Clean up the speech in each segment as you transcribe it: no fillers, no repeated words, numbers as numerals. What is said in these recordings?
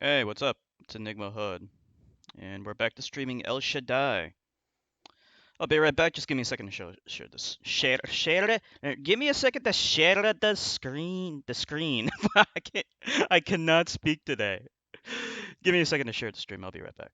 Hey, what's up? It's EnigmaHood, and we're back to streaming El Shaddai. I'll be right back. Just give me a second to share this. Share it. Give me a second to share the screen. The screen. I cannot speak today. Give me a second to share the stream. I'll be right back.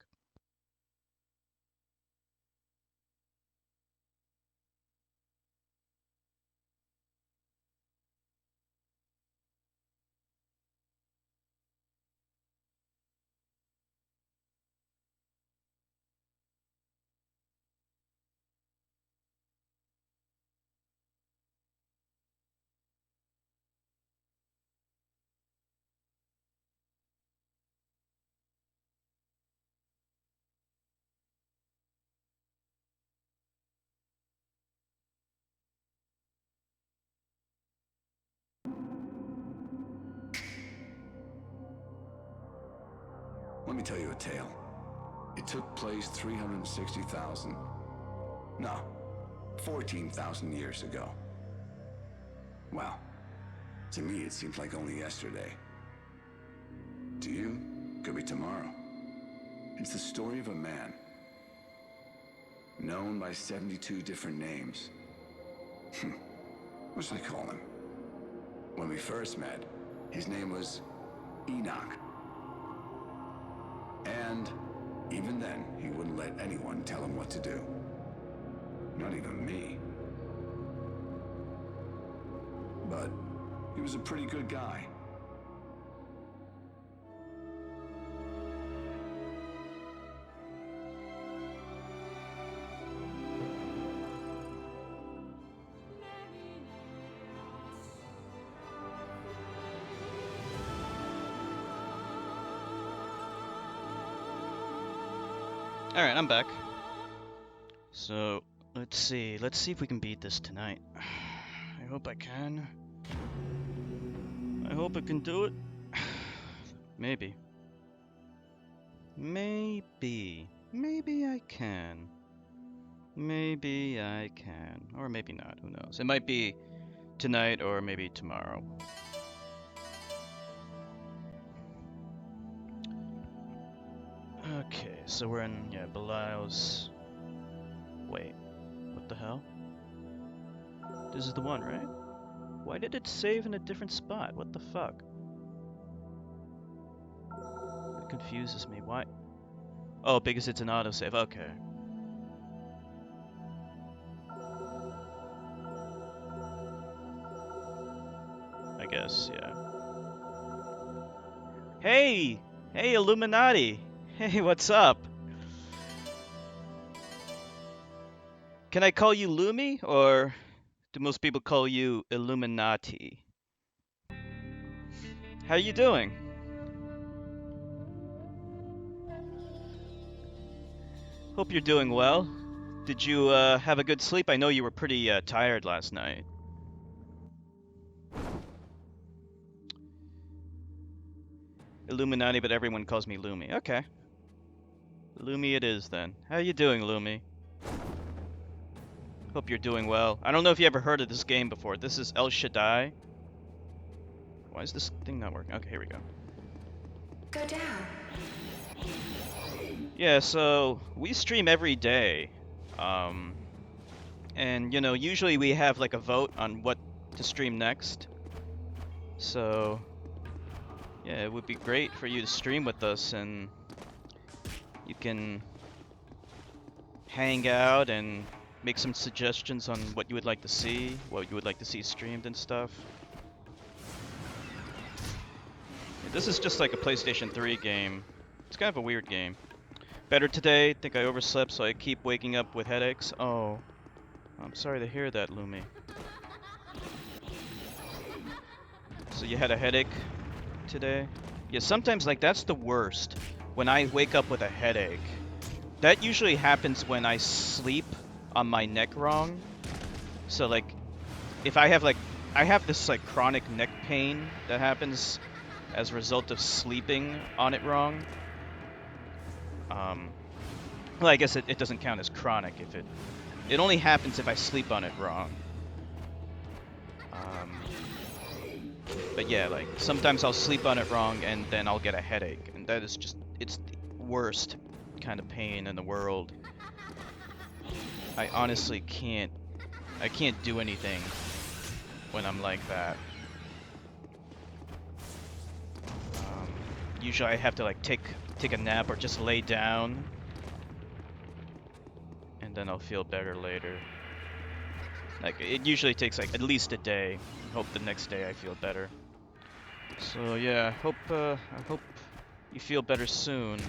Let me tell you a tale. It took place 360,000, no, 14,000 years ago. Well, to me it seems like only yesterday. To you, could be tomorrow. It's the story of a man, known by 72 different names. What should I call him? When we first met, his name was Enoch. And even then, he wouldn't let anyone tell him what to do. Not even me. But he was a pretty good guy. Alright, I'm back. So, let's see. Let's see if we can beat this tonight. I hope I can. I hope I can do it. Maybe. Maybe. Maybe I can. Maybe I can. Or maybe not. Who knows? It might be tonight or maybe tomorrow. Okay, so we're in, Belial's... Wait, what the hell? This is the one, right? Why did it save in a different spot? What the fuck? It confuses me. Why? Oh, because it's an autosave. Okay. I guess, yeah. Hey! Hey, Illuminati! Hey, what's up? Can I call you Lumi, or do most people call you Illuminati? How you doing? Hope you're doing well. Did you have a good sleep? I know you were pretty tired last night. Illuminati, but everyone calls me Lumi. Okay. Lumi it is then. How you doing, Lumi? Hope you're doing well. I don't know if you ever heard of this game before. This is El Shaddai. Why is this thing not working? Okay, here we go. Go down. Yeah, so we stream every day. And, you know, usually we have like a vote on what to stream next. So, yeah, it would be great for you to stream with us and you can hang out and make some suggestions on what you would like to see, what you would like to see streamed and stuff. Yeah, this is just like a PlayStation 3 game. It's kind of a weird game. Better today. Think I overslept, so I keep waking up with headaches. Oh, I'm sorry to hear that, Lumi. So you had a headache today? Yeah, sometimes like that's the worst. When I wake up with a headache. That usually happens when I sleep on my neck wrong. So like, if I have like, I have this like chronic neck pain that happens as a result of sleeping on it wrong. Well, I guess it doesn't count as chronic if it only happens if I sleep on it wrong. But yeah, like sometimes I'll sleep on it wrong and then I'll get a headache, and that is just it's the worst kind of pain in the world. I honestly can't do anything when I'm like that. Usually I have to like take a nap or just lay down, and then I'll feel better later. Like it usually takes like at least a day. Hope the next day I feel better. So yeah, I hope you feel better soon.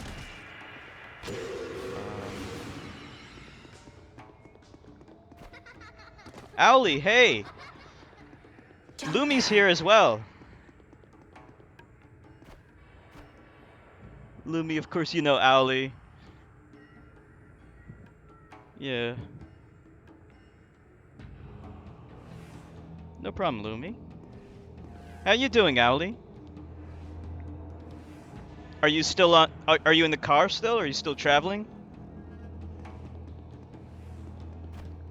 Owly, hey! Lumi's here as well. Lumi, of course you know Owly. Yeah. No problem, Lumi. How you doing, Owly? Are you still on? Are you in the car still? Are you still traveling?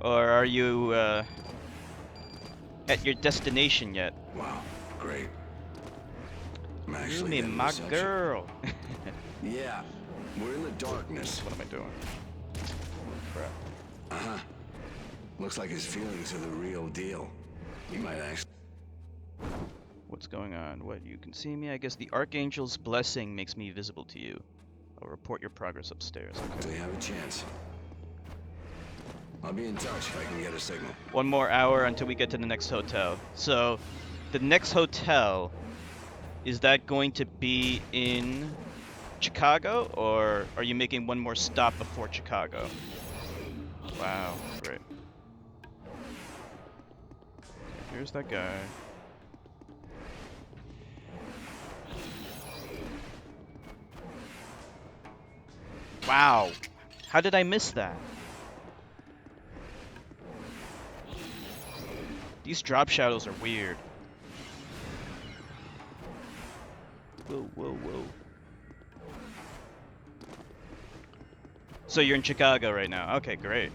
Or are you at your destination yet? Wow, great. I'm actually Lumi, in my reception. girl. Yeah, we're in the darkness. What am I doing? Crap. Uh-huh. Looks like his feelings are the real deal. You might actually... What's going on? What, you can see me? I guess the Archangel's blessing makes me visible to you. I'll report your progress upstairs. Do Okay. you have a chance? I'll be in touch if I can get a signal. 1 more hour until we get to the next hotel. So, the next hotel, is that going to be in Chicago, or are you making one more stop before Chicago? Wow, great. Here's that guy. Wow, how did I miss that? These drop shadows are weird. Whoa, whoa, whoa. So you're in Chicago right now. Okay, great.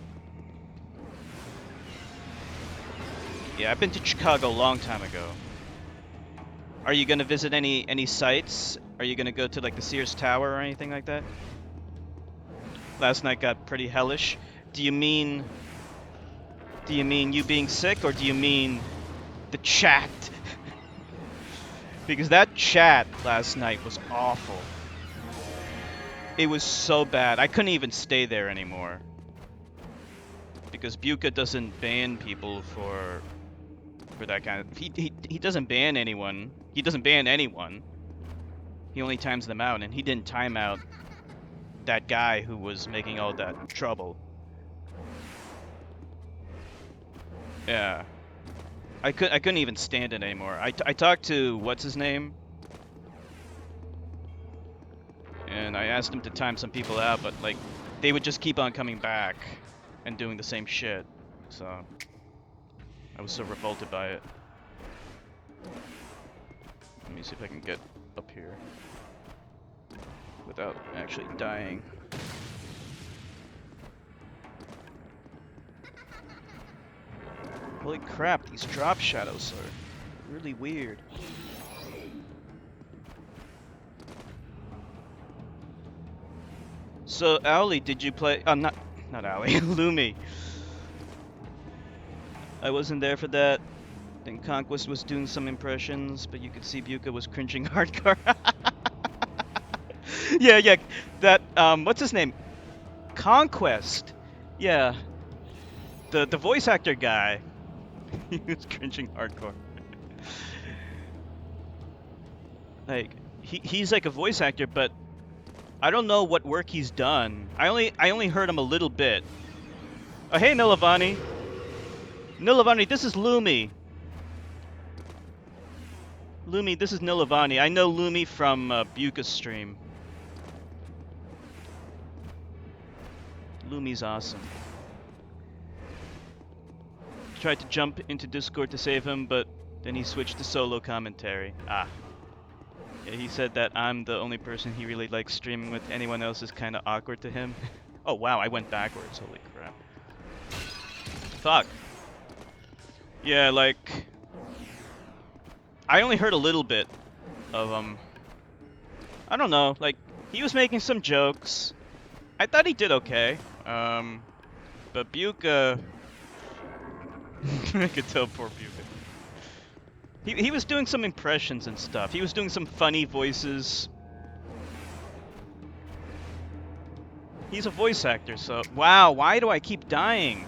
Yeah, I've been to Chicago a long time ago. Are you gonna visit any sites? Are you gonna go to like the Sears Tower or anything like that? Last night got pretty hellish. Do you mean you being sick, or do you mean the chat? Because that chat last night was awful. It was so bad. I couldn't even stay there anymore. Because Buka doesn't ban people for that kind of... He doesn't ban anyone. He doesn't ban anyone. He only times them out, and he didn't time out that guy who was making all that trouble. Yeah. I couldn't even stand it anymore. I talked to what's his name, and I asked him to time some people out, but like they would just keep on coming back and doing the same shit. So I was so revolted by it. Let me see if I can get up here without actually dying. Holy crap, these drop shadows are really weird. So, Owly, did you play... not Owly, Lumi. I wasn't there for that. Then Conquest was doing some impressions, but you could see Buka was cringing hardcore. Yeah, that, what's his name? Conquest. Yeah. The voice actor guy. He was cringing hardcore. Like, he's like a voice actor, but I don't know what work he's done. I only heard him a little bit. Oh, hey, Nilavani. Nilavani, this is Lumi. Lumi, this is Nilavani. I know Lumi from Buka's stream. Lumi's awesome. Tried to jump into Discord to save him, but then he switched to solo commentary. Ah. Yeah, he said that I'm the only person he really likes streaming with. Anyone else is kind of awkward to him. Oh wow, I went backwards. Holy crap. Fuck. Yeah, like... I only heard a little bit of I don't know, like he was making some jokes. I thought he did okay. But Buka, I could tell poor Buka. He was doing some impressions and stuff. He was doing some funny voices. He's a voice actor, so wow. Why do I keep dying?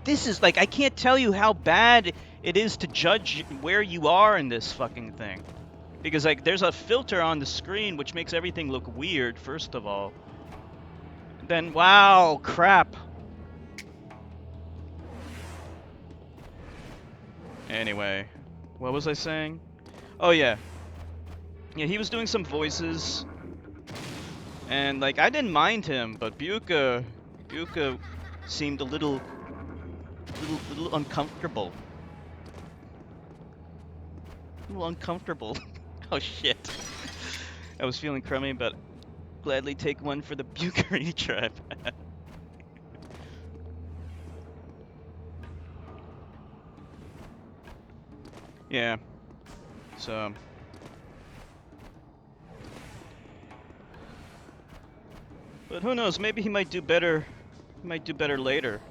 This is like I can't tell you how bad it is to judge where you are in this fucking thing. Because like there's a filter on the screen which makes everything look weird, first of all. Then wow, crap. Anyway, what was I saying? Oh yeah. Yeah, he was doing some voices. And like I didn't mind him, but Buka seemed a little uncomfortable. A little uncomfortable. Oh shit. I was feeling crummy, but gladly take one for the Bucarini tribe. Yeah. So. But who knows? Maybe he might do better. He might do better later.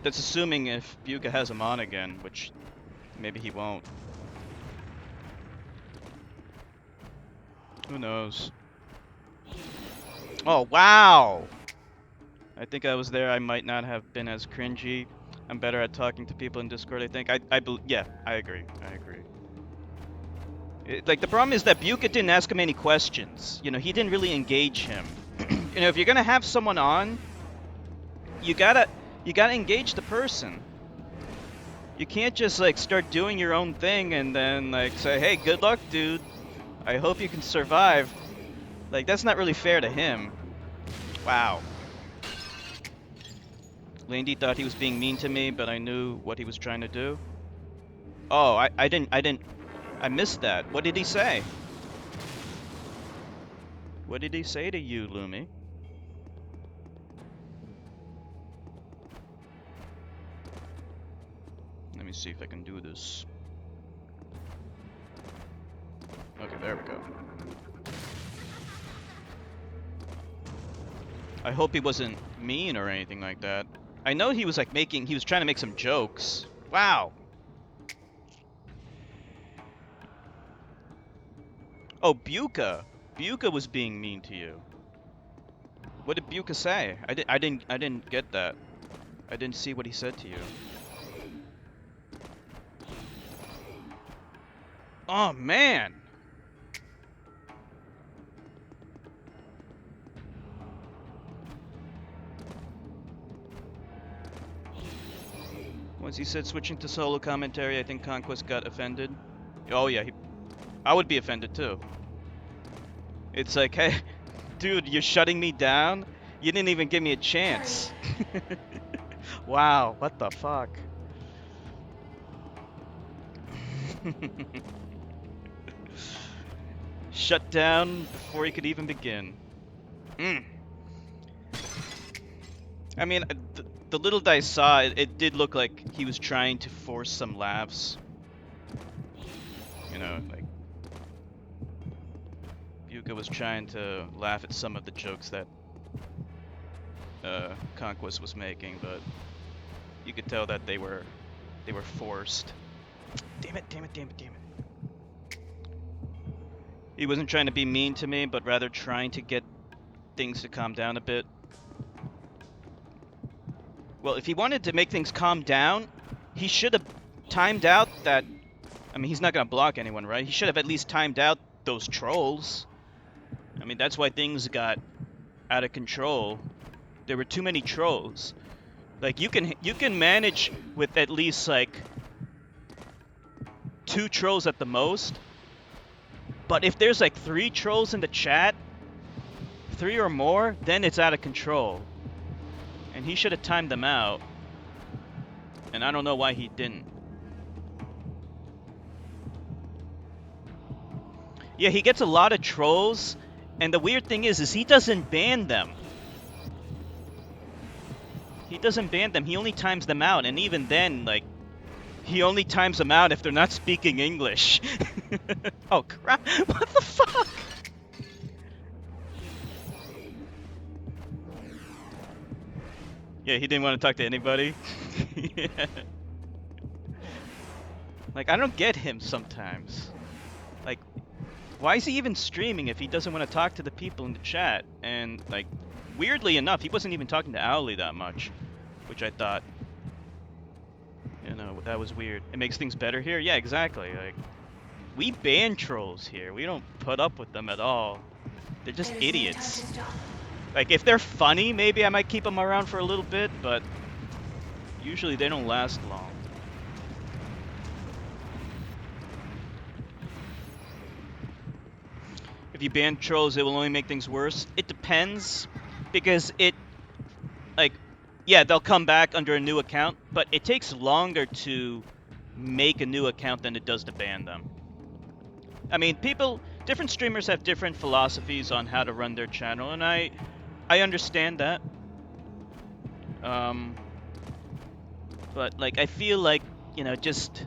That's assuming if Buka has him on again, which maybe he won't. Who knows? Oh, wow! I think I was there. I might not have been as cringy. I'm better at talking to people in Discord, I think. Yeah, I agree. I agree. Like, the problem is that Buka didn't ask him any questions. You know, he didn't really engage him. You know, if you're gonna have someone on, you gotta engage the person. You can't just, like, start doing your own thing and then, like, say, hey, good luck, dude. I hope you can survive. Like, that's not really fair to him. Wow. Landy thought he was being mean to me, but I knew what he was trying to do. Oh, I missed that. What did he say? What did he say to you, Lumi? Let me see if I can do this. Okay, there we go. I hope he wasn't mean or anything like that. I know he was like he was trying to make some jokes. Wow. Oh, Buka. Buka was being mean to you. What did Buka say? I didn't get that. I didn't see what he said to you. Oh man. Once he said switching to solo commentary, I think Conquest got offended. Oh yeah, I would be offended too. It's like, hey, dude, you're shutting me down? You didn't even give me a chance. Wow, what the fuck? Shut down before he could even begin. I mean, the little that I saw, it did look like he was trying to force some laughs. You know, like Yuka was trying to laugh at some of the jokes that Conquest was making, but you could tell that they were forced. Damn it, damn it, damn it, damn it. He wasn't trying to be mean to me, but rather trying to get things to calm down a bit. Well, if he wanted to make things calm down, he should have timed out that... I mean, he's not going to block anyone, right? He should have at least timed out those trolls. I mean, that's why things got out of control. There were too many trolls. Like, you can manage with at least, like, 2 trolls at the most. But if there's, like, 3 trolls in the chat, 3 or more, then it's out of control. And he should have timed them out. And I don't know why he didn't. Yeah, he gets a lot of trolls. And the weird thing is he doesn't ban them. He doesn't ban them. He only times them out. And even then, like, He only times them out if they're not speaking English. Oh crap! What the fuck? Yeah, he didn't want to talk to anybody. Yeah. Like, I don't get him sometimes. Like, why is he even streaming if he doesn't want to talk to the people in the chat? And, like, weirdly enough, he wasn't even talking to Owly that much, which I thought, you know, that was weird. It makes things better here? Yeah, exactly. Like, we ban trolls here. We don't put up with them at all. They're just There is no time idiots. to stop. Like, if they're funny, maybe I might keep them around for a little bit, but usually they don't last long. If you ban trolls, it will only make things worse. It depends, because like, yeah, they'll come back under a new account, but it takes longer to make a new account than it does to ban them. I mean, different streamers have different philosophies on how to run their channel, and I understand that. But, like, I feel like, you know, just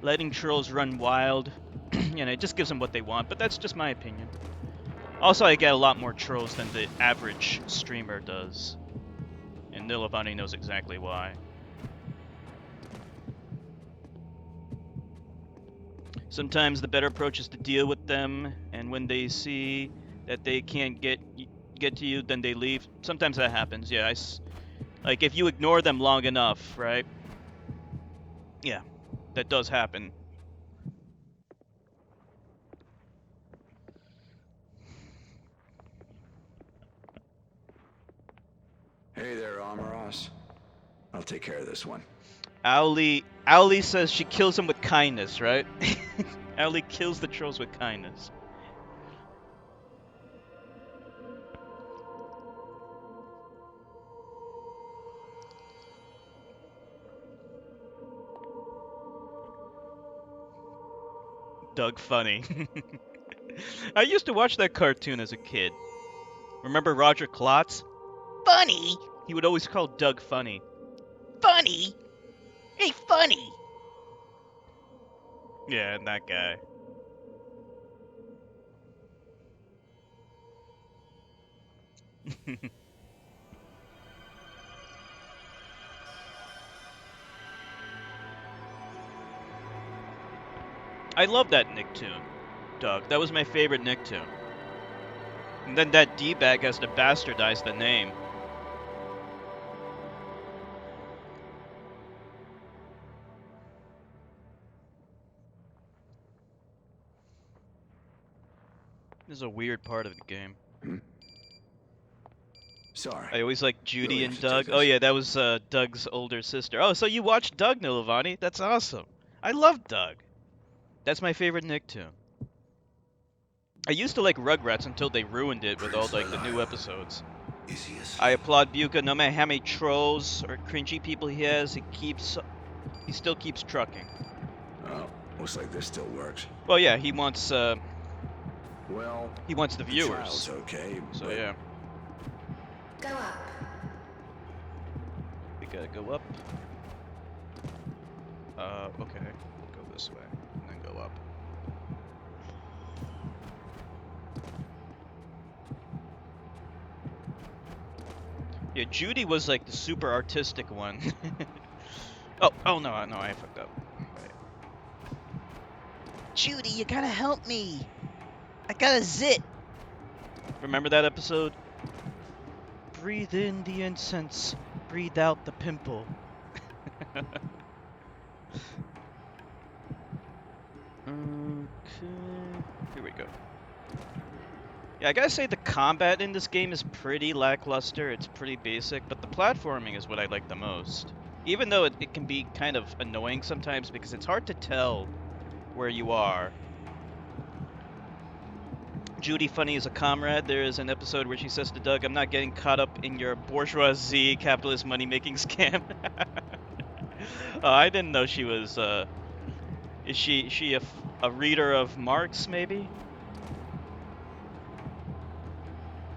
letting trolls run wild, you know, it just gives them what they want, but that's just my opinion. Also, I get a lot more trolls than the average streamer does. And Nilavani knows exactly why. Sometimes the better approach is to deal with them, and when they see that they can't get to you, then they leave. Sometimes that happens, yeah. Like, if you ignore them long enough, right? Yeah, that does happen. Hey there, Amaros. I'll take care of this one. Owly says she kills him with kindness, right? Owly kills the trolls with kindness. Doug Funny. I used to watch that cartoon as a kid. Remember Roger Klotz? Funny! He would always call Doug Funny. Funny? Hey, Funny! Yeah, and that guy. I love that Nicktoon, Doug. That was my favorite Nicktoon. And then that D-bag has to bastardize the name. This is a weird part of the game. Sorry. I always like Judy Really and have to Doug. take Oh this. yeah, that was Doug's older sister. Oh, so you watched Doug, Nilavani? That's awesome. I love Doug. That's my favorite Nicktoon. I used to like Rugrats until they ruined it with all like the new episodes. I applaud Buka. No matter how many trolls or cringy people he has, he still keeps trucking. Oh, looks like this still works. Well, yeah, he wants Well, the viewers. trial's okay, So but yeah, Go up. we gotta go up. Okay, go this way and then go up. Yeah, Judy was like the super artistic one. oh no, I fucked up. Right. Judy, you gotta help me. I got a zit. Remember that episode? Breathe in the incense, breathe out the pimple. Okay, here we go. Yeah, I gotta say the combat in this game is pretty lackluster. It's pretty basic, but the platforming is what I like the most. Even though it can be kind of annoying sometimes because it's hard to tell where you are. Judy Funny is a comrade. There is an episode where she says to Doug, "I'm not getting caught up in your bourgeoisie capitalist money-making scam." Oh, I didn't know she was, is she a reader of Marx, maybe?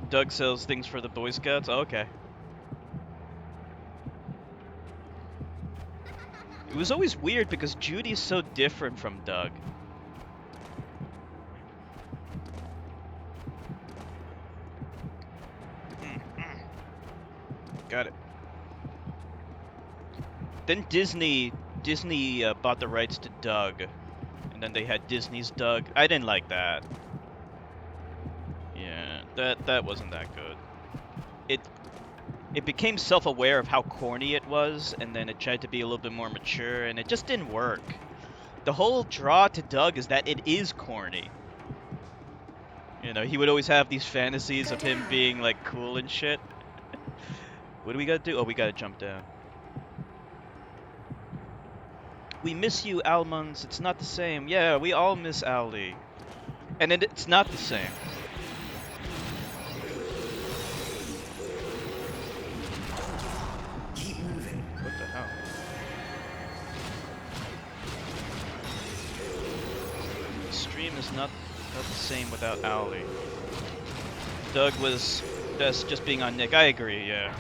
Doug sells things for the Boy Scouts? Oh, okay. It was always weird because Judy's so different from Doug. Got it. Then Disney bought the rights to Doug, and then they had Disney's Doug. I didn't like that. Yeah, that wasn't that good. It became self-aware of how corny it was, and then it tried to be a little bit more mature, and it just didn't work. The whole draw to Doug is that it is corny. You know, he would always have these fantasies of him being like cool and shit. What do we gotta do? Oh, we gotta jump down. We miss you, Almonds. It's not the same. Yeah, we all miss Ali. And it's not the same. Keep moving. What the hell? The stream is not the same without Ali. Doug was just being on Nick. I agree, yeah.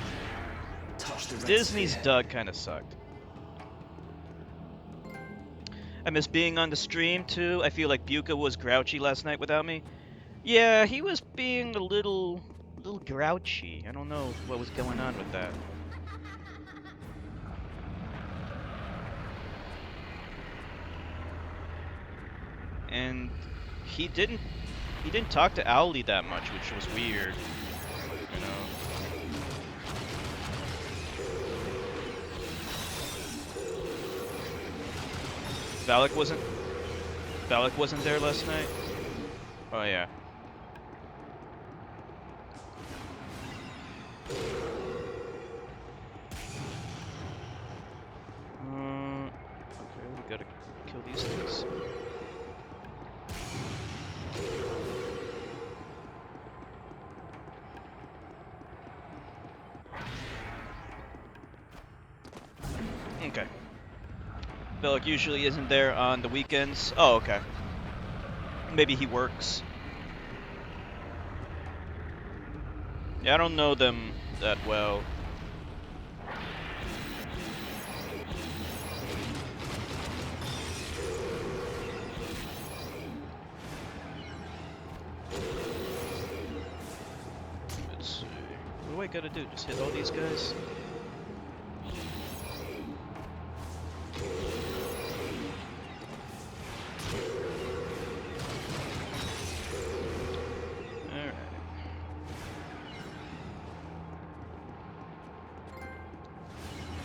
Touch the red Disney's sphere. Doug kind of sucked. I miss being on the stream too. I feel like Buka was grouchy last night without me. Yeah, he was being a little grouchy. I don't know what was going on with that. And he didn't talk to Owly that much, which was weird. You know. Valak wasn't there last night? Oh yeah. Okay, we gotta kill these things. Okay. Bellic usually isn't there on the weekends. Oh, okay. Maybe he works. Yeah, I don't know them that well. Let's see. What do I gotta do? Just hit all these guys?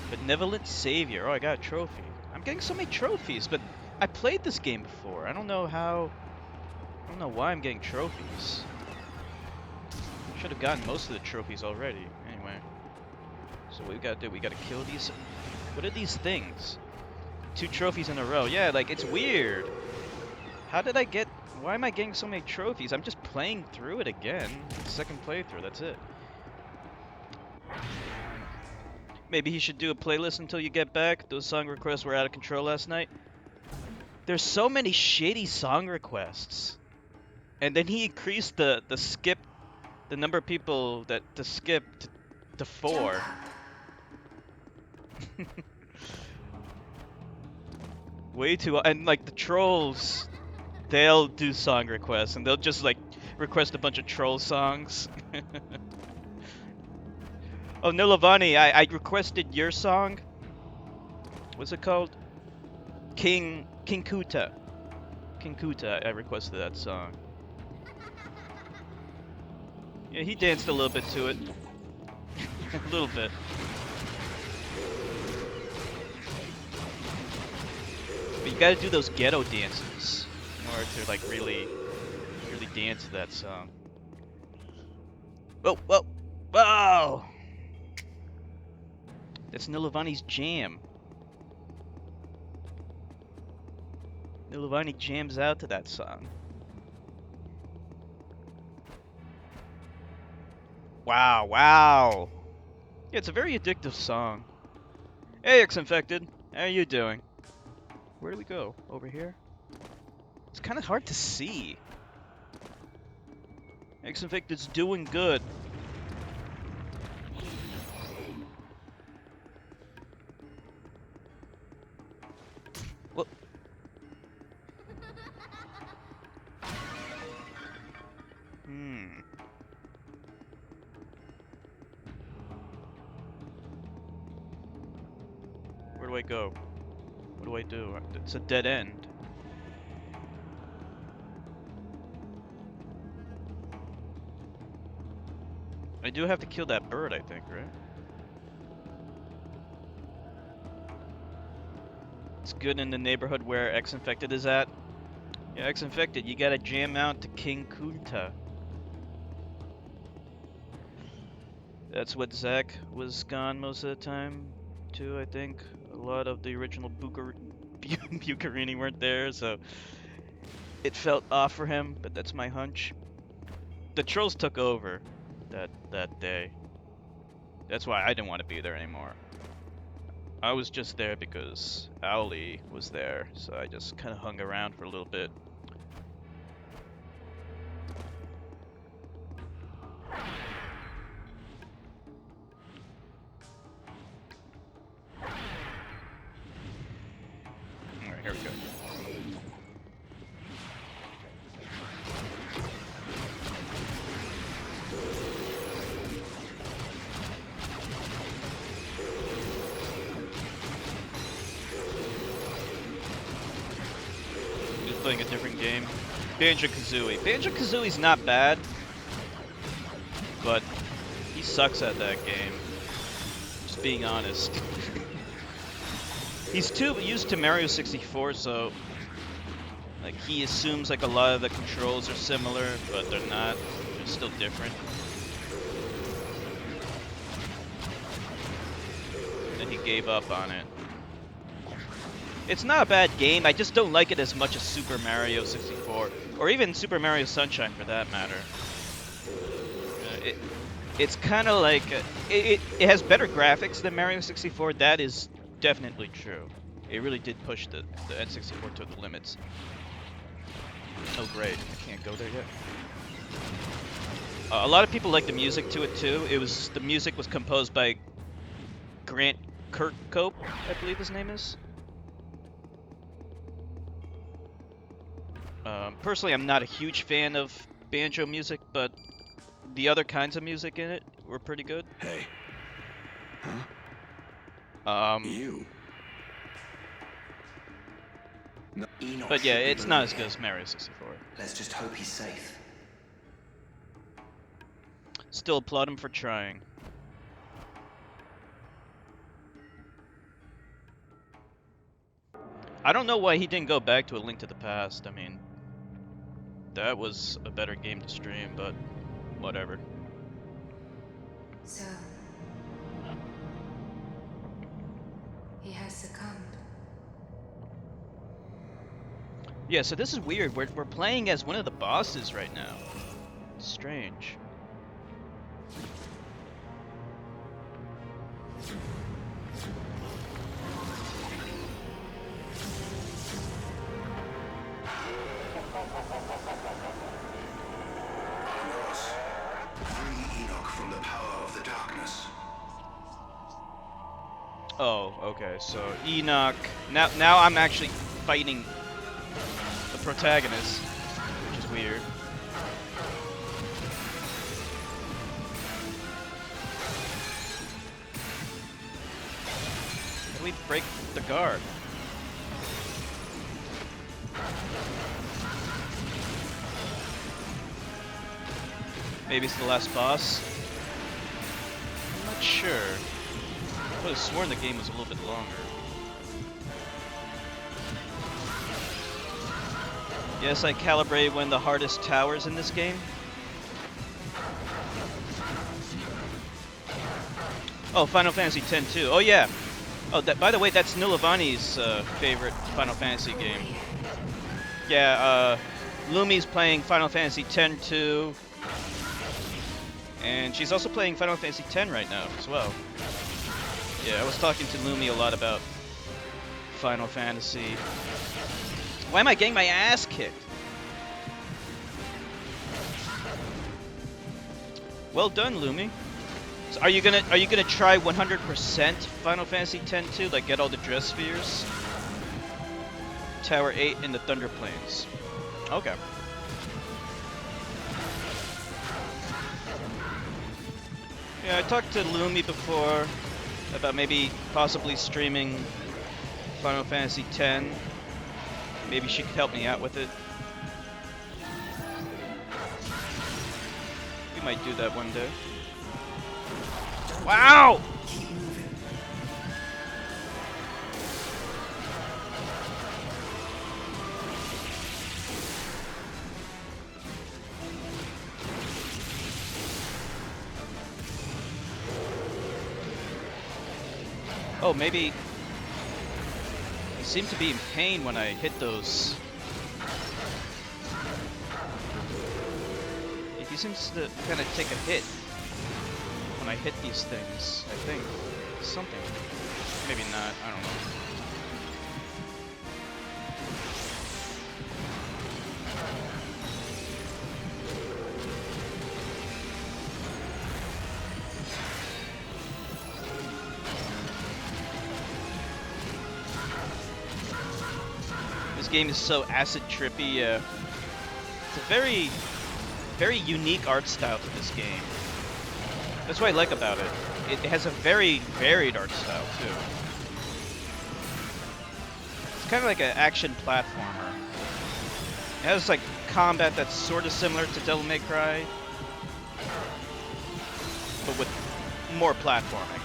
Benevolent Savior. Oh, I got a trophy. I'm getting so many trophies, but I played this game before. I don't know why I'm getting trophies. Should have gotten most of the trophies already. Anyway. So what we gotta do, we gotta kill these. What are these things? 2 trophies in a row. Yeah, like, it's weird. Why am I getting so many trophies? I'm just playing through it again. Second playthrough, that's it. Maybe he should do a playlist until you get back. Those song requests were out of control last night. There's so many shady song requests. And then he increased the number of people to skip to 4. Way too, and like the trolls, they'll do song requests and they'll just like request a bunch of troll songs. Oh, Nilavani, I requested your song. What's it called? King Kuta. King Kuta, I requested that song. Yeah, he danced a little bit to it. A little bit. But you gotta do those ghetto dances in order to like really dance to that song. Whoa, whoa, whoa! That's Nilavani's jam. Nilavani jams out to that song. Wow, wow. Yeah, it's a very addictive song. Hey, X-Infected. How are you doing? Where do we go? Over here? It's kind of hard to see. X-Infected's doing good. Where do I go? What do I do? It's a dead end. I do have to kill that bird, I think, right? It's good in the neighborhood where X-Infected is at. Yeah, X-Infected, you gotta jam out to King Kunta. That's what Zach was gone most of the time, too, I think. A lot of the original Bucarini weren't there, so it felt off for him, but that's my hunch. The trolls took over that day. That's why I didn't want to be there anymore. I was just there because Owlie was there, so I just kind of hung around for a little bit. Alright, here we go. Playing a different game. Banjo-Kazooie. Banjo-Kazooie's not bad, but he sucks at that game. Just being honest. He's too used to Mario 64, so like he assumes like a lot of the controls are similar, but they're not. They're still different. And he gave up on it. It's not a bad game, I just don't like it as much as Super Mario 64, or even Super Mario Sunshine for that matter. It's kind of like, it has better graphics than Mario 64, that is definitely true. It really did push the N64 to the limits. Oh great, I can't go there yet. A lot of people like the music to it too. The music was composed by Grant Kirkhope, I believe his name is. Personally, I'm not a huge fan of banjo music, but the other kinds of music in it were pretty good. Hey. Huh? You. No, but yeah, it's not as good as Mario 64. Let's just hope he's safe. Still applaud him for trying. I don't know why he didn't go back to A Link to the Past. I mean, that was a better game to stream, but whatever. So, he has succumbed. Yeah, so this is weird. We're playing as one of the bosses right now. It's strange. Oh, okay, so Enoch. Now I'm actually fighting the protagonist, which is weird. How do we break the guard? Maybe it's the last boss? I'm not sure. I would have sworn the game was a little bit longer. Yes, I calibrated one of the hardest towers in this game. Oh, Final Fantasy X too. Oh yeah. Oh, by the way, that's Nilavani's favorite Final Fantasy game. Yeah, Lumi's playing Final Fantasy X too. And she's also playing Final Fantasy X right now as well. Yeah, I was talking to Lumi a lot about Final Fantasy. Why am I getting my ass kicked? Well done, Lumi. So are you gonna try 100% Final Fantasy X too? Like get all the dress spheres? Tower 8 in the Thunder Plains. Okay. Yeah, I talked to Lumi before about maybe possibly streaming Final Fantasy X. Maybe she could help me out with it. We might do that one day. Wow! Keep moving. Oh, maybe I seem to be in pain when I hit those. He seems to kind of take a hit when I hit these things, I think. Something. Maybe not, I don't know. This game is so acid trippy. It's a very, very unique art style to this game. That's what I like about it. It has a very varied art style too. It's kind of like an action platformer. It has like combat that's sort of similar to Devil May Cry, but with more platforming.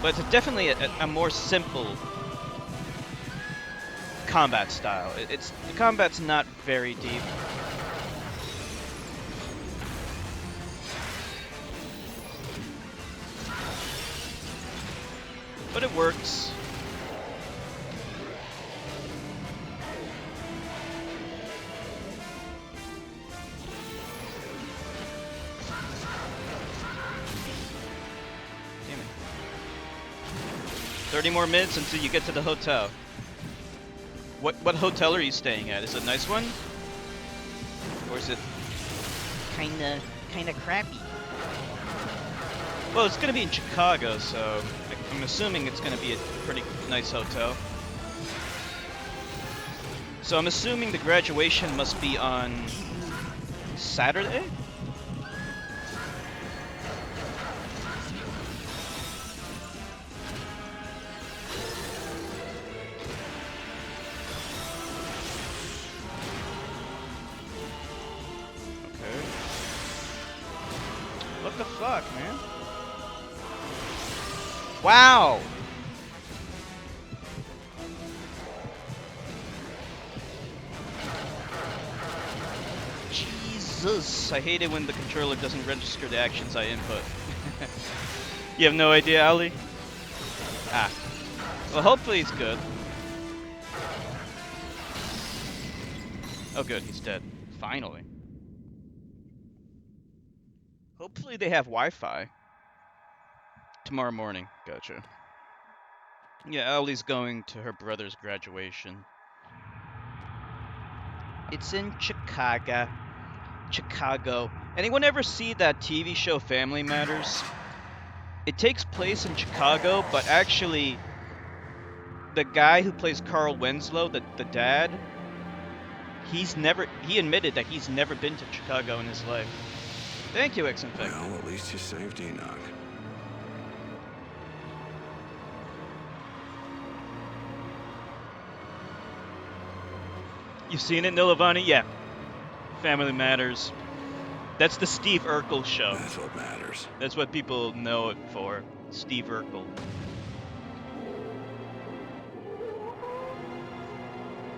But it's definitely a more simple combat style. The combat's not very deep. But it works. Damn it. 30 more minutes until you get to the hotel. What hotel are you staying at? Is it a nice one? Or is it kinda crappy? Well, it's gonna be in Chicago, so I'm assuming it's gonna be a pretty nice hotel. So I'm assuming the graduation must be on Saturday? What the fuck, man? Wow! Jesus! I hate it when the controller doesn't register the actions I input. You have no idea, Ali? Ah. Well, hopefully it's good. Oh good, he's dead. Finally. Hopefully they have Wi-Fi. Tomorrow morning. Gotcha. Yeah, Ellie's going to her brother's graduation. It's in Chicago. Chicago. Anyone ever see that TV show Family Matters? It takes place in Chicago, but actually the guy who plays Carl Winslow, the dad, he admitted that he's never been to Chicago in his life. Thank you, X-Infect. Well, at least you saved Enoch. You've seen it, Nilavani? Yeah. Family Matters. That's the Steve Urkel show. That's what matters. That's what people know it for. Steve Urkel.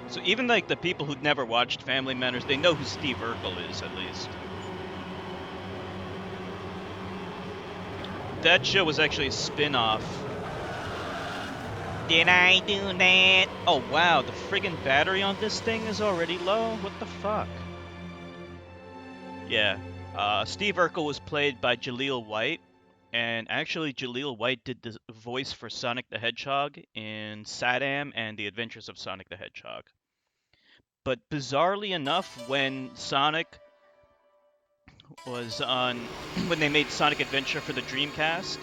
So even like the people who'd never watched Family Matters, they know who Steve Urkel is, at least. That show was actually a spin-off. Did I do that? Oh wow, the friggin' battery on this thing is already low? What the fuck? Yeah, Steve Urkel was played by Jaleel White, and actually Jaleel White did the voice for Sonic the Hedgehog in Saddam and The Adventures of Sonic the Hedgehog. But bizarrely enough, when Sonic was on, when they made Sonic Adventure for the Dreamcast,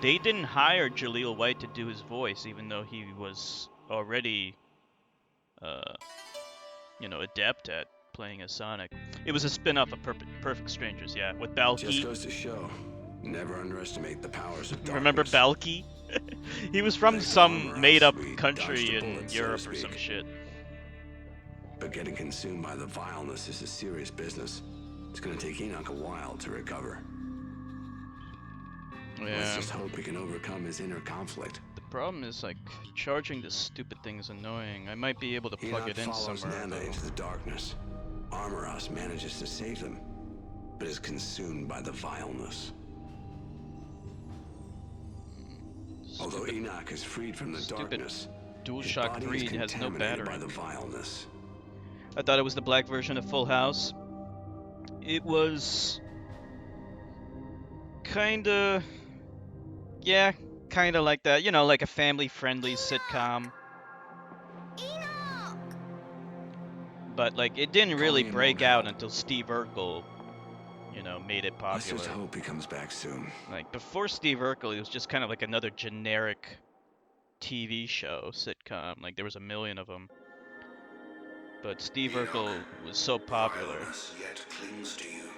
they didn't hire Jaleel White to do his voice, even though he was already, adept at playing as Sonic. It was a spin-off of Perfect Strangers, yeah, with Just Balky. goes to show, never underestimate the powers of darkness. Remember Balky? He was from They some armor us, made-up we dodged country a in bullet, so to Europe or some speak. shit. But getting consumed by the vileness is a serious business. It's gonna take Enoch a while to recover. Let's Yeah. just hope he can overcome his inner conflict. The problem is, like, charging this stupid thing is annoying. I might be able to plug Enoch it in follows somewhere, Nana though. into the darkness. Armoros manages to save them, but is consumed by the vileness. Although Stupid Enoch is freed from the stupid darkness, his DualShock body 3 is has no contaminated battery. by the vileness. I thought it was the black version of Full House. It was kinda, yeah, kinda like that. You know, like a family-friendly sitcom. But like, it didn't really Calling him break won't out help. until Steve Urkel, you know, made it Let's popular. just hope he comes back soon. Like, before Steve Urkel, it was just kind of like another generic TV show, sitcom. Like, there was a million of them. But Steve Urkel was so popular. Vileness yet clings to you.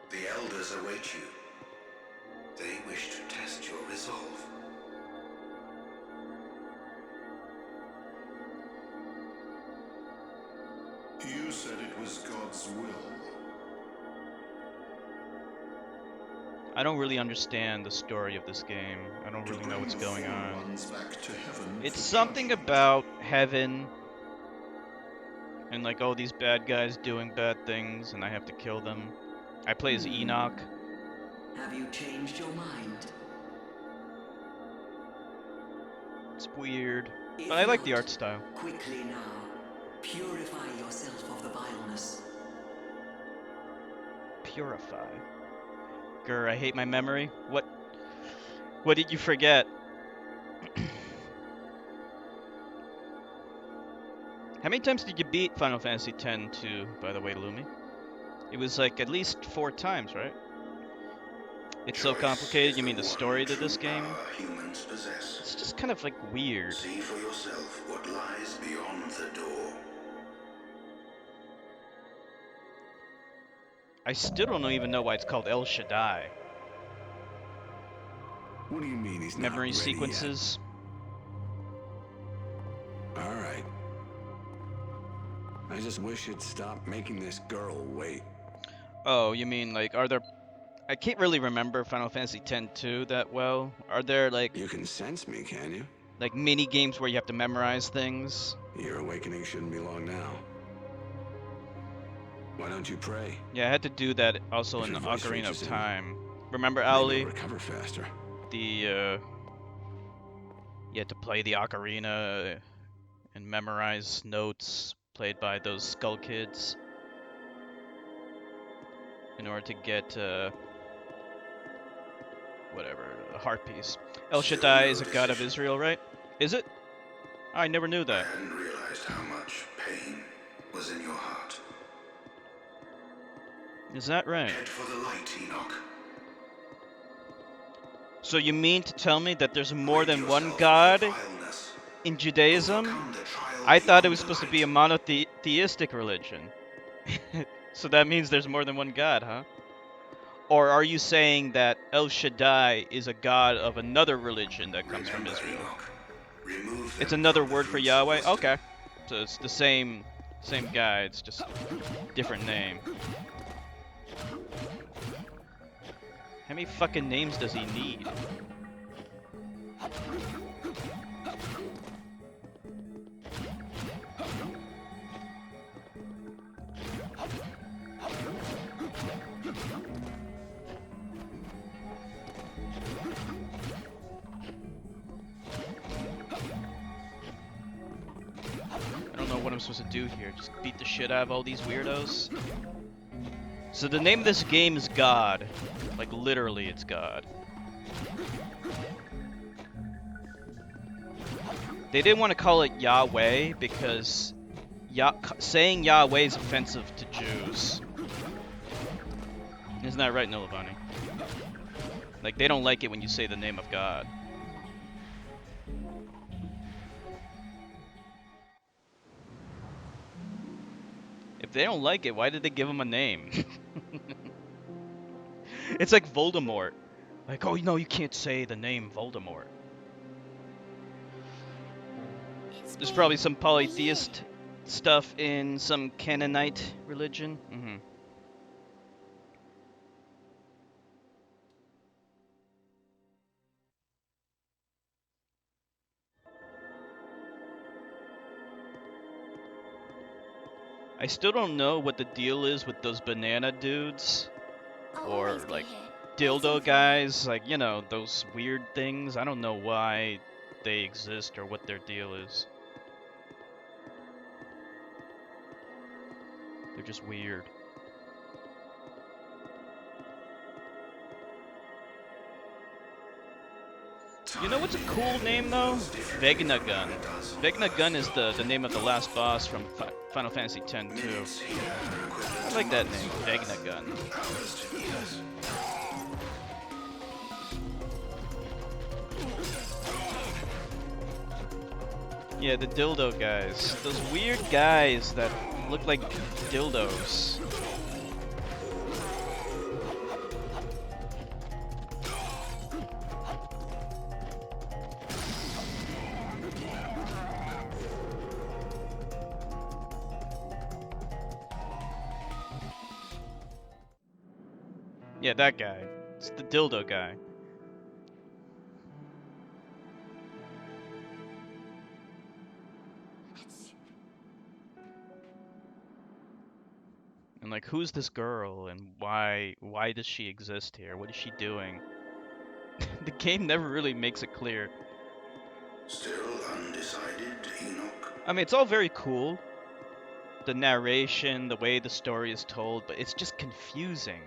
The elders await you. They wish to test your resolve. You said it was God's will. I don't really understand the story of this game. I don't really know what's going on. It's something about heaven and like all these bad guys doing bad things and I have to kill them. I play as Enoch. Have you changed your mind? It's weird, If but I like the not, art style. Quickly now, purify yourself of the vileness. Purify. Grr, I hate my memory. What did you forget? How many times did you beat Final Fantasy X-2, by the way, Lumi? It was like at least 4 times, right? It's so complicated, you mean the story to this game? Humans possess. It's just kind of like weird. See for yourself what lies beyond the door. I still don't even know why it's called El Shaddai. What do you mean he's not Memory ready sequences. yet? All right. I just wish you'd stop making this girl wait. Oh, you mean like, are there... I can't really remember Final Fantasy X-2 that well. Are there like You can sense me, can you? mini games where you have to memorize things? Your awakening shouldn't be long now. Why don't you pray? Yeah, I had to do that also If in the your voice Ocarina of reaches him, Time. Remember, Maybe Ali? you'll recover faster. You had to play the Ocarina and memorize notes played by those Skull Kids in order to get whatever, a heart piece. El Shaddai is a god of Israel, right? Is it? I never knew I that. hadn't realized how much pain was in your heart. Is that right? Head for the light, Enoch. So you mean to tell me that there's more Rid than one yourself of god the vileness. in Judaism? Overcome the trial I thought it beyond was the supposed to light. be a monotheistic religion. So that means there's more than one god, huh? Or are you saying that El Shaddai is a god of another religion that comes from Remember, Israel? Enoch. Remove It's them another from the word for fruits of Yahweh? wisdom. Okay. So it's the same guy, it's just different name. How many fucking names does he need? I don't know what I'm supposed to do here. Just beat the shit out of all these weirdos. So the name of this game is God. Like literally it's God. They didn't want to call it Yahweh because saying Yahweh is offensive to Jews. Isn't that right, Nilabani? Like they don't like it when you say the name of God. they don't like it, why did they give him a name? It's like Voldemort. Like, oh no, you can't say the name Voldemort. There's probably some polytheist stuff in some Canaanite religion. I still don't know what the deal is with those banana dudes. Or like dildo guys, like, you know, those weird things. I don't know why they exist or what their deal is. They're just weird. You know what's a cool name though? Vegnagun. Vegnagun is the name of the last boss from Final Fantasy X too. I like that name, Vegnagun. Yeah, the dildo guys. Those weird guys that look like dildos. Yeah, that guy. It's the dildo guy. And like, who's this girl and why does she exist here? What is she doing? The game never really makes it clear. Still undecided, Enoch? I mean, it's all very cool. The narration, the way the story is told, but it's just confusing.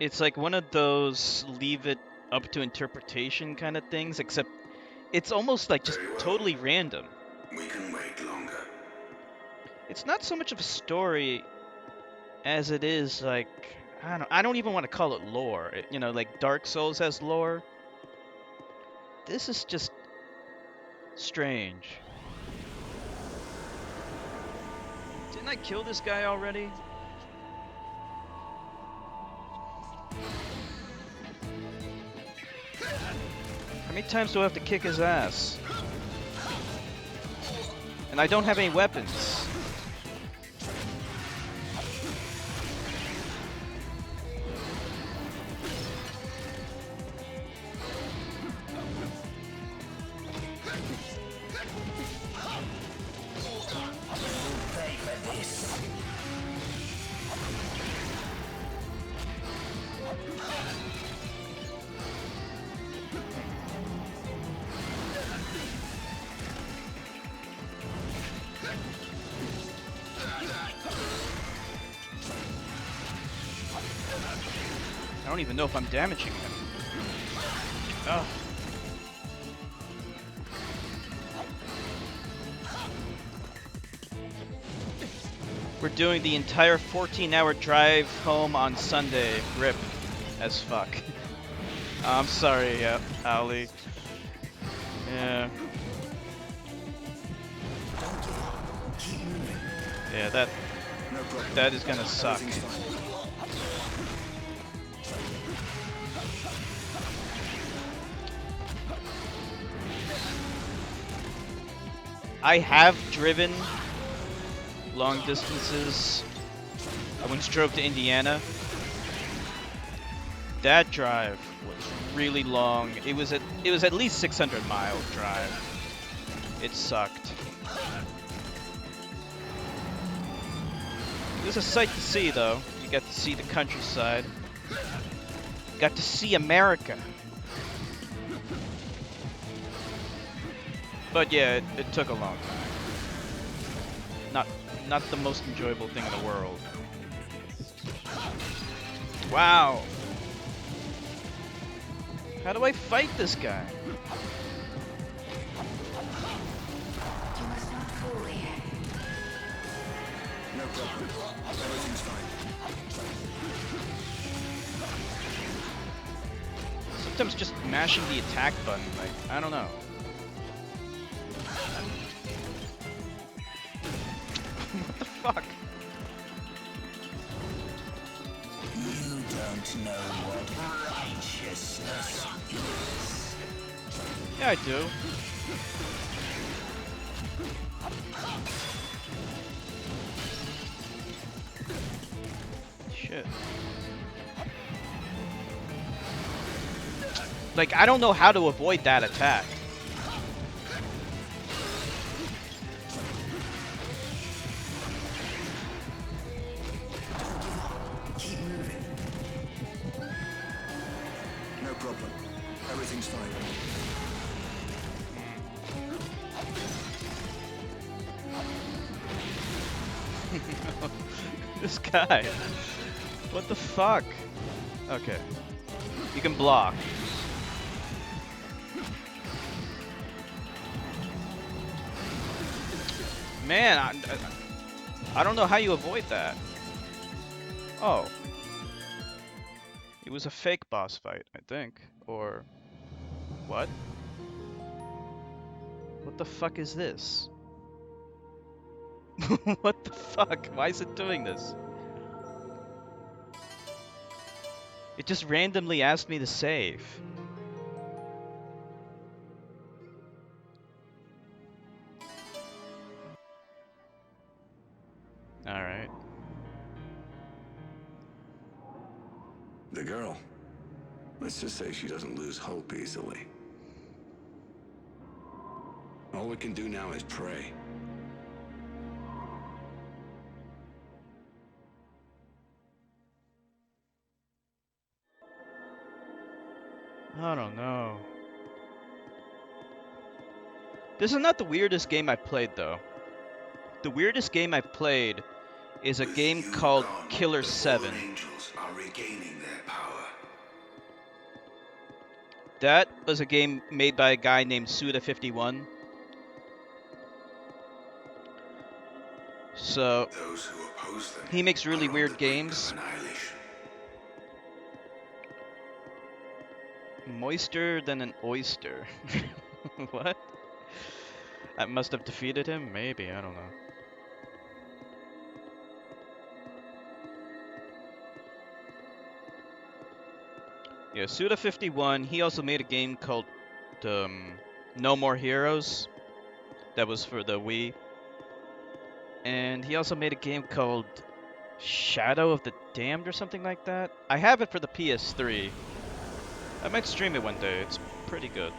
It's like one of those leave it up to interpretation kind of things, except it's almost like just totally random. We can wait longer. It's not so much of a story as it is like, I don't even want to call it lore. You know, like Dark Souls has lore. This is just strange. Didn't I kill this guy already? How many times do I have to kick his ass? And I don't have any weapons. I don't even know if I'm damaging him. Ugh. We're doing the entire 14-hour drive home on Sunday. Rip as fuck. I'm sorry, Ali. Yeah. Yeah, that is gonna suck. I have driven long distances. I once drove to Indiana. That drive was really long. It was at least 600 mile drive. It sucked. It was a sight to see though. You got to see the countryside. Got to see America. But yeah, it took a long time. Not the most enjoyable thing in the world. Wow. How do I fight this guy? You must not fall here. No problem. Everything's fine. Sometimes just mashing the attack button, like, I don't know. fuck? You don't know what righteousness is. Yeah, I do. Shit. Like, I don't know how to avoid that attack. Keep moving. No problem. Everything's fine. This guy. What the fuck? Okay. You can block. Man, I don't know how you avoid that. Oh. It was a fake boss fight, I think. Or... what? What the fuck is this? What the fuck? Why is it doing this? It just randomly asked me to save. Alright. The girl. Let's just say she doesn't lose hope easily. All we can do now is pray. I don't know. This is not the weirdest game I've played, though. The weirdest game I've played is a With game you called gone, Killer the 7. fallen angels are regaining their power. That was a game made by a guy named Suda51. So, Those who oppose them he makes really are on weird the brink games. of annihilation. Moister than an oyster. What? I must have defeated him? Maybe, I don't know. Yeah, Suda51, he also made a game called No More Heroes. That was for the Wii. And he also made a game called Shadow of the Damned or something like that. I have it for the PS3. I might stream it one day. It's pretty good.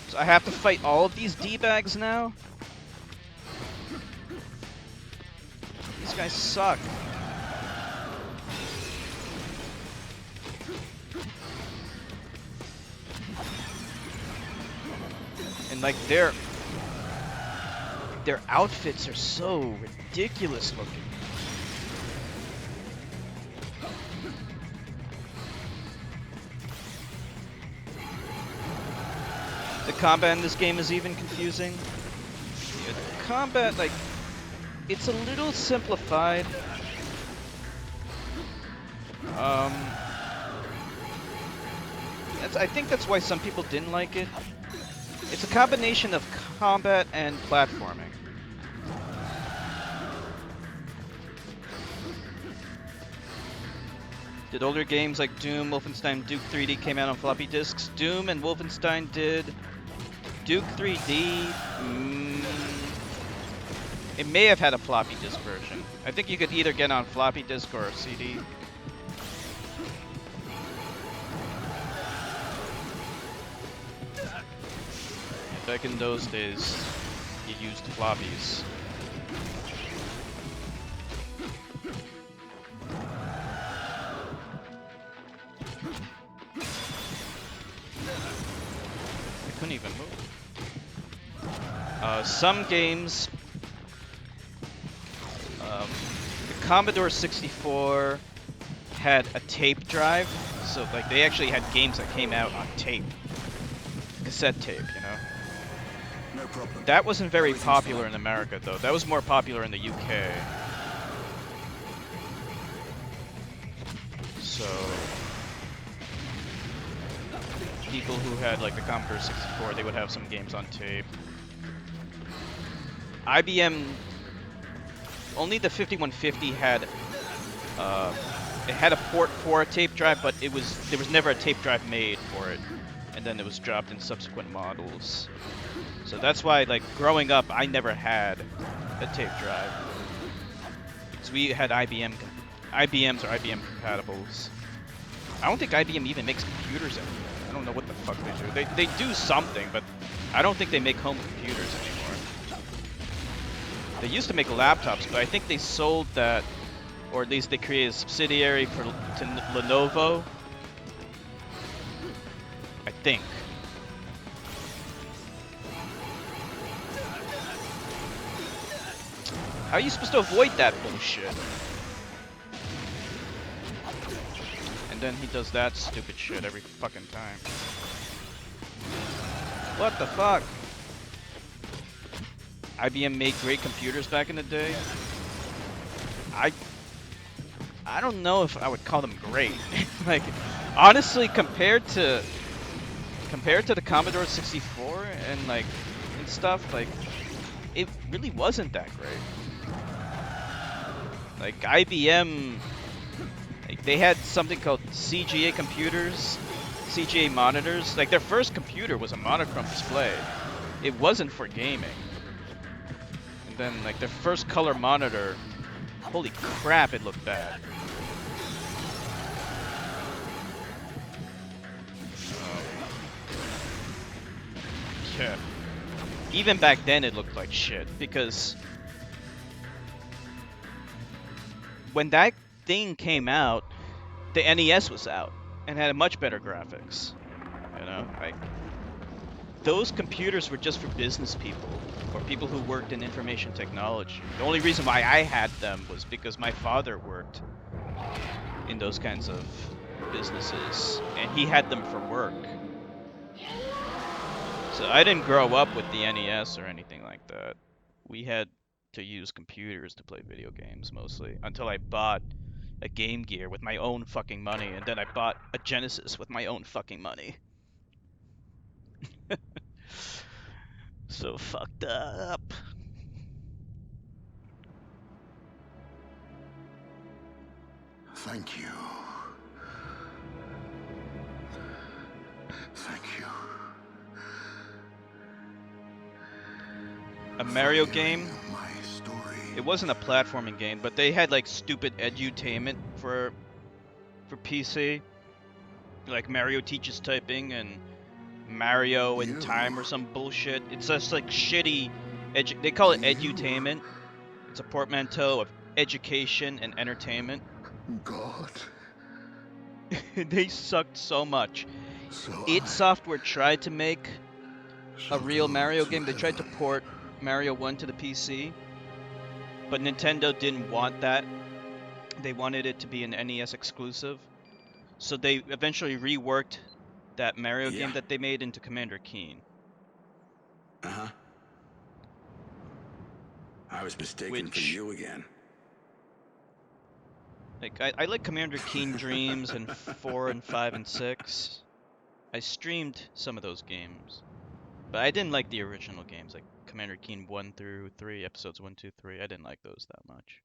So I have to fight all of these D-bags now? These guys suck. And like their outfits are so ridiculous looking. The combat in this game is even confusing. Yeah, the combat, like, it's a little simplified. I think that's why some people didn't like it. It's a combination of combat and platforming. Did older games like Doom, Wolfenstein, Duke 3D came out on floppy disks? Doom and Wolfenstein did. Duke 3D, it may have had a floppy disk version. I think you could either get on floppy disk or a CD. Back in those days, you used floppies. I couldn't even move. Some games, the Commodore 64 had a tape drive, so like they actually had games that came out on tape, cassette tape, you know. No problem. That wasn't very Everything's popular fine. in America, though. That was more popular in the UK. So, people who had like the Commodore 64, they would have some games on tape. IBM, only the 5150 had it had a port for a tape drive, but there was never a tape drive made for it, and then it was dropped in subsequent models. So that's why, like, growing up, I never had a tape drive. Because we had IBMs or IBM compatibles. I don't think IBM even makes computers anymore. I don't know what the fuck they do. They do something, but I don't think they make home computers anymore. They used to make laptops, but I think they sold that, or at least they created a subsidiary to Lenovo. I think. How are you supposed to avoid that bullshit? And then he does that stupid shit every fucking time. What the fuck? IBM made great computers back in the day. I don't know if I would call them great. Like, honestly, compared to the Commodore 64 and like and stuff, like, it really wasn't that great. Like, IBM, like, they had something called CGA computers, CGA monitors. Like, their first computer was a monochrome display. It wasn't for gaming. And then, like, their first color monitor, holy crap, it looked bad. Yeah. Even back then, it looked like shit, because when that thing came out, the NES was out and had a much better graphics. You know, like, those computers were just for business people or people who worked in information technology. The only reason why I had them was because my father worked in those kinds of businesses and he had them for work. So I didn't grow up with the NES or anything like that. We had to use computers to play video games mostly, until I bought a Game Gear with my own fucking money, and then I bought a Genesis with my own fucking money. So fucked up. Thank you. Thank you. A Mario game? My story. It wasn't a platforming game, but they had like stupid edutainment for PC. Like Mario Teaches Typing and Mario in Time or some bullshit. It's just like shitty they call it edutainment. It's a portmanteau of education and entertainment. God. They sucked so much. So id Software tried to make a real Mario game. They tried to port Mario 1 to the PC, but Nintendo didn't want that. They wanted it to be an NES exclusive. So they eventually reworked that Mario game that they made into Commander Keen. Uh-huh. I was mistaken for you again. Like, I like Commander Keen Dreams and 4 and 5 and 6. I streamed some of those games. But I didn't like the original games, like Commander Keen 1 through 3, episodes 1, 2, 3. I didn't like those that much.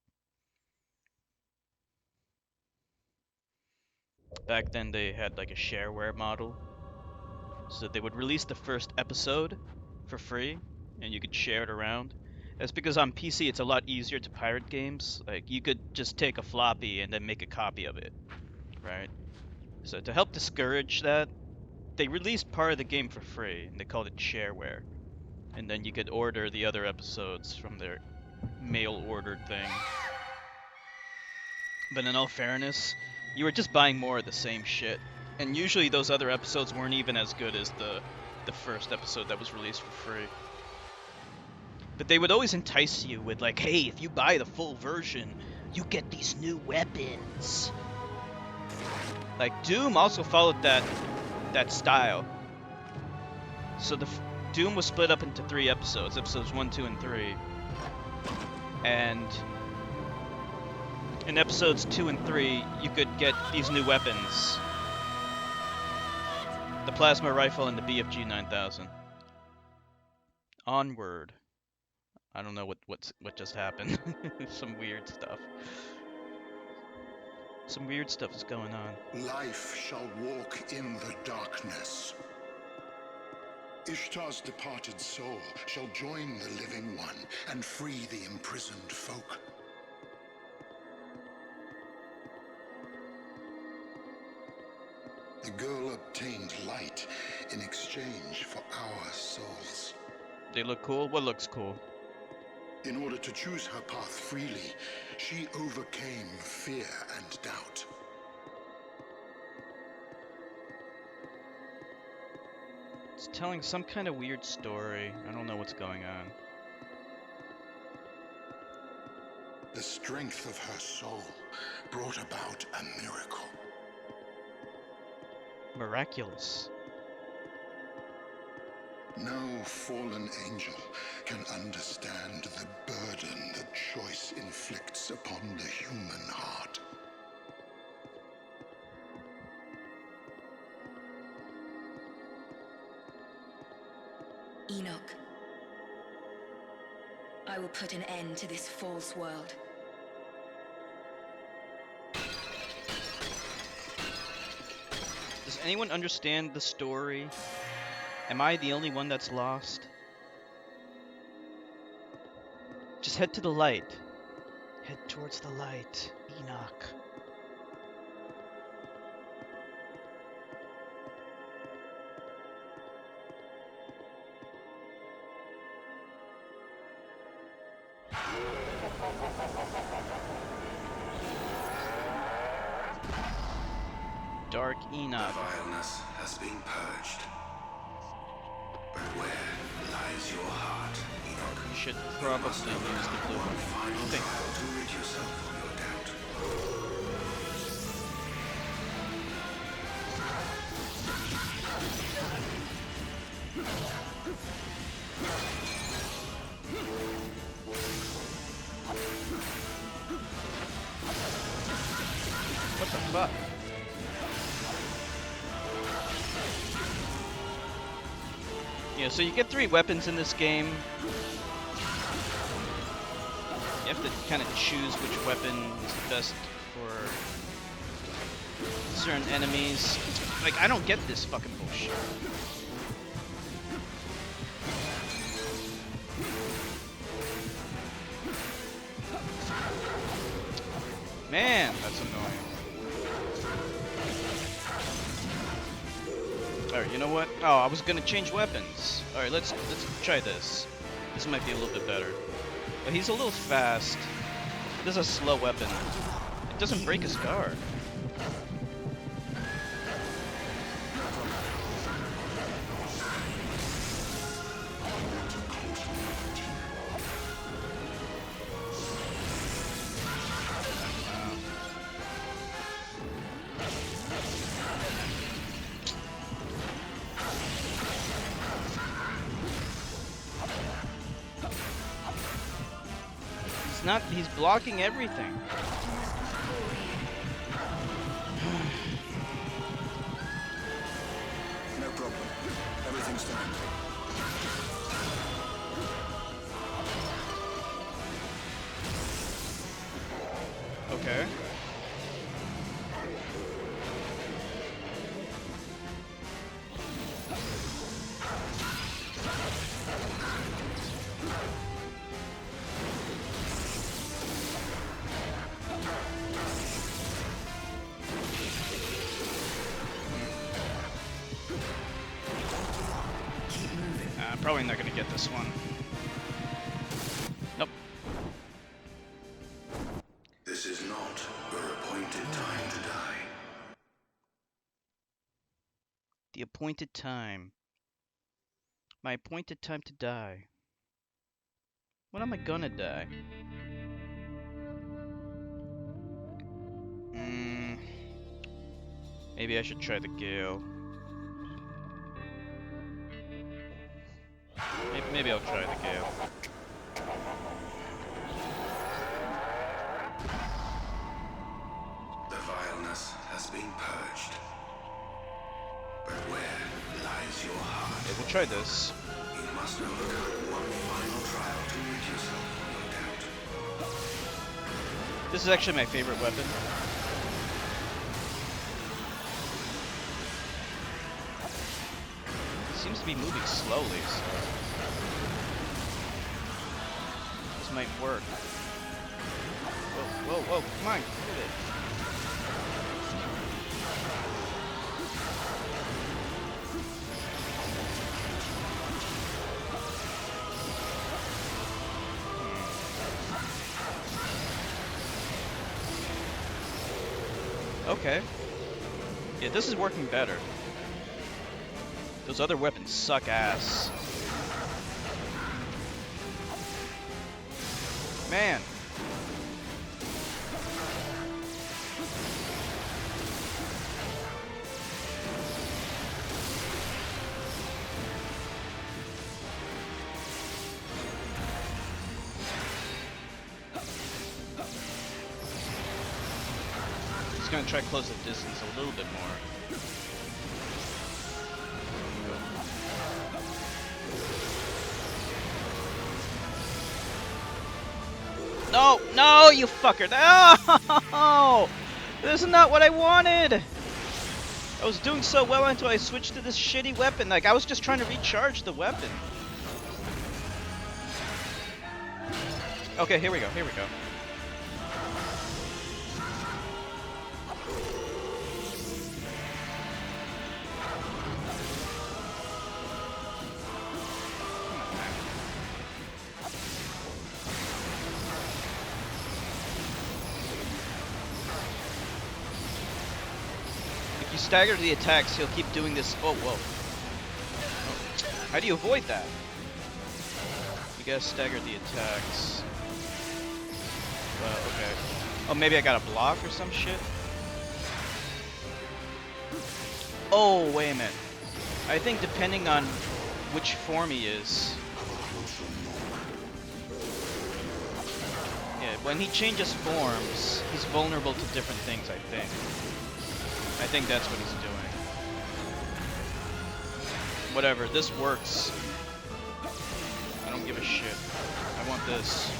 Back then they had like a shareware model. So they would release the first episode for free, and you could share it around. That's because on PC it's a lot easier to pirate games. Like, you could just take a floppy and then make a copy of it, right? So to help discourage that, they released part of the game for free, and they called it shareware. And then you could order the other episodes from their mail-ordered thing. But in all fairness, you were just buying more of the same shit. And usually those other episodes weren't even as good as the first episode that was released for free. But they would always entice you with like, hey, if you buy the full version, you get these new weapons. Like, Doom also followed that style. So Doom was split up into 3 episodes, episodes 1, 2, and 3. And in episodes 2 and 3, you could get these new weapons. The plasma rifle and the BFG 9000. Onward. I don't know what just happened. Some weird stuff. Some weird stuff is going on. Life shall walk in the darkness. Ishtar's departed soul shall join the living one and free the imprisoned folk. The girl obtained light in exchange for our souls. They look cool? What looks cool? In order to choose her path freely, she overcame fear and doubt. It's telling some kind of weird story. I don't know what's going on. The strength of her soul brought about a miracle. Miraculous. No fallen angel can understand the burden that choice inflicts upon the human heart. Enoch, I will put an end to this false world. Does anyone understand the story? Am I the only one that's lost? Just head to the light. Head towards the light, Enoch. Dark Enoch. The vileness has been purged. But where lies your heart, Enoch? You should probably use the blue one. Final Okay. trial to rid yourself of your doubt. What the fuck? Yeah, so you get 3 weapons in this game. You have to kind of choose which weapon is the best for certain enemies. Like, I don't get this fucking bullshit. Man, that's annoying. Alright, you know what? Oh, I was gonna change weapons. Alright, let's try this. This might be a little bit better. But he's a little fast. This is a slow weapon. It doesn't break his guard. He's blocking everything. No problem. Everything's fine. Okay. Probably not gonna get this one. Nope. This is not your appointed time to die. The appointed time. My appointed time to die. When am I gonna die? Maybe I should try the Gale. Maybe I'll try the Gale. The vileness has been purged. But where lies your heart. Okay, we'll try this. You must overcome one final trial to rid yourself of your doubt. This is actually my favorite weapon. It seems to be moving slowly, so this might work. Whoa, whoa, whoa, come on, move it. Okay. Yeah, this is working better. Those other weapons suck ass. Man. Just gonna try to close the distance a little bit more. No, no, you fucker! No! This is not what I wanted! I was doing so well until I switched to this shitty weapon. Like, I was just trying to recharge the weapon. Okay, here we go, here we go. If you stagger the attacks, he'll keep doing this. Oh, whoa. Oh. How do you avoid that? You gotta stagger the attacks. Okay. Oh, maybe I got a block or some shit? Oh, wait a minute. I think depending on which form he is. Yeah, when he changes forms, he's vulnerable to different things, I think. I think that's what he's doing. Whatever, this works. I don't give a shit. I want this.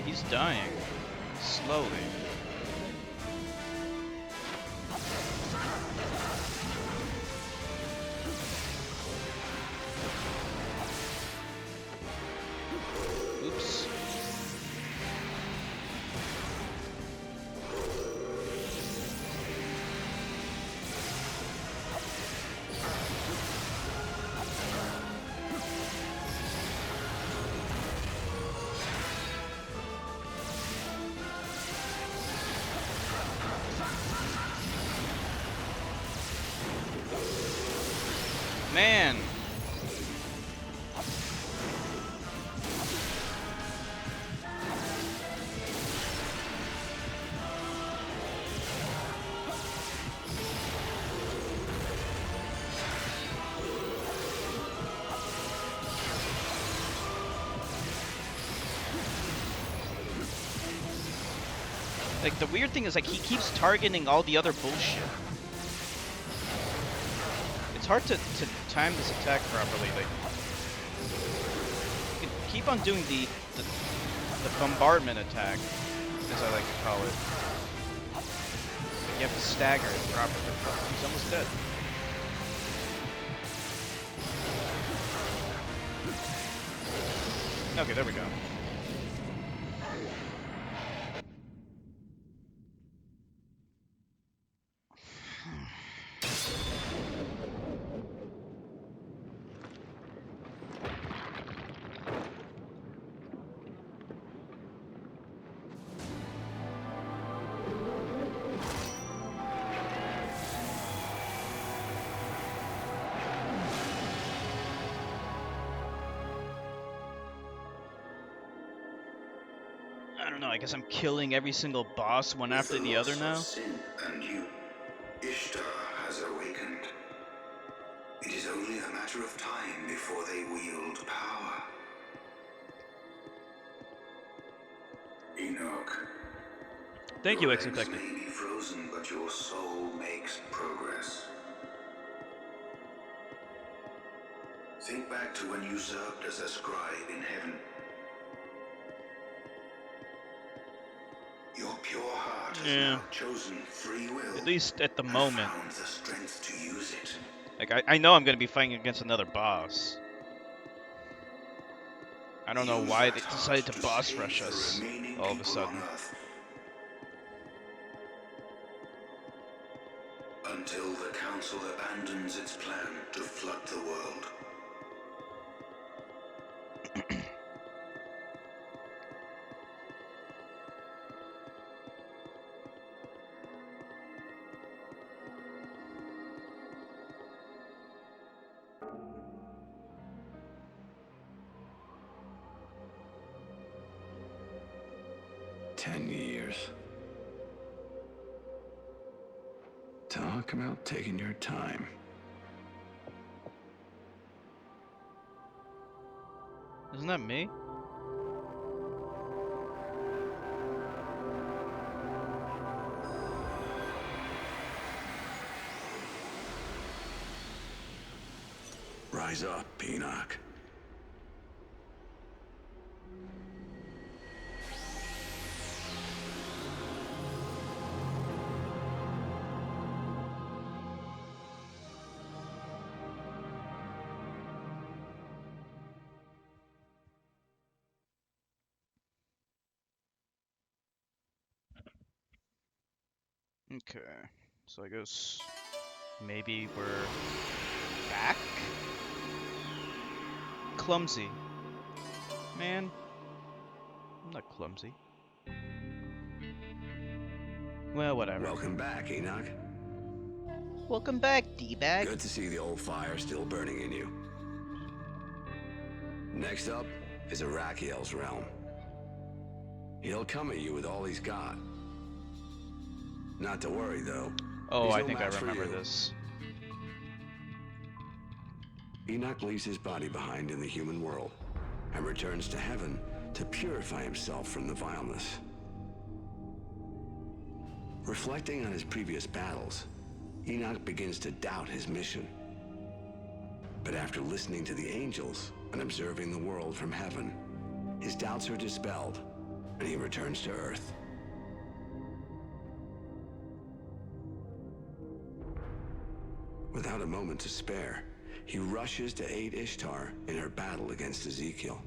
He's dying. Slowly. Oops. Man. Like, the weird thing is, like, he keeps targeting all the other bullshit. It's hard to time this attack properly. Like, you can keep on doing the bombardment attack, as I like to call it. But you have to stagger it properly. He's almost dead. Okay, there we go. I don't know, I guess I'm killing every single boss one after the other now. Sin and you, Ishtar has awakened. It is only a matter of time before they wield power. Enoch. Thank you, Your X legs Infected. may be frozen, but your soul makes progress. Think back to when you served as a scribe in heaven. Your pure heart has Yeah. now chosen free will. At least at the and moment. found the strength to use it. Like, I know I'm gonna be fighting against another boss. I don't know Use why that they heart decided to to boss save rush the us remaining all of a people on sudden. Earth. Until the Council abandons its plan to flood the world. Years. Talk about taking your time. Isn't that me? Rise up, Enoch. Okay, so I guess maybe we're back? Clumsy. Man, I'm not clumsy. Well, whatever. Welcome back, Enoch. Welcome back, D-bag. Good to see the old fire still burning in you. Next up is Arakiel's realm. He'll come at you with all he's got. Not to worry, though. Oh, He's I no think I match for remember you. this. Enoch leaves his body behind in the human world and returns to heaven to purify himself from the vileness. Reflecting on his previous battles, Enoch begins to doubt his mission. But after listening to the angels and observing the world from heaven, his doubts are dispelled and he returns to Earth. Without a moment to spare, he rushes to aid Ishtar in her battle against Ezekiel.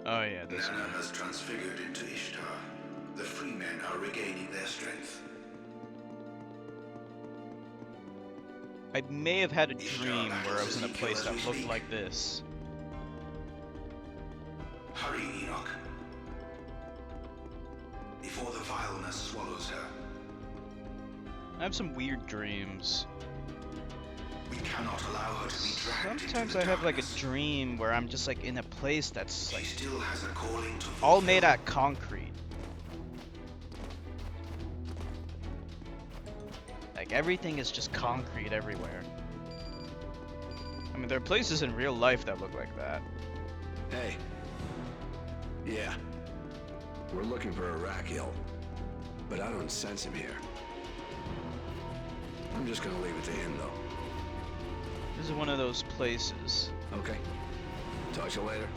Oh yeah, this Nana one. has transfigured into Ishtar. The free men are regaining their strength. I may have had a dream where I was in a place that looked like this. Hurry, Enoch. Before the vileness swallows her. I have some weird dreams. We cannot allow her to be dragged Sometimes into I the have like a darkness. dream where I'm just like in a place that's She like still has a calling to all fulfill. made out of concrete. Like everything is just concrete everywhere. I mean, there are places in real life that look like that. Hey. Yeah. We're looking for Arakiel, but I don't sense him here. I'm just gonna leave it to him, though. This is one of those places. Okay. Talk to you later.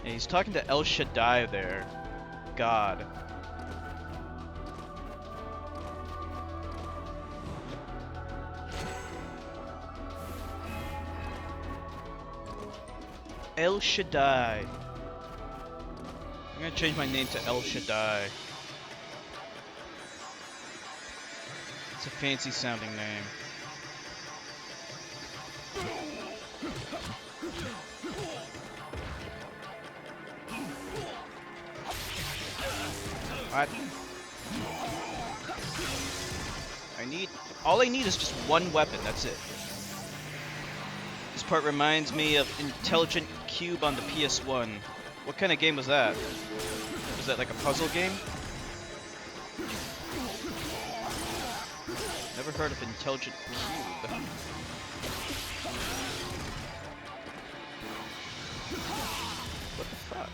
And he's talking to El Shaddai there. God. El Shaddai. I'm gonna change my name to El Shaddai. It's a fancy sounding name. What? all I need is just one weapon. That's it. This part reminds me of Intelligent Cube on the PS1. What kind of game was that? Was that like a puzzle game? Never heard of Intelligent Cube. What the fuck?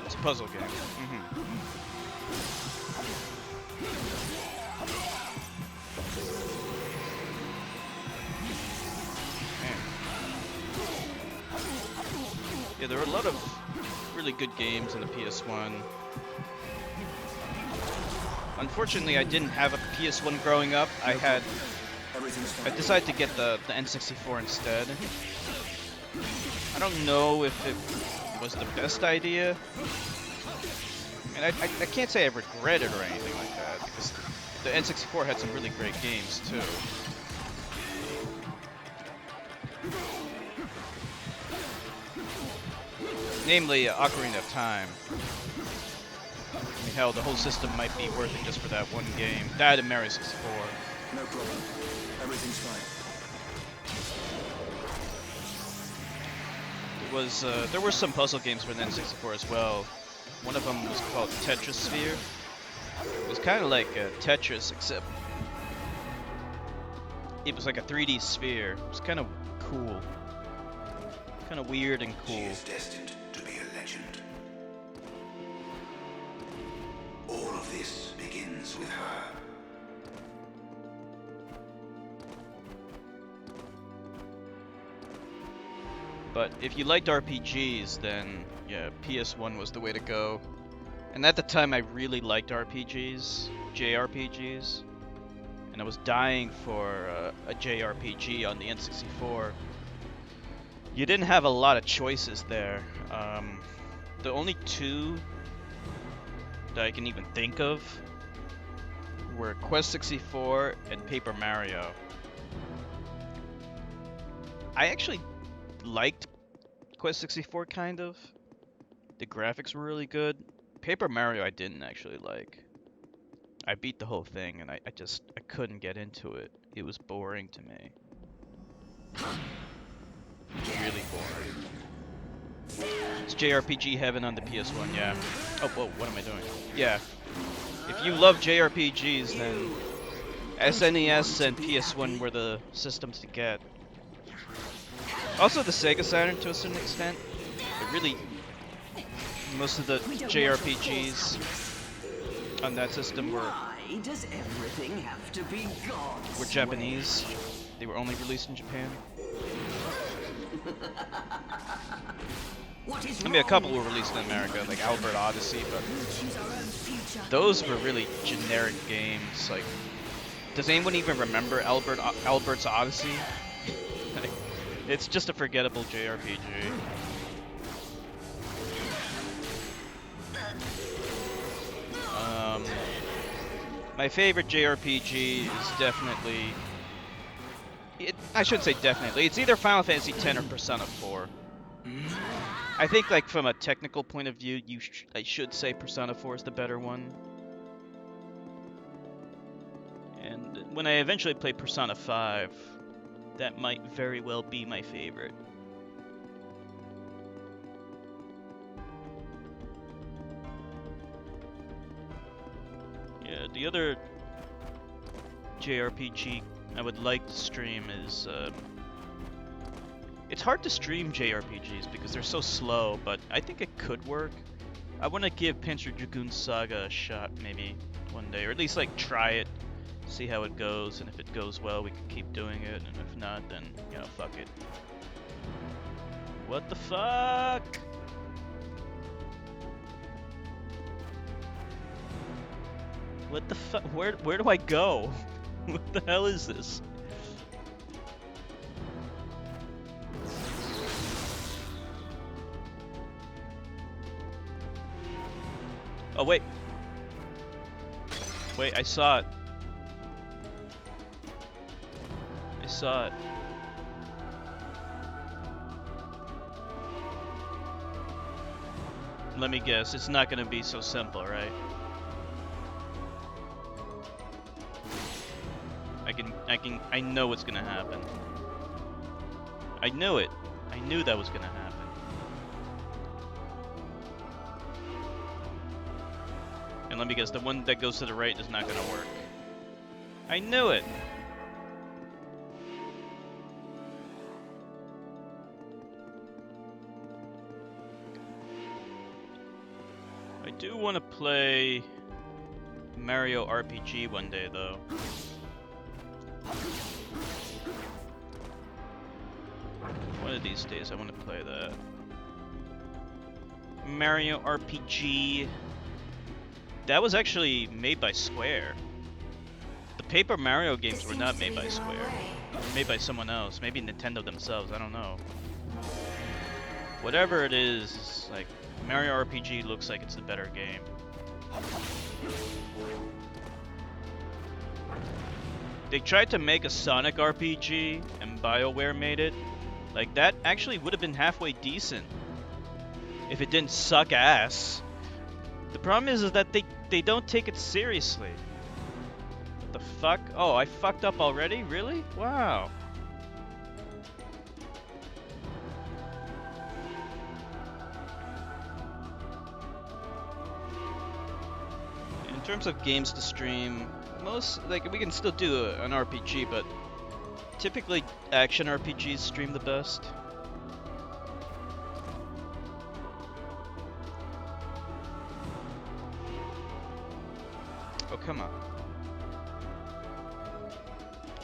It's a puzzle game. Yeah, there were a lot of really good games in the PS1. Unfortunately, I didn't have a PS1 growing up. I decided to get the N64 instead. I don't know if it was the best idea. And I can't say I regret it or anything like that, because the N64 had some really great games too. Namely, Ocarina of Time. I mean, hell, the whole system might be worth it just for that one game. That and Mario 64. No problem. Everything's fine. There were some puzzle games for the N64 as well. One of them was called Tetris Sphere. It was kind of like Tetris, except it was like a 3D sphere. It was kind of cool. Kind of weird and cool. She is destined to be a legend. All of this begins with her. But if you liked RPGs, then yeah, PS1 was the way to go. And at the time, I really liked RPGs, JRPGs, and I was dying for a JRPG on the N64. You didn't have a lot of choices there. The only two that I can even think of were Quest 64 and Paper Mario. I actually liked Quest 64 kind of. The graphics were really good. Paper Mario I didn't actually like. I beat the whole thing and I couldn't get into it. It was boring to me. Really boring. It's JRPG heaven on the PS1, yeah. Oh, whoa, what am I doing? Yeah. If you love JRPGs, then SNES and PS1 were the systems to get. Also the Sega Saturn to a certain extent. But really, most of the JRPGs on that system were Does everything have to be God's were Japanese. They were only released in Japan. I mean, a couple were released in America, like Albert Odyssey, but those were really generic games. Like, does anyone even remember Albert's Odyssey? It's just a forgettable JRPG. My favorite JRPG is definitely... I shouldn't say definitely. It's either Final Fantasy X or Persona 4. I think, like, from a technical point of view, I should say Persona 4 is the better one. And when I eventually play Persona 5, that might very well be my favorite. Yeah, the other JRPG I would like to stream is... it's hard to stream JRPGs because they're so slow, but I think it could work. I want to give Panzer Dragoon Saga a shot maybe one day, or at least like try it, see how it goes, and if it goes well we can keep doing it, and if not then, you know, fuck it. What the fuck? What the fuck? Where do I go? What the hell is this? Oh, wait. Wait, I saw it. I saw it. Let me guess, it's not gonna be so simple, right? I know what's gonna happen. I knew it. I knew that was gonna happen. And let me guess, the one that goes to the right is not gonna work. I knew it! I do want to play Mario RPG one day, though. One of these days, I want to play that. Mario RPG. That was actually made by Square. The Paper Mario games were not made by Square. They were made by someone else. Maybe Nintendo themselves, I don't know. Whatever it is, like, Mario RPG looks like it's the better game. They tried to make a Sonic RPG, and BioWare made it. Like, that actually would have been halfway decent if it didn't suck ass. The problem is that they don't take it seriously. What the fuck? Oh, I fucked up already? Really? Wow. In terms of games to stream, like, we can still do an RPG, but typically action RPGs stream the best. Oh, come on.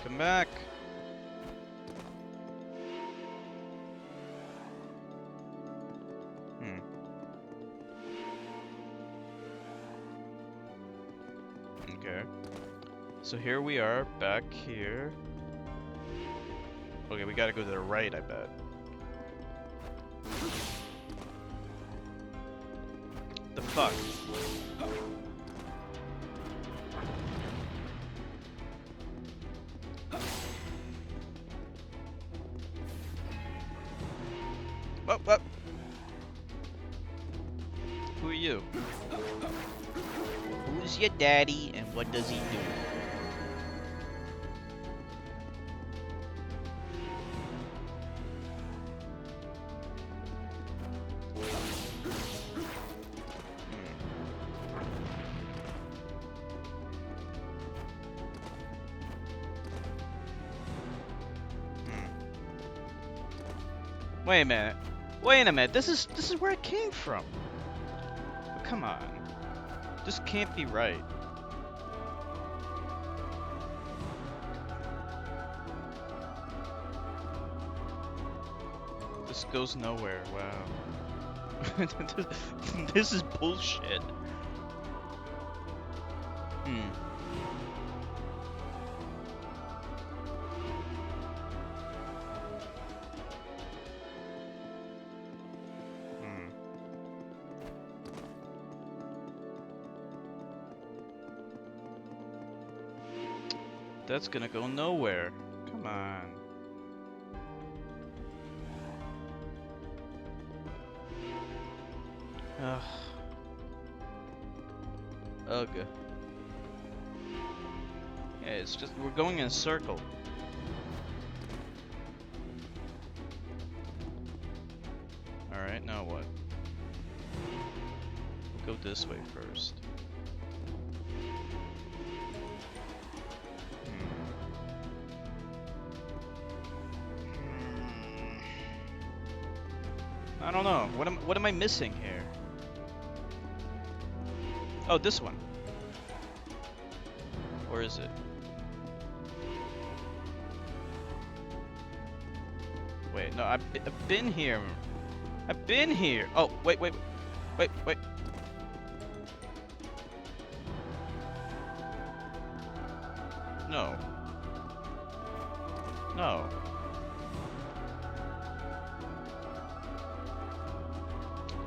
Come back. Okay. So here we are, back here. Okay, we gotta go to the right, I bet. The fuck? What? Who are you? Who's your daddy and what does he do? Wait a minute. Wait a minute. This is where it came from. Oh, come on. This can't be right. This goes nowhere. Wow. This is bullshit. That's gonna go nowhere. Come on. Ugh. Ugh. Yeah, it's just, we're going in a circle. Alright, now what? We'll go this way first. I don't know. What am I missing here? Oh, this one. Or is it? Wait, no, I've been here. I've been here. Oh, wait. No. No.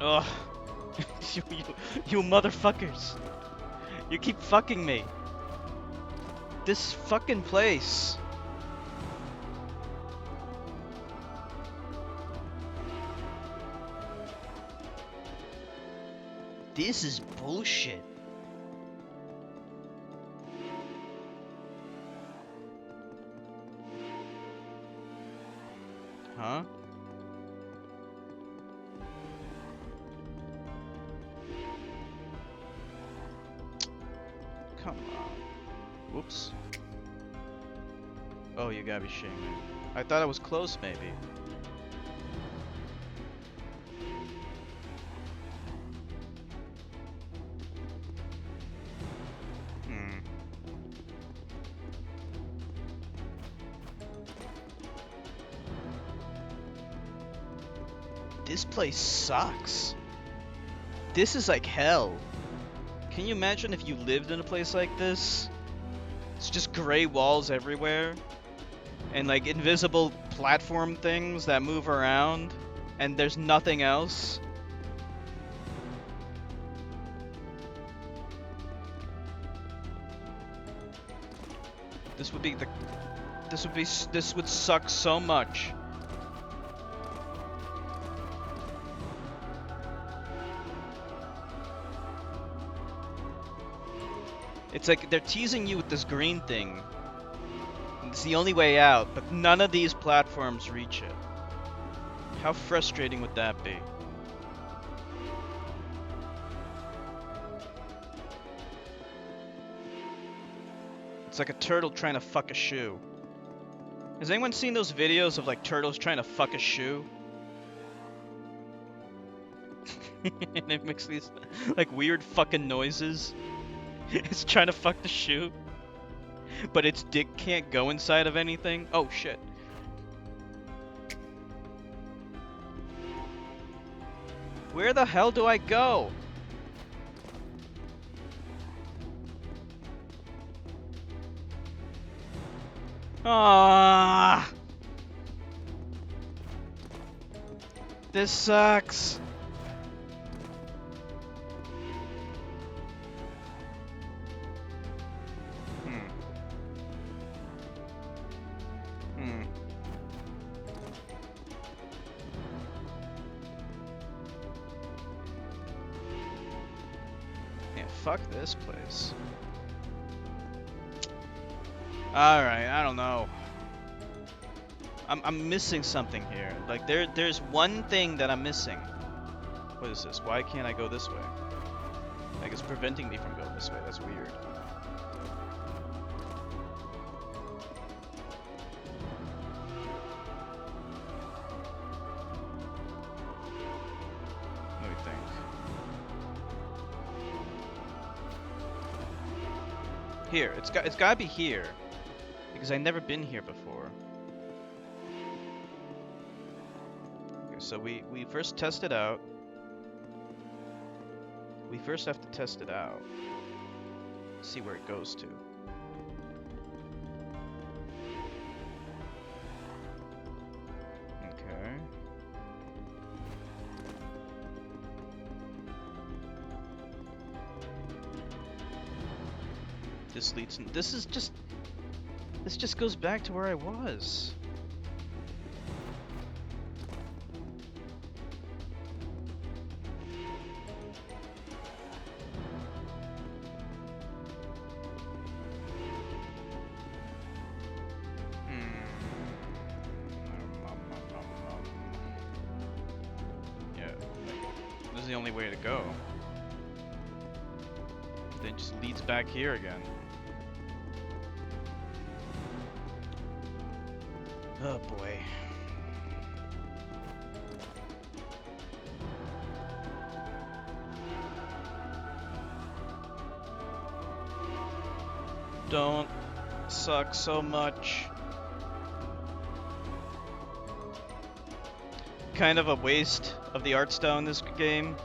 Ugh. You motherfuckers. You keep fucking me. This fucking place. This is bullshit. Huh? Come on. Whoops. Oh, you gotta be shitting me. I thought I was close, maybe. This place sucks. This is like hell. Can you imagine if you lived in a place like this? It's just gray walls everywhere. And like invisible platform things that move around. And there's nothing else. This would suck so much. It's like they're teasing you with this green thing. It's the only way out, but none of these platforms reach it. How frustrating would that be? It's like a turtle trying to fuck a shoe. Has anyone seen those videos of like turtles trying to fuck a shoe? And it makes these like weird fucking noises. It's trying to fuck the shoe. But its dick can't go inside of anything. Oh shit. Where the hell do I go? Ah! This sucks. Fuck this place. Alright, I don't know. I'm missing something here. Like there's one thing that I'm missing. What is this? Why can't I go this way? Like it's preventing me from going this way. That's weird. Let me think. Here, it's gotta be here. Because I've never been here before. Okay, so we first test it out. We first have to test it out. See where it goes to. Okay. This leads in, this just goes back to where I was. Yeah, this is the only way to go. Then it just leads back here again. Oh boy. Don't suck so much. Kind of a waste of the art style in this game.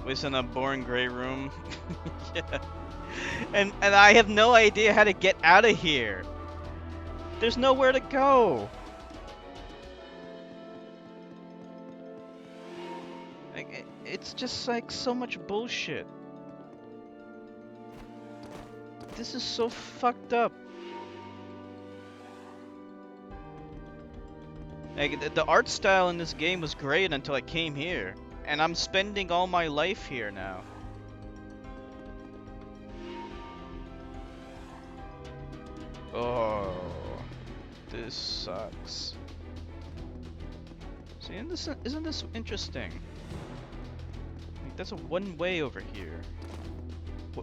Wasting a boring gray room. Yeah. And I have no idea how to get out of here. There's nowhere to go. It's just like so much bullshit. This is so fucked up. Like, the art style in this game was great until I came here. And I'm spending all my life here now. Oh, this sucks. See, and this isn't this interesting? Like, that's a one way over here.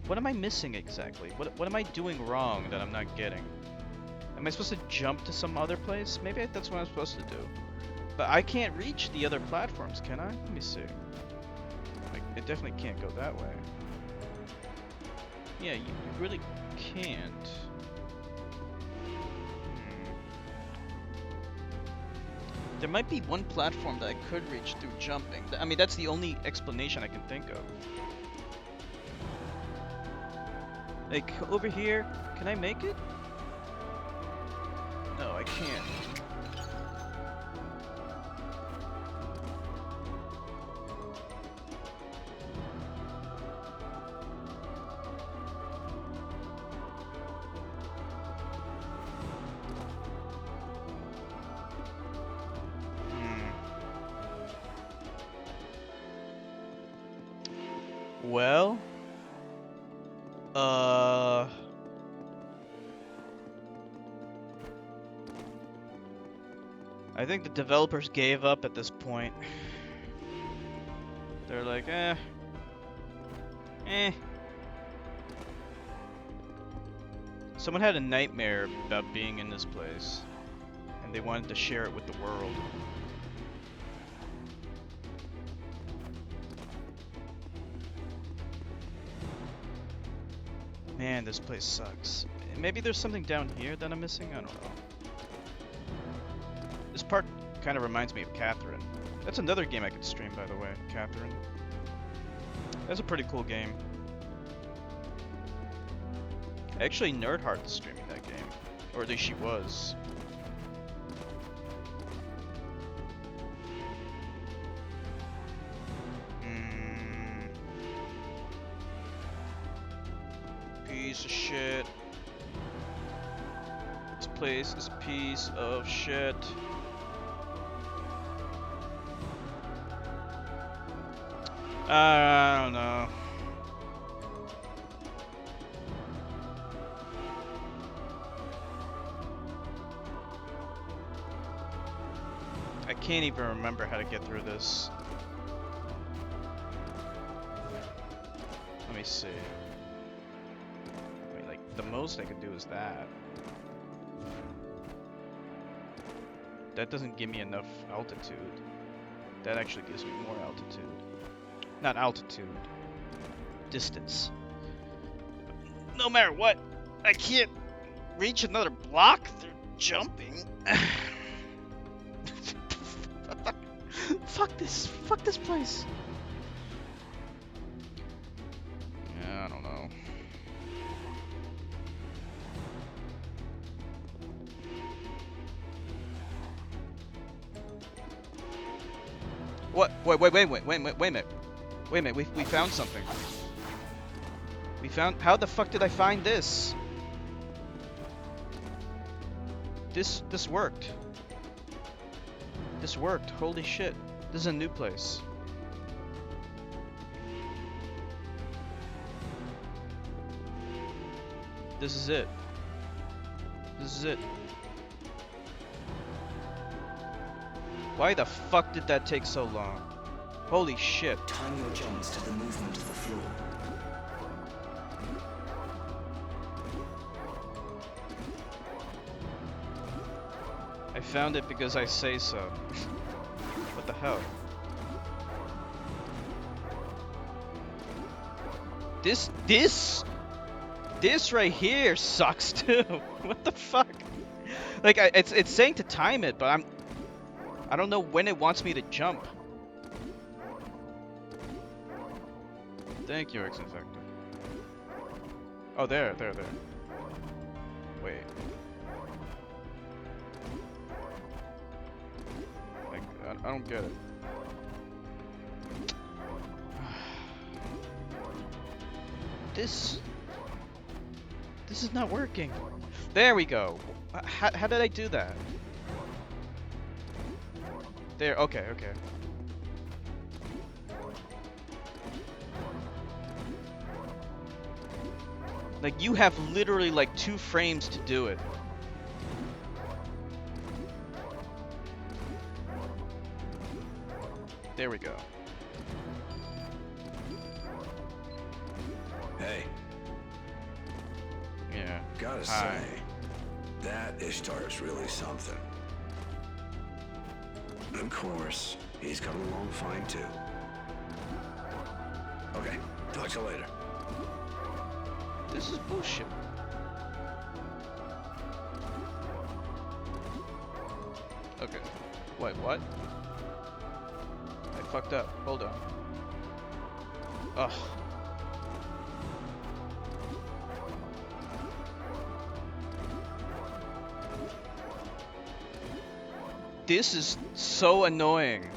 What am I missing exactly? What am I doing wrong that I'm not getting? Am I supposed to jump to some other place? Maybe that's what I'm supposed to do. But I can't reach the other platforms, can I? Let me see. Like, it definitely can't go that way. Yeah, you really can't. There might be one platform that I could reach through jumping. I mean, that's the only explanation I can think of. Like, over here, can I make it? No, I can't. Well, I think the developers gave up at this point. They're like, eh. Someone had a nightmare about being in this place, and they wanted to share it with the world. Man, this place sucks. Maybe there's something down here that I'm missing? I don't know. This part kind of reminds me of Catherine. That's another game I could stream, by the way, Catherine. That's a pretty cool game. Actually, Nerdheart is streaming that game. Or at least she was. Piece of shit. This place is a piece of shit. I don't know. I can't even remember how to get through this. Let me see. I mean, like, the most I could do is that. That doesn't give me enough altitude. That actually gives me more altitude. Not altitude. Distance. No matter what, I can't reach another block through jumping. Fuck this. Fuck this place. Yeah, I don't know. What? Wait a minute. Wait a minute, we found something. We found... How the fuck did I find this? This worked. This worked. Holy shit. This is a new place. This is it. This is it. Why the fuck did that take so long? Holy shit. Time your jumps to the movement of the floor. I found it because I say so. What the hell? This right here sucks too. What the fuck? Like, it's saying to time it, but I don't know when it wants me to jump. Thank you, X-Infector. Oh, there. Wait. Like, I don't get it. This is not working. There we go. How did I do that? There, okay. Like, you have literally like 2 frames to do it. There we go. Hey, Yeah. gotta Hi. say, that Ishtar's really something. Of course, he's coming along fine too. Okay, talk to you later. This is bullshit. Okay. Wait, what? I fucked up. Hold on. Ugh. This is so annoying.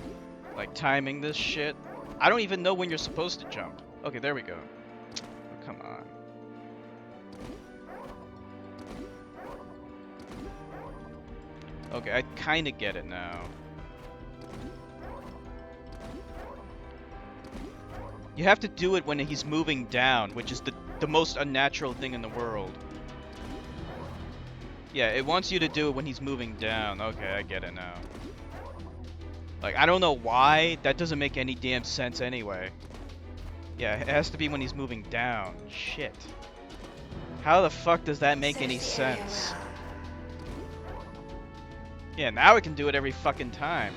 Like, timing this shit. I don't even know when you're supposed to jump. Okay, there we go. Oh, come on. Okay, I kinda get it now. You have to do it when he's moving down, which is the most unnatural thing in the world. Yeah, it wants you to do it when he's moving down. Okay, I get it now. Like, I don't know why. That doesn't make any damn sense anyway. Yeah, it has to be when he's moving down. Shit. How the fuck does that make any sense? Yeah, now I can do it every fucking time.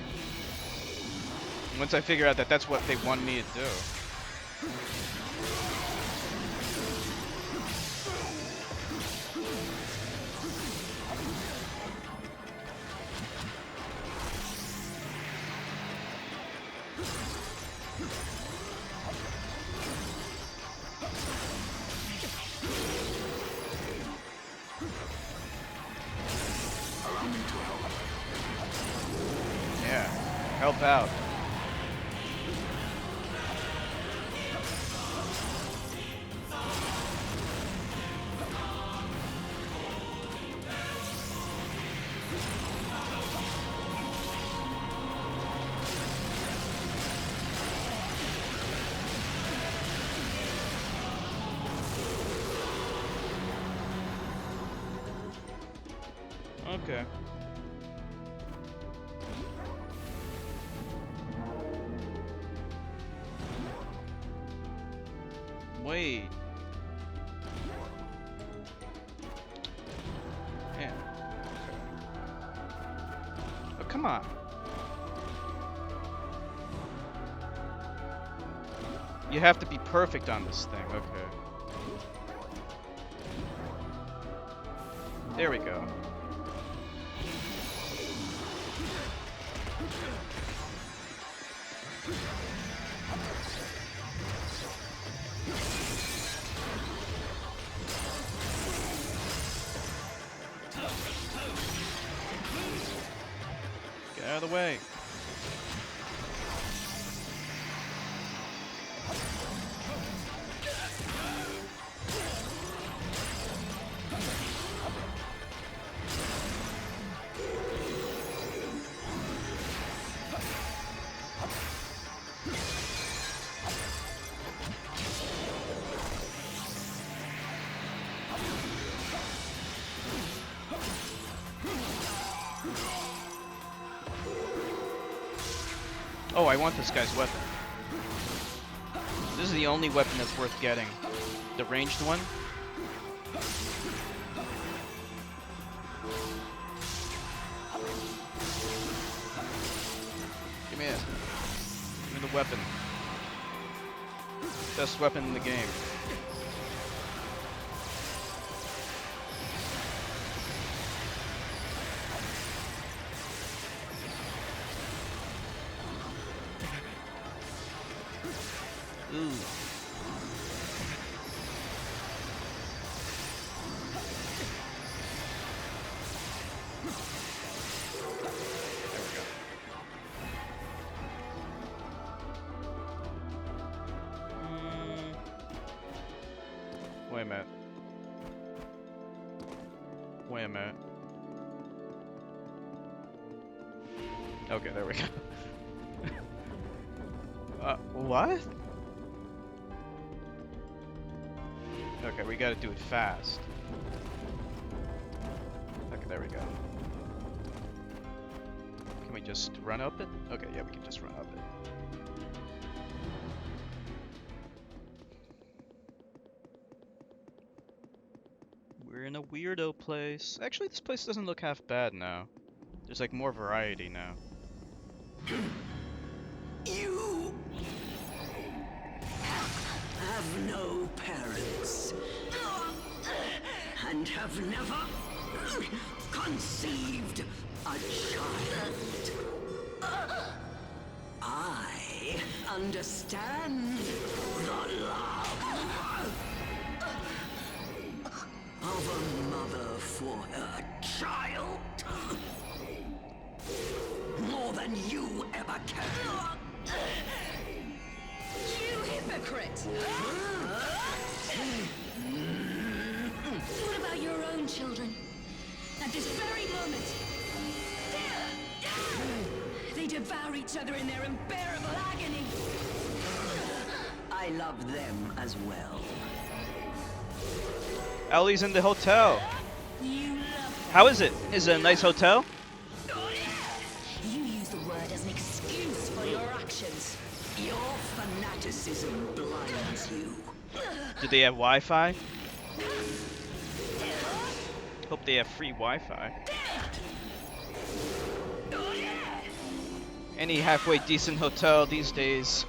Once I figure out that that's what they want me to do. Yeah, help out. Okay. Wait. Yeah. Oh, come on. You have to be perfect on this thing. Okay. There we go. Get out of the way. Oh, I want this guy's weapon. This is the only weapon that's worth getting. The ranged one. Give me it. Give me the weapon. Best weapon in the game. Ooh. Wait a minute. Wait a minute. Okay, there we go. What? Okay, we gotta do it fast. Okay, there we go. Can we just run up it? Okay, yeah, we can just run up it. We're in a weirdo place. Actually, this place doesn't look half bad now. There's like more variety now. You have no parents and have never conceived a child. I understand the love of a mother for her child more than you ever can. You hypocrite! What about your own children? At this very moment, they devour each other in their unbearable agony. I love them as well. Ellie's in the hotel. You love How is it? Is it a nice hotel? You use the word as an excuse for your actions. Your fanaticism blinds you. Do they have Wi-Fi? Hope they have free Wi-Fi. Any halfway decent hotel these days,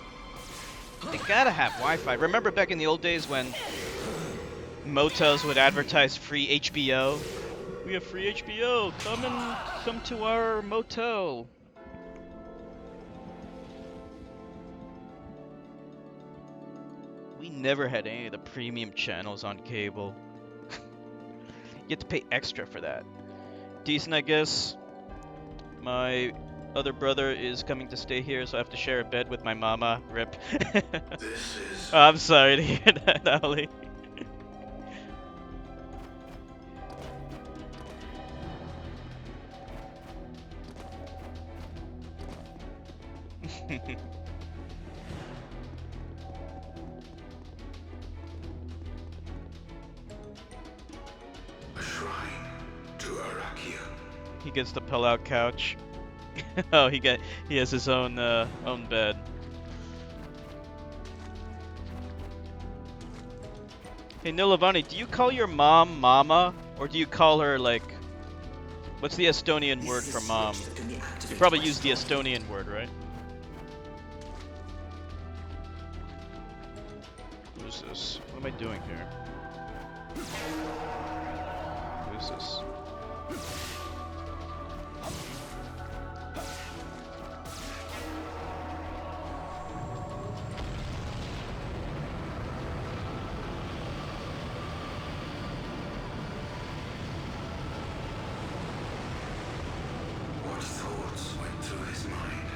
they gotta have Wi-Fi. Remember back in the old days when motels would advertise free HBO? We have free HBO. Come to our motel. We never had any of the premium channels on cable. You have to pay extra for that. Decent, I guess. My other brother is coming to stay here, so I have to share a bed with my mama. Rip. This is Oh, I'm sorry to hear that, Ollie. a shrine to Arakia. He gets the pull-out couch. Oh, he has his own bed. Hey Nilavani, do you call your mom Mama, or do you call her like, what's the Estonian word for mom? You probably use the Estonian word, right? What is this? What am I doing here? What is this? What thoughts went through his mind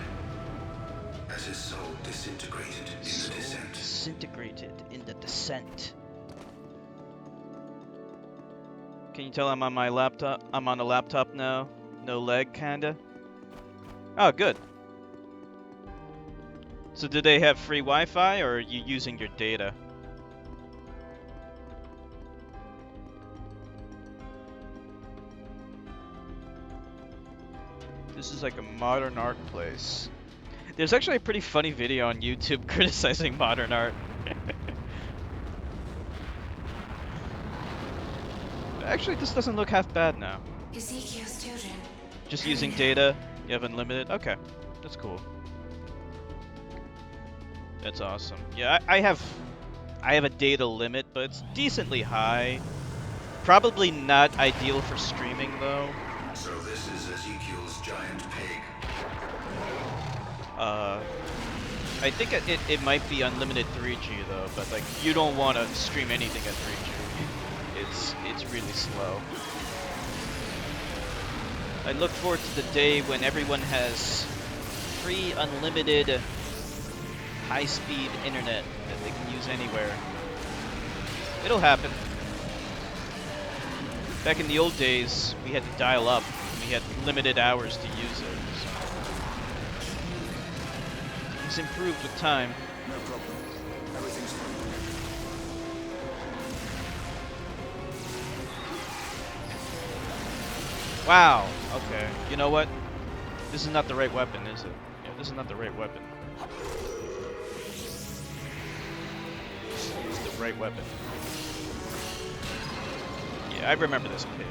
as his soul disintegrated in the descent? Disintegrated in the descent. Can you tell I'm on my laptop? I'm on a laptop now. No lag, kinda. Oh, good. So do they have free Wi-Fi, or are you using your data? This is like a modern art place. There's actually a pretty funny video on YouTube criticizing modern art. Actually, this doesn't look half bad now. Ezekiel's children. Just using data, you have unlimited. Okay, that's cool. That's awesome. Yeah, I have a data limit, but it's decently high. Probably not ideal for streaming though. So this is Ezekiel's giant pig. I think it might be unlimited 3G though, but like you don't want to stream anything at 3G. It's really slow. I look forward to the day when everyone has free, unlimited, high-speed internet that they can use anywhere. It'll happen. Back in the old days, we had to dial up. We had limited hours to use it. So. It's improved with time. No problem. Everything's fine. Wow. Okay. You know what? This is not the right weapon, is it? Yeah, this is not the right weapon. This is the right weapon. Yeah, I remember this pig.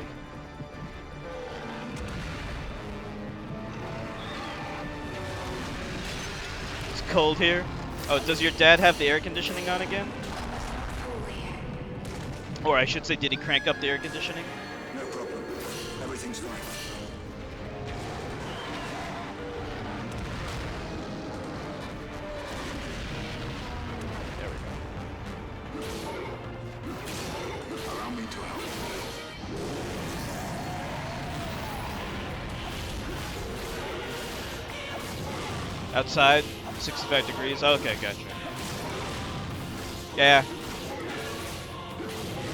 It's cold here. Oh, does your dad have the air conditioning on again? Or I should say, did he crank up the air conditioning? No problem. Everything's fine. There we go. Allow me to help. Outside, 65 degrees. Okay, gotcha. Yeah.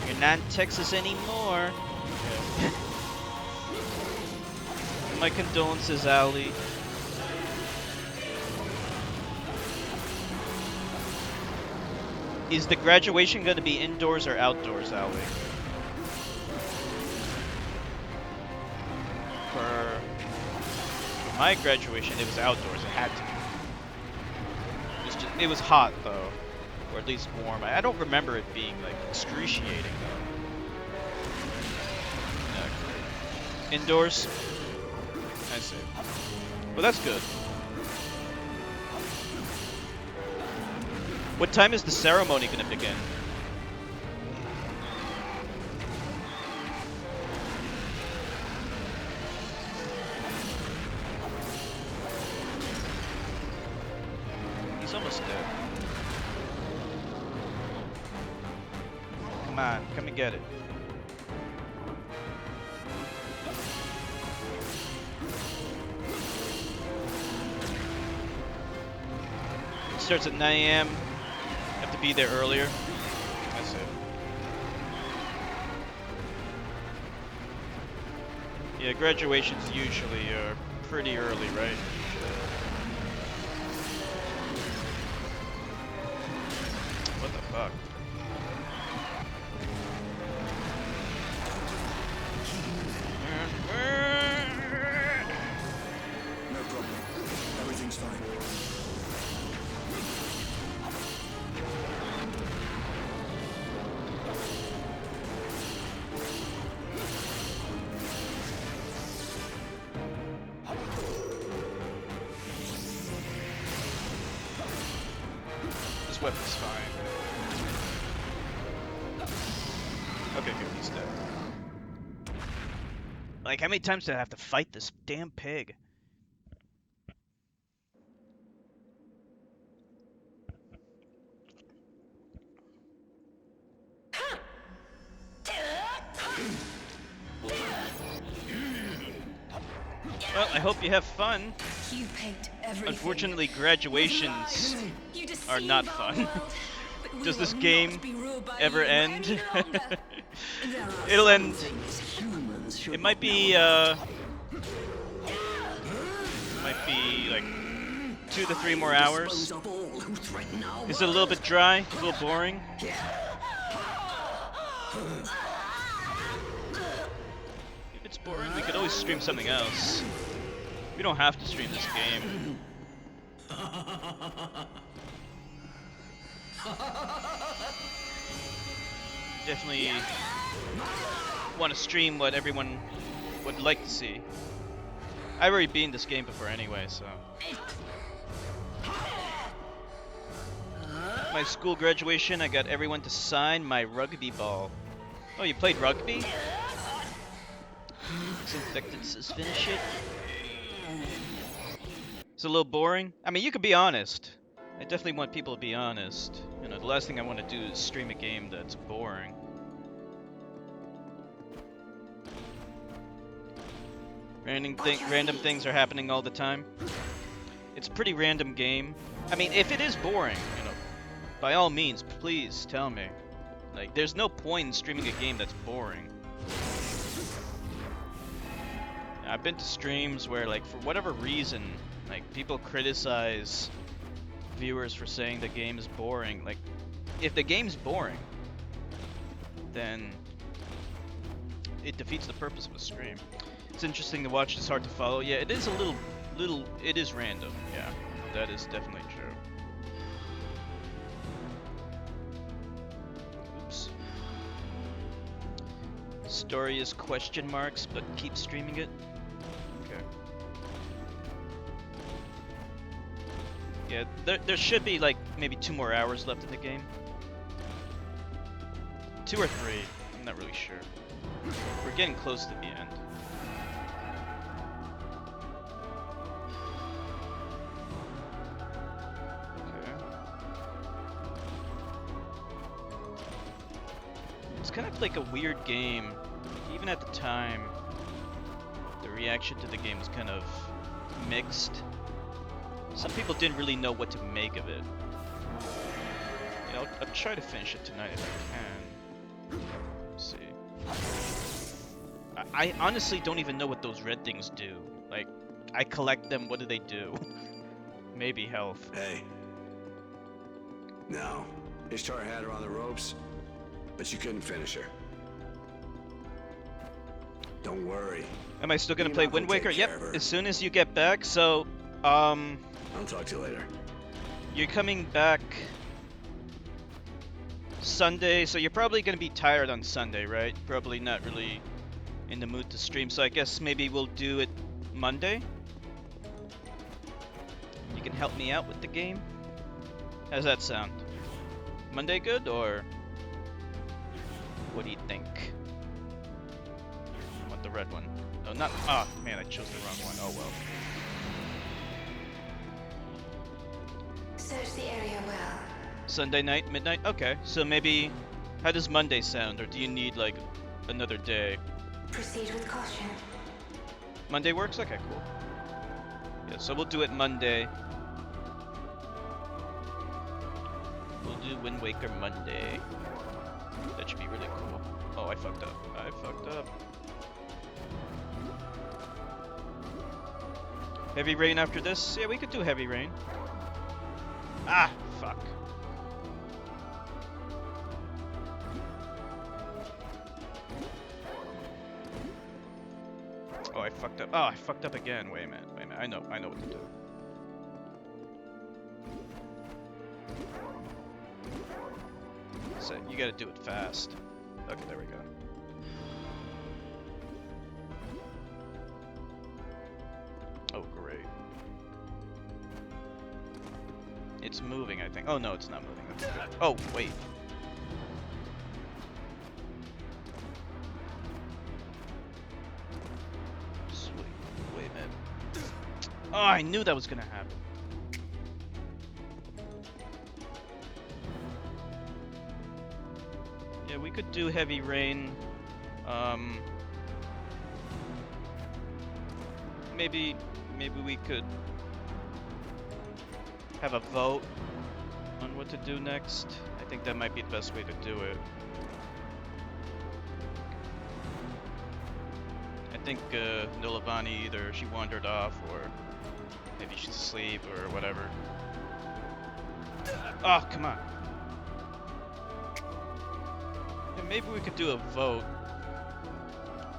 You're not in Texas anymore. Yeah. My condolences, Ali. Is the graduation going to be indoors or outdoors, Ali? For my graduation, it was outdoors. It had to be. It was hot though, or at least warm. I don't remember it being like excruciating though. Indoors. I see. Well, that's good. What time is the ceremony going to begin? He's almost dead. Come on, come and get it. It starts at 9 a.m. Have to be there earlier. That's it. Yeah, graduations usually are pretty early, right? What the fuck? No problem. Everything's fine. This weapon's fine. Okay, good, he's dead. Like, how many times did I have to fight this damn pig? Well, I hope you have fun. You paint everything. Unfortunately, graduations You deceive are not our fun. world, but we Does will this not game be ruled by ever you end? any longer. There are It'll some end. things humans should It might not be, know. might be like 2 to 3 more hours. Dispose of all who threaten our Is it a little bit dry? A little boring? If it's boring, we could always stream something else. We don't have to stream this game. Definitely want to stream what everyone would like to see. I've already beaten this game before anyway, so. My school graduation, I got everyone to sign my rugby ball. Oh, you played rugby? Disinfectant says finish it. It's a little boring. I mean, you could be honest. I definitely want people to be honest. You know, the last thing I want to do is stream a game that's boring. Random things are happening all the time. It's a pretty random game. I mean, if it is boring, you know, by all means, please tell me. Like, there's no point in streaming a game that's boring. I've been to streams where, like, for whatever reason, like, people criticize viewers for saying the game is boring. Like, if the game's boring, then it defeats the purpose of a stream. It's interesting to watch. It's hard to follow. Yeah, it is a little. It is random. Yeah, that is definitely true. Oops. Story is question marks, but keep streaming it. Okay. Yeah, there should be like maybe 2 more hours left in the game. 2 or 3. I'm not really sure. We're getting close to the end. Okay. It's kind of like a weird game. Even at the time, the reaction to the game was kind of mixed. Some people didn't really know what to make of it. You know, I'll try to finish it tonight if I can. Let's see. I honestly don't even know what those red things do. Like, I collect them, what do they do? Maybe health. Hey. No. Ishtar had her on the ropes, but you couldn't finish her. Don't worry. Am I still gonna play Enoch Wind will take Waker? care Yep, of her. as soon as you get back. So, I'll talk to you later. you're coming back Sunday, so you're probably gonna be tired on Sunday, right? Probably not really in the mood to stream, so I guess maybe we'll do it Monday. You can help me out with the game. How's that sound? Monday good, or what do you think? I want the red one. Oh, not. Ah, man, I chose the wrong one. Oh well. Search the area well. Sunday night, midnight? Okay, so maybe. How does Monday sound, or do you need like another day? Proceed with caution. Monday works? Okay, cool. Yeah, so we'll do it Monday. We'll do Wind Waker Monday. That should be really cool. Oh, I fucked up. I fucked up. Heavy Rain after this? Yeah, we could do Heavy Rain. Ah, fuck. Oh, I fucked up. Oh, I fucked up again. Wait a minute. Wait a minute. I know what to do. So you gotta do it fast. Okay, there we go. Oh, great. It's moving, I think. Oh, no, it's not moving. That's good. Oh, wait. Sweet. Wait a minute. Oh, I knew that was gonna happen. Yeah, we could do Heavy Rain. Maybe we could have a vote on what to do next. I think that might be the best way to do it. I think Nilavani, either she wandered off or maybe she's asleep or whatever. Oh, come on. Yeah, maybe we could do a vote.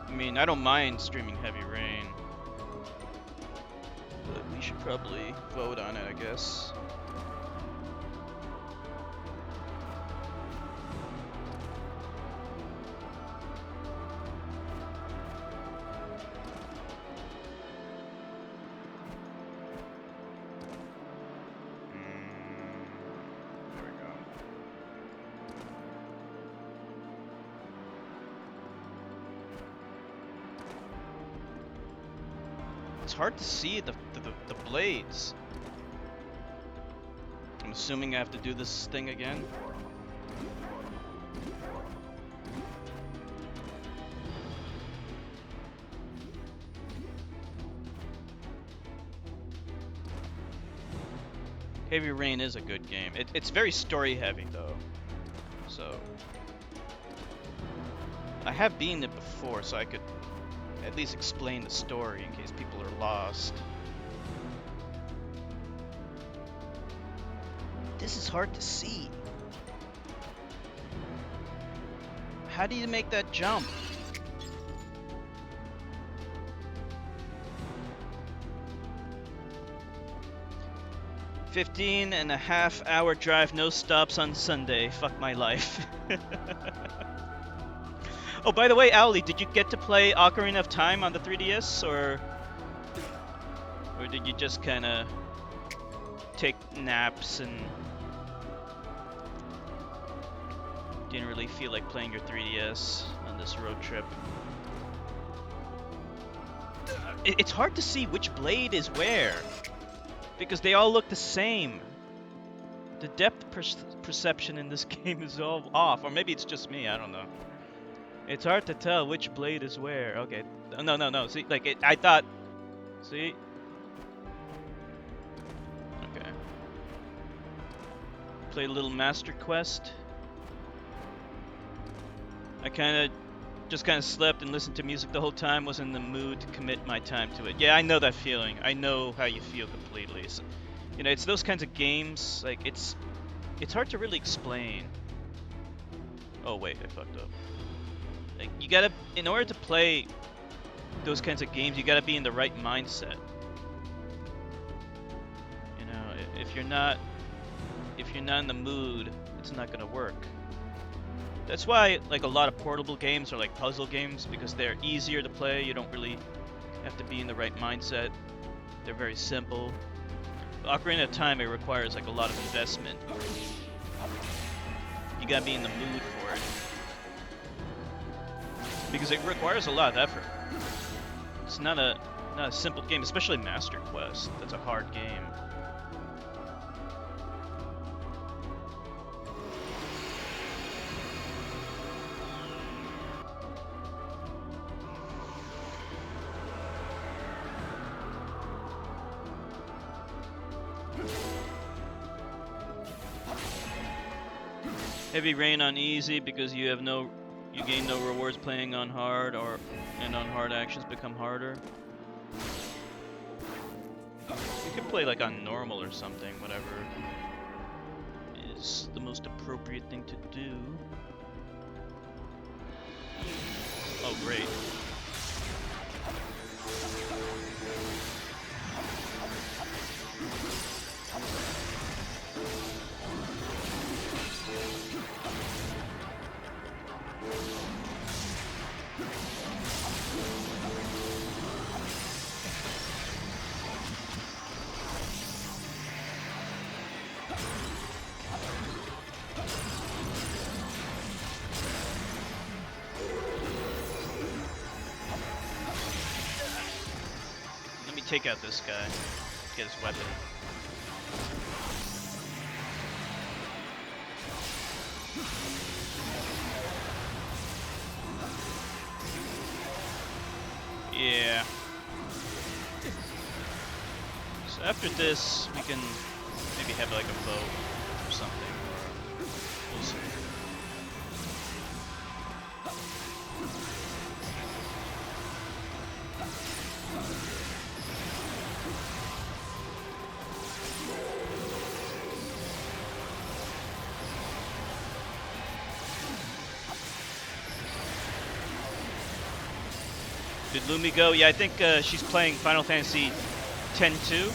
I mean, I don't mind streaming Heavy Rain, but we should probably vote on it, I guess. There we go. It's hard to see the blades. I'm assuming I have to do this thing again. Heavy Rain is a good game. It's very story heavy though, so I have beaten it before, so I could at least explain the story in case people are lost. This is hard to see. How do you make that jump? 15.5 hour drive, no stops on Sunday. Fuck my life. Oh, by the way, Owly, did you get to play Ocarina of Time on the 3DS, or did you just kind of take naps and didn't really feel like playing your 3DS on this road trip? It's hard to see which blade is where, because they all look the same. The depth perception in this game is all off, or maybe it's just me, I don't know. It's hard to tell which blade is where. Okay, no, see, like, I thought, see? Okay. Play a little Master Quest. I just kind of slept and listened to music the whole time, was in the mood to commit my time to it. Yeah, I know that feeling. I know how you feel completely. So, you know, it's those kinds of games, like, it's hard to really explain. Oh wait, I fucked up. Like, you gotta, in order to play those kinds of games, you gotta be in the right mindset. You know, if you're not in the mood, it's not gonna work. That's why, like, a lot of portable games are like puzzle games, because they're easier to play. You don't really have to be in the right mindset. They're very simple. Ocarina of Time, it requires like a lot of investment. You gotta be in the mood for it, because it requires a lot of effort. It's not a simple game, especially Master Quest. That's a hard game. Heavy rain on easy because you gain no rewards playing on hard, and on hard actions become harder. You could play like on normal or something, whatever is the most appropriate thing to do. Oh great. Take out this guy, get his weapon. Yeah. So after this, we can maybe have like a vote or something. We'll see. Did Lumi go? Yeah, I think she's playing Final Fantasy X-2.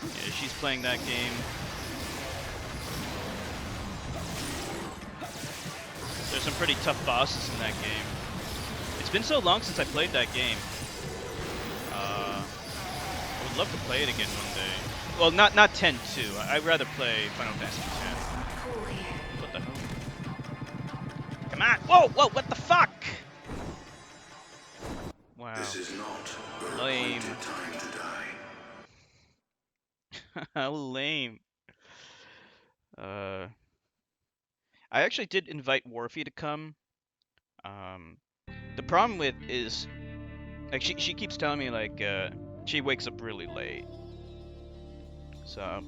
Yeah, she's playing that game. There's some pretty tough bosses in that game. It's been so long since I played that game. I would love to play it again one day. Well, not 10-2. I'd rather play Final Fantasy X. What the hell? Come on! Whoa! What the fuck? Wow. This is not your Lame. appointed time to die. How lame. I actually did invite Warfy to come. The problem with is, like, she keeps telling me, like, she wakes up really late. So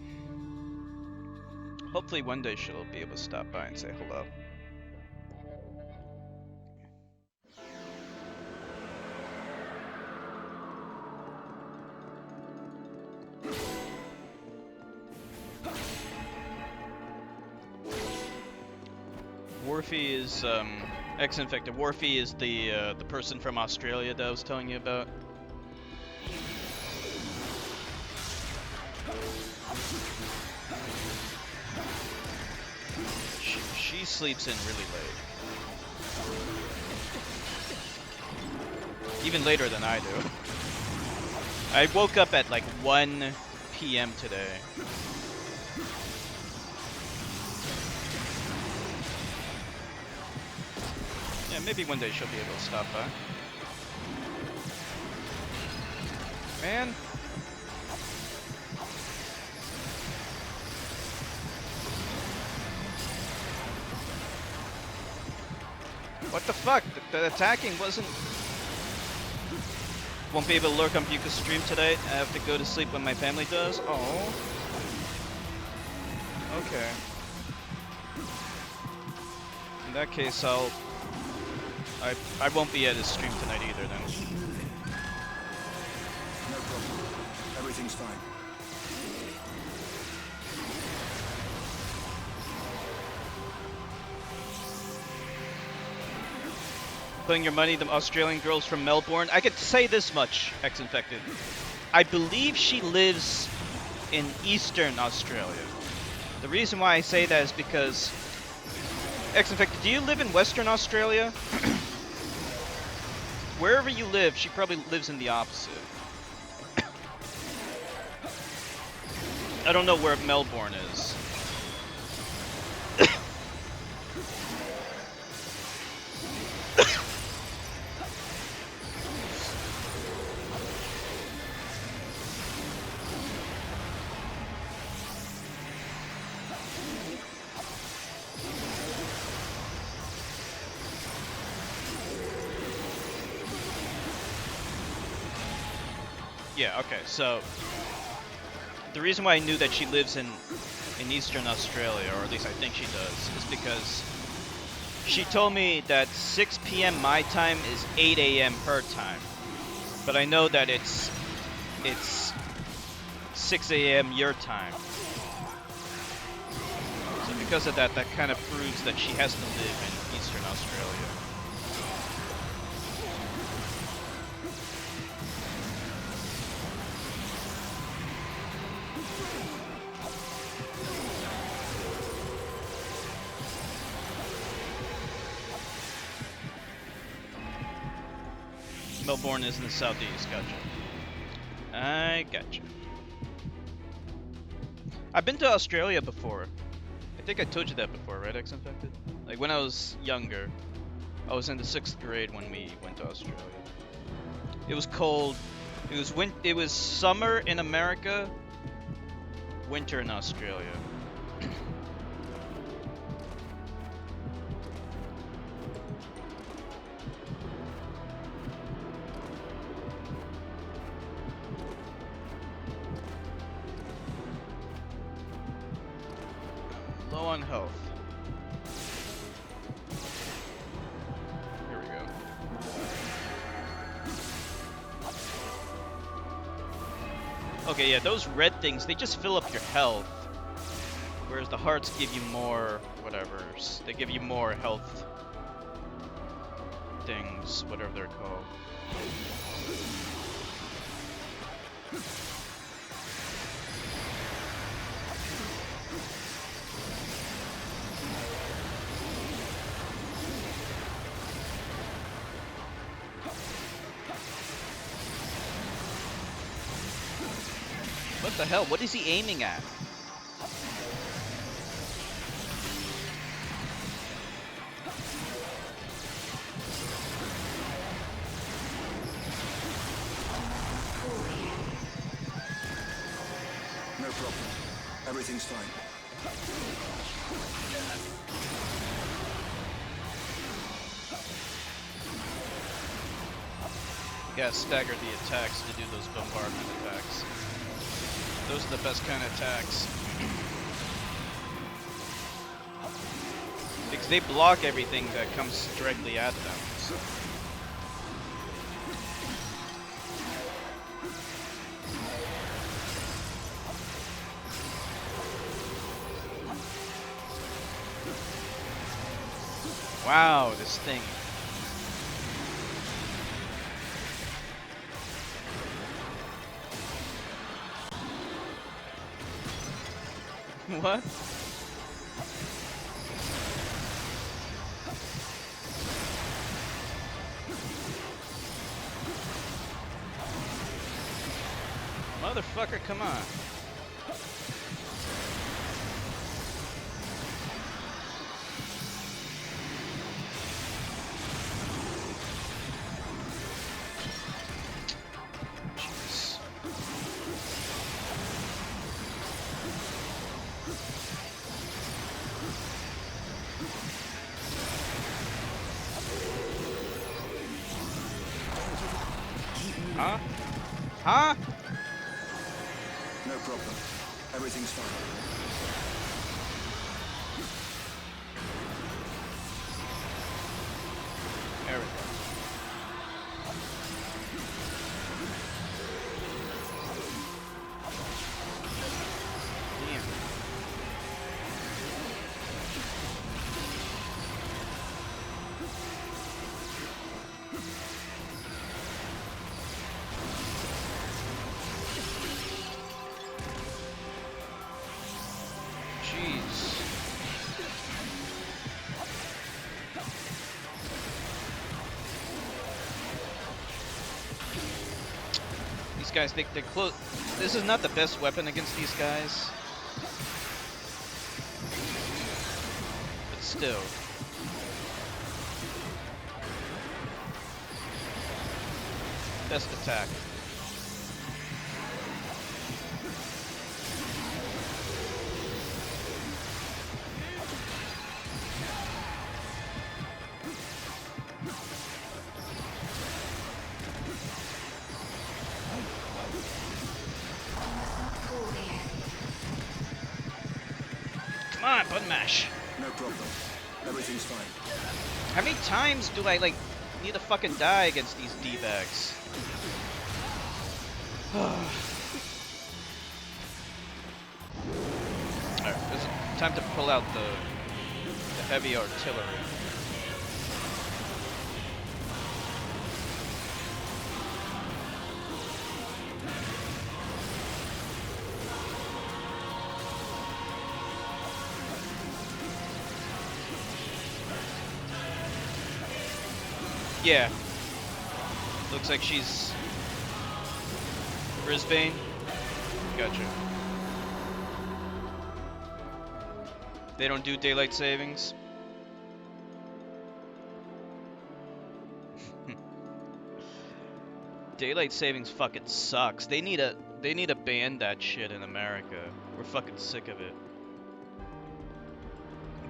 hopefully one day she'll be able to stop by and say hello. Warfy is ex-infected. Warfy is the person from Australia that I was telling you about. She sleeps in really late. Even later than I do. I woke up at like 1 p.m. today. Yeah, maybe one day she'll be able to stop by. Man. What the fuck? The attacking wasn't... Won't be able to lurk on Buka's stream tonight. I have to go to sleep when my family does. Oh. Okay. In that case, I won't be at his stream tonight either then. No problem. Everything's fine. Putting your money, the Australian girls from Melbourne. I could say this much, X-Infected. I believe she lives in Eastern Australia. The reason why I say that is because... X-Infected, do you live in Western Australia? Wherever you live, she probably lives in the opposite. I don't know where Melbourne is. Yeah, okay, so the reason why I knew that she lives in Eastern Australia, or at least I think she does, is because she told me that 6 p.m. my time is 8 a.m. her time. But I know that it's 6 a.m. your time. So because of that, that kind of proves that she has to live in Eastern Australia. Melbourne is in the southeast, gotcha. I gotcha. I've been to Australia before. I think I told you that before, right, X-Infected? Like when I was younger. I was in the 6th grade when we went to Australia. It was cold. It was summer in America, winter in Australia. Low on health. Here we go. Okay, yeah, those red things, they just fill up your health. Whereas the hearts give you more whatevers. They give you more health things, whatever they're called. What the hell? What is he aiming at? No problem. Everything's fine. You gotta stagger the attacks to do those bombardment attacks. Those are the best kind of attacks. Because they block everything that comes directly at them. So. Wow, this thing. What? Motherfucker, come on. Jeez. Huh? Huh? No problem. Everything's fine. There we go. Damn. Jeez. These guys, they're close. This is not the best weapon against these guys. But still. Best attack. Come on, button mash. No problem. Everything's fine. How many times do I, like, need to fucking die against these D-bags? Alright, it's time to pull out the heavy artillery. Yeah. Looks like she's Brisbane. Gotcha. They don't do daylight savings. Daylight savings fucking sucks. They need to ban that shit in America. We're fucking sick of it.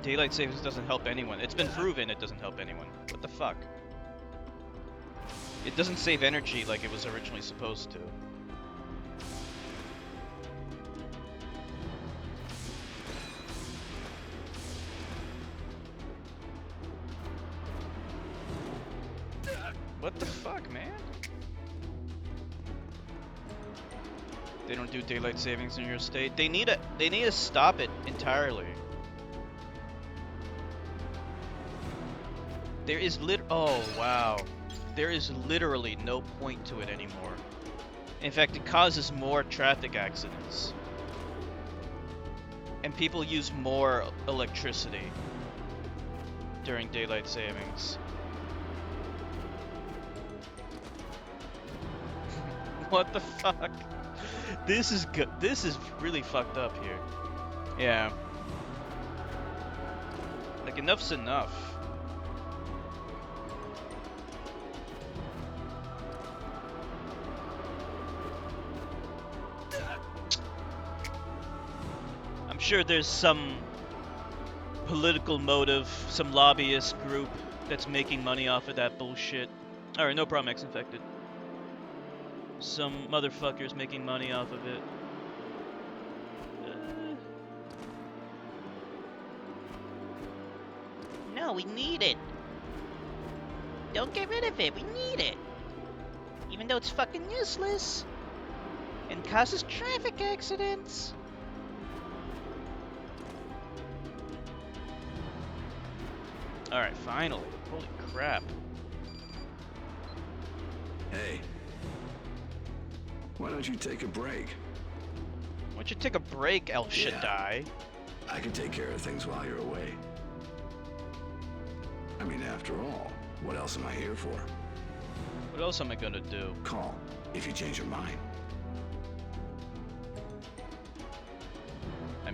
Daylight savings doesn't help anyone. It's been proven it doesn't help anyone. What the fuck? It doesn't save energy like it was originally supposed to. What the fuck, man? They don't do daylight savings in your state. They need to stop it entirely. There is oh wow. There is literally no point to it anymore. In fact, it causes more traffic accidents. And people use more electricity during daylight savings. What the fuck? This is good. This is really fucked up here. Yeah. Like, enough's enough. I'm sure there's some political motive, some lobbyist group that's making money off of that bullshit. Alright, no problem, X-Infected. Some motherfuckers making money off of it. No, we need it. Don't get rid of it, we need it. Even though it's fucking useless. And causes traffic accidents. Alright, finally. Holy crap. Hey. Why don't you take a break? Why don't you take a break, El Shaddai? I can take care of things while you're away. I mean, after all, what else am I here for? What else am I gonna do? Call if you change your mind.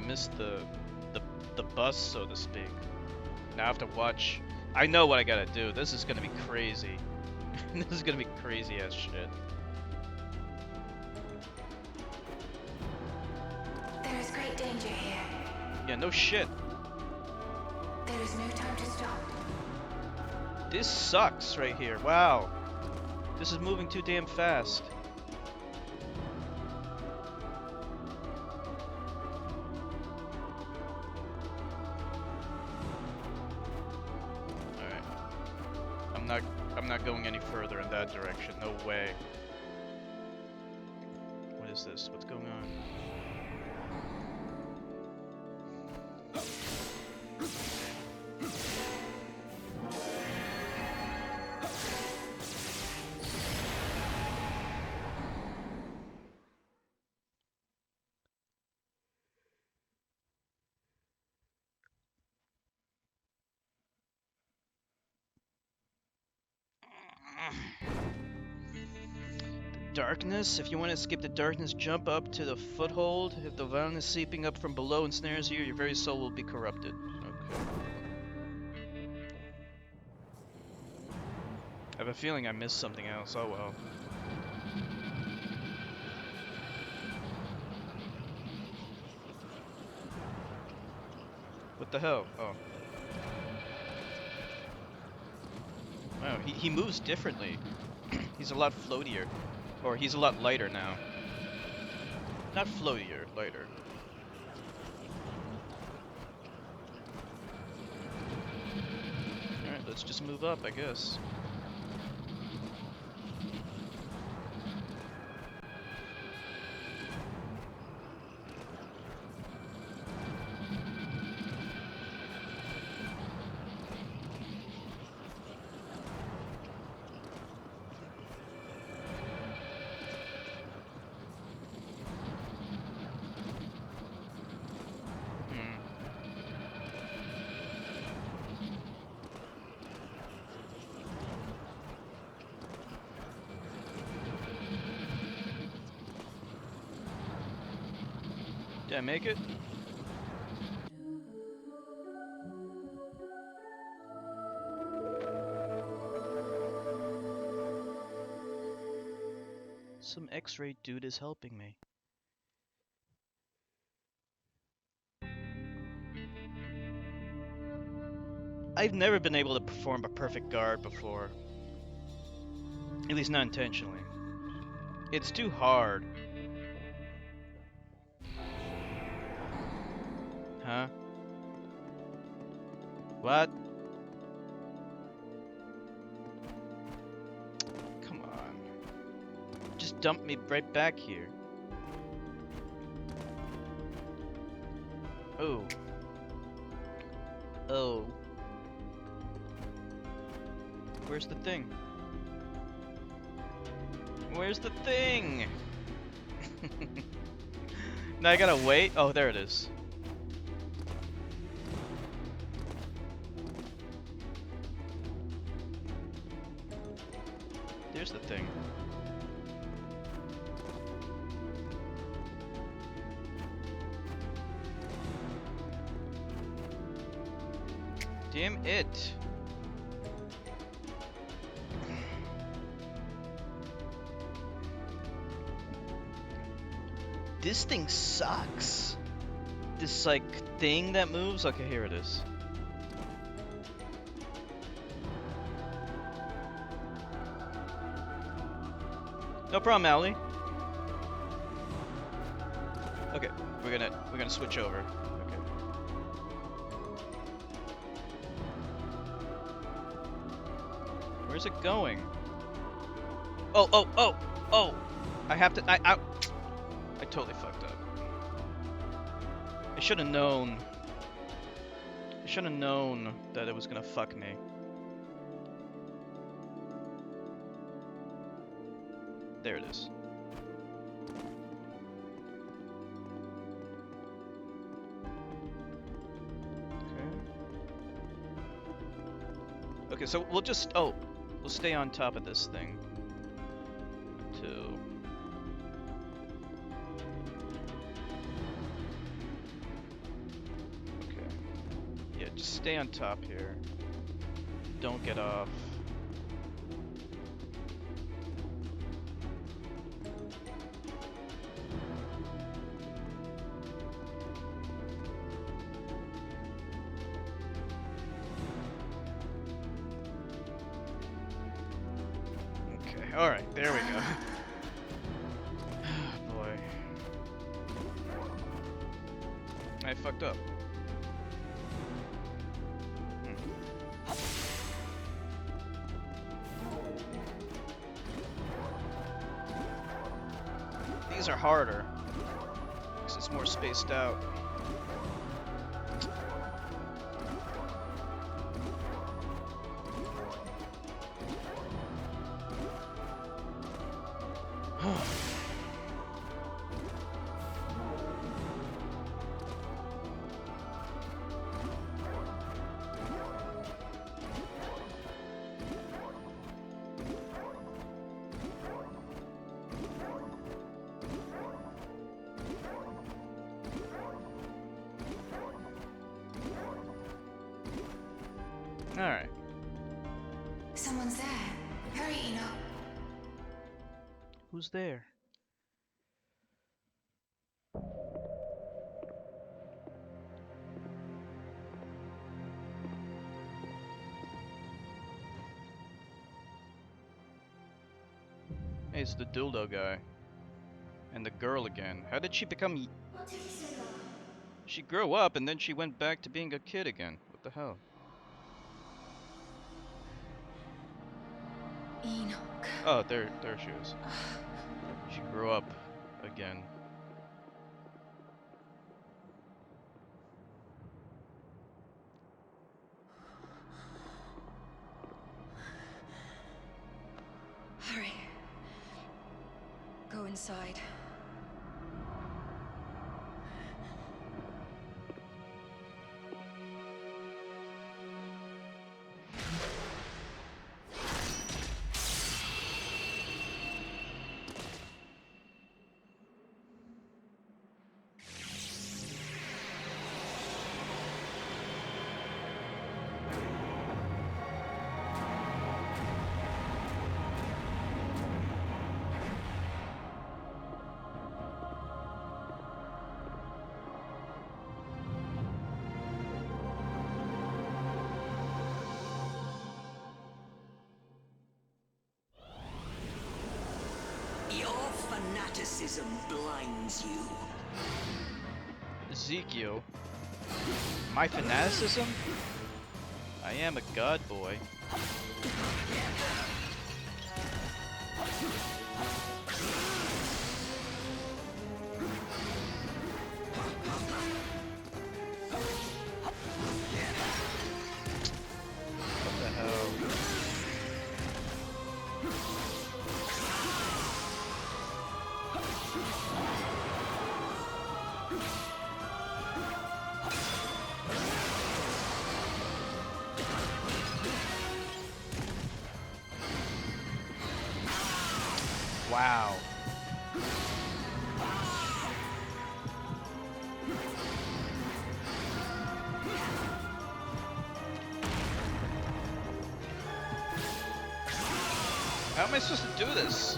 missed the the bus, so to speak. Now I have to watch. I know what I gotta do. This is gonna be crazy. This is gonna be crazy as shit. There is great danger here. Yeah, no shit. There is no time to stop. This sucks right here. Wow. This is moving too damn fast. I'm not going any further in that direction. No way. What is this? What's going on? Darkness. If you want to escape the darkness, jump up to the foothold. If the violence seeping up from below ensnares you, your very soul will be corrupted. Okay. I have a feeling I missed something else. Oh well. What the hell? Oh. Wow, he moves differently. He's a lot floatier. Or he's a lot lighter now. Not floatier, lighter. Alright, let's just move up, I guess. Did I make it? Some X-ray dude is helping me. I've never been able to perform a perfect guard before. At least not intentionally. It's too hard. Huh? What? Come on. Just dump me right back here. Oh. Oh. Where's the thing? Where's the thing? Now I gotta wait? Oh, there it is. There's the thing. Damn it. This thing sucks. This like thing that moves. Okay, here it is. No problem, Allie. Okay, we're gonna switch over. Okay. Where's it going? Oh! I have to. I totally fucked up. I should have known. I should have known that it was gonna fuck me. There it is. Okay, so we'll just we'll stay on top of this thing. Until... just stay on top here. Don't get off. Okay, alright, there we go. Boy. I fucked up. These are harder because it's more spaced out. Alright. Someone's there. Hurry, Eno. Who's there? Hey, it's the dildo guy. And the girl again. How did she become... What took you so long? She grew up and then she went back to being a kid again. What the hell? Enoch. Oh, there she is. She grew up again. Hurry. Go inside. Your fanaticism blinds you. Ezekiel. My fanaticism? I am a god boy. What the hell? Wow. How am I supposed to do this?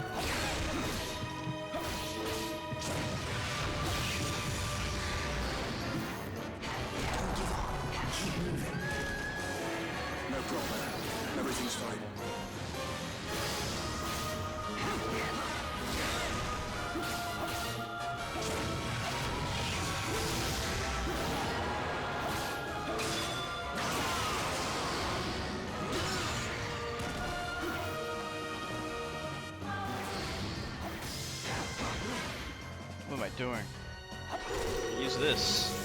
No problem. Everything's fine. What am I doing? Use this.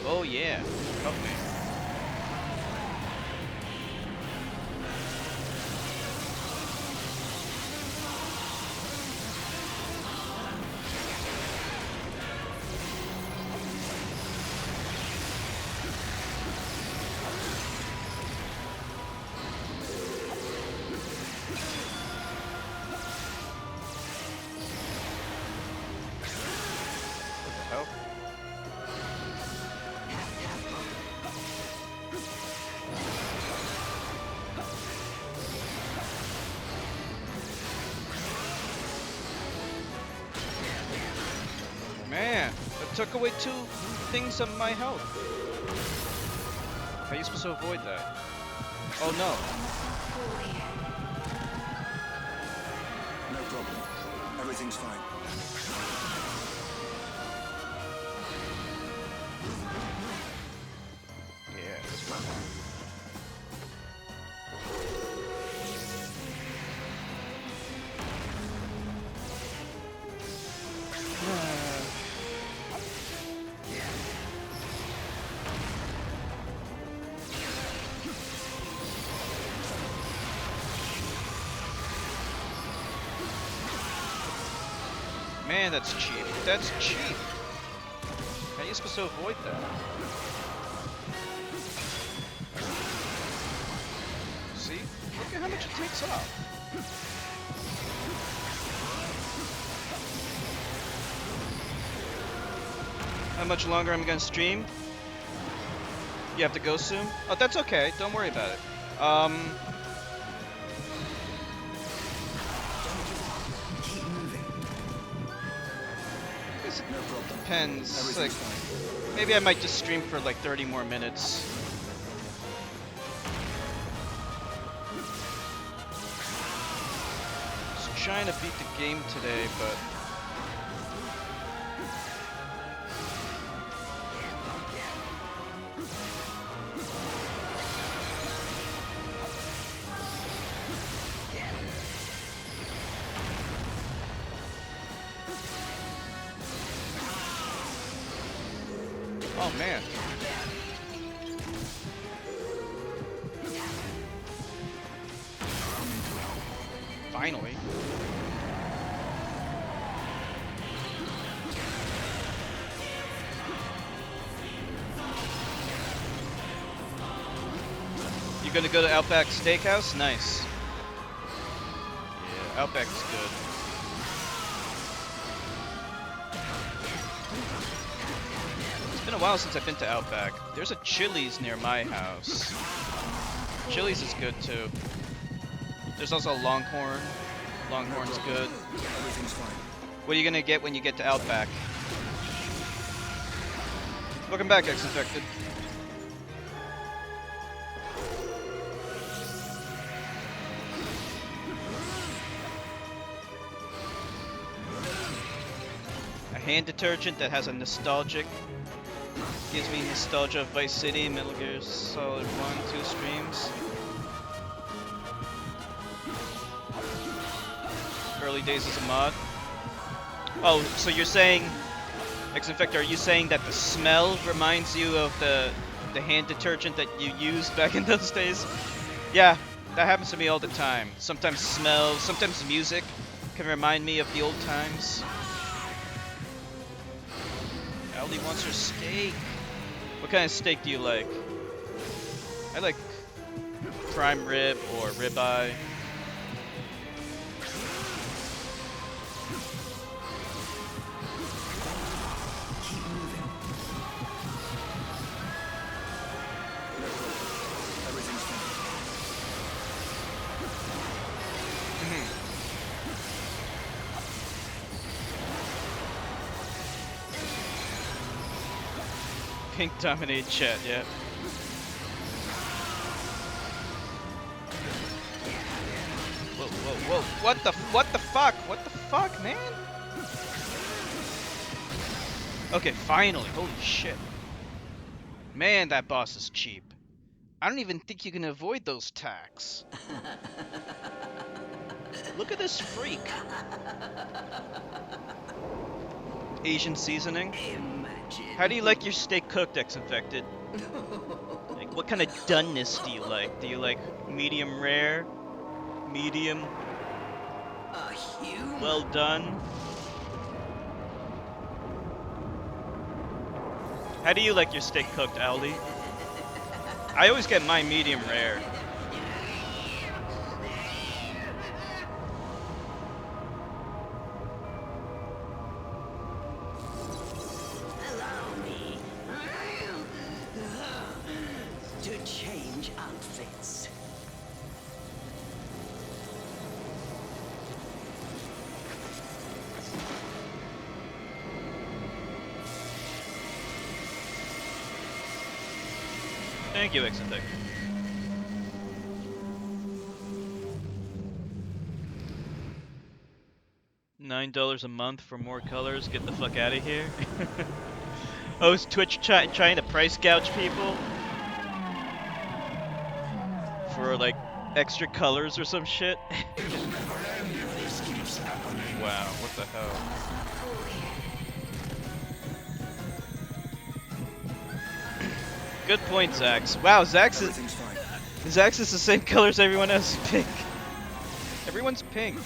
Oh yeah, help me. took away 2 things of my health. How are you supposed to avoid that? Oh no. No problem. Everything's fine. Yeah, that's fine. Man, that's cheap. That's cheap. How are you supposed to avoid that? See? Look at how much it takes off. How much longer I'm gonna stream? You have to go soon? Oh, that's okay. Don't worry about it. Depends. Like, maybe I might just stream for like 30 more minutes. Just trying to beat the game today, but oh man. Finally. You gonna go to Outback Steakhouse? Nice. Yeah, Outback's good. It's been a while since I've been to Outback. There's a Chili's near my house. Chili's is good too. There's also Longhorn. Longhorn's good. Everything's fine. What are you gonna get when you get to Outback? Welcome back, Ex-Infected. A hand detergent that has a nostalgic, gives me nostalgia of Vice City, Metal Gear Solid 1, 2 streams. Early days as a mod. Oh, so you're saying, Ex-Infected, are you saying that the smell reminds you of the hand detergent that you used back in those days? Yeah, that happens to me all the time. Sometimes smells, sometimes music can remind me of the old times. Aldi wants her steak. What kind of steak do you like? I like prime rib or ribeye. Pink dominated chat, yeah. Whoa, whoa, whoa! What the fuck? What the fuck, man? Okay, finally! Holy shit! Man, that boss is cheap. I don't even think you can avoid those attacks. Look at this freak. Asian seasoning. How do you like your steak cooked, Ex-Infected? Like, what kind of doneness do you like? Do you like medium rare? Medium? Well done? How do you like your steak cooked, Aldi? I always get mine medium rare. Thank you, Exotech. $9 a month for more colors. Get the fuck out of here. Oh, is Twitch trying to price gouge people for like extra colors or some shit? Wow, what the hell? Good point, Zax. Wow, Zax is the same color as everyone else. Pink. Everyone's pink.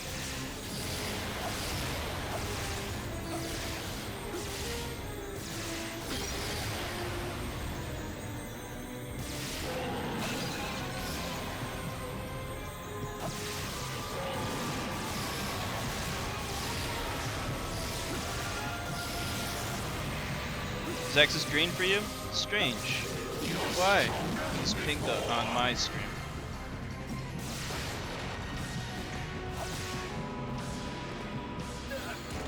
Zax is green for you? Strange. Why? He's pink on my stream.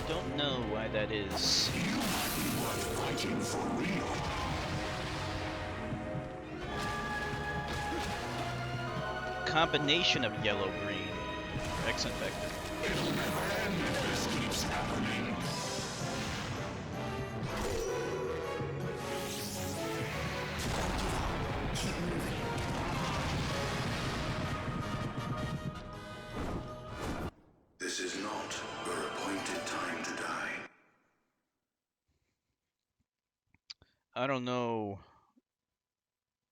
Don't know why that is. Combination of yellow-green. X-infected. This is not your appointed time to die. I don't know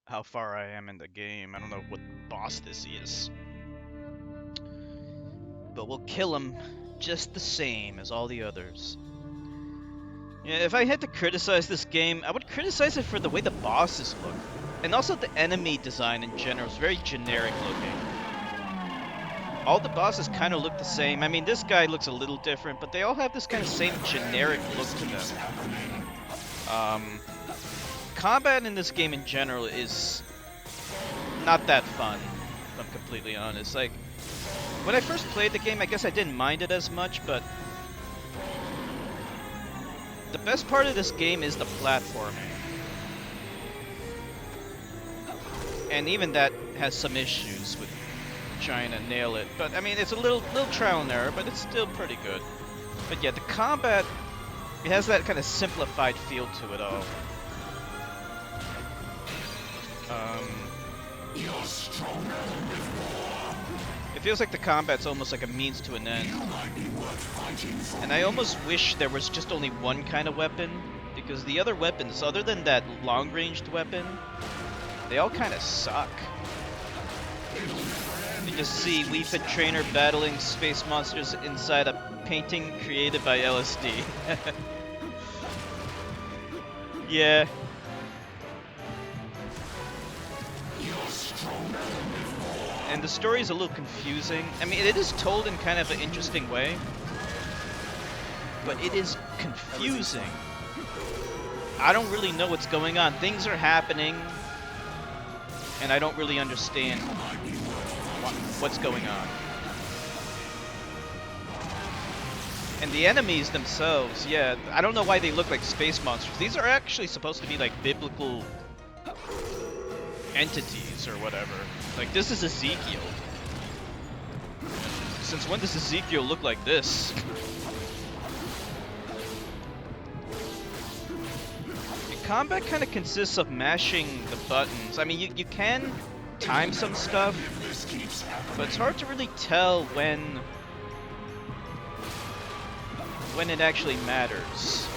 how far I am in the game. I don't know what boss this is. But we'll kill him just the same as all the others. Yeah, if I had to criticize this game, I would criticize it for the way the bosses look. And also the enemy design in general is very generic looking. All the bosses kind of look the same. I mean, this guy looks a little different, but they all have this kind of same generic look to them. Combat in this game in general is not that fun, if I'm completely honest. Like, when I first played the game, I guess I didn't mind it as much, but the best part of this game is the platforming. And even that has some issues with trying to nail it. But I mean, it's a little trial and error, but it's still pretty good. But yeah, the combat, it has that kind of simplified feel to it all. It feels like the combat's almost like a means to an end. And I almost wish there was just only one kind of weapon, because the other weapons, other than that long-ranged weapon, they all kind of suck. You just see Wii Fit Trainer battling space monsters inside a painting created by LSD. Yeah. And the story is a little confusing. I mean, it is told in kind of an interesting way, but it is confusing. I don't really know what's going on. Things are happening, and I don't really understand what's going on. And the enemies themselves, yeah, I don't know why they look like space monsters. These are actually supposed to be like biblical entities or whatever. Like, this is Ezekiel. Since when does Ezekiel look like this? And combat kind of consists of mashing the buttons. I mean, you can time some stuff, but it's hard to really tell when it actually matters.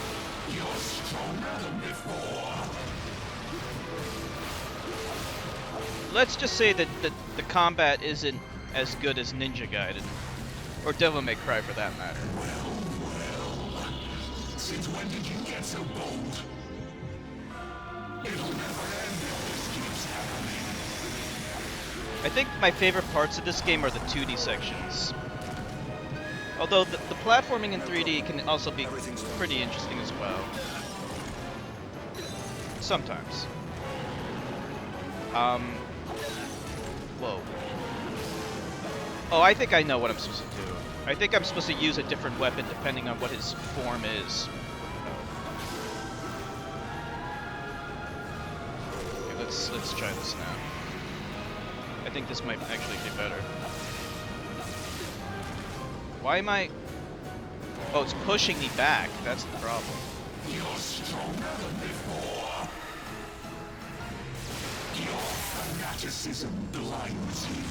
Let's just say that the combat isn't as good as Ninja Gaiden, or Devil May Cry for that matter. Well, since when did you get so bold? It'll never end if this keeps happening. I think my favorite parts of this game are the 2D sections. Although the platforming in 3D can also be pretty interesting as well. Sometimes. Whoa. Oh, I think I know what I'm supposed to do. I think I'm supposed to use a different weapon depending on what his form is. Okay, let's try this now. I think this might actually be better. Why am I? Oh, it's pushing me back. That's the problem. You're stronger than before. Your fanaticism blinds you.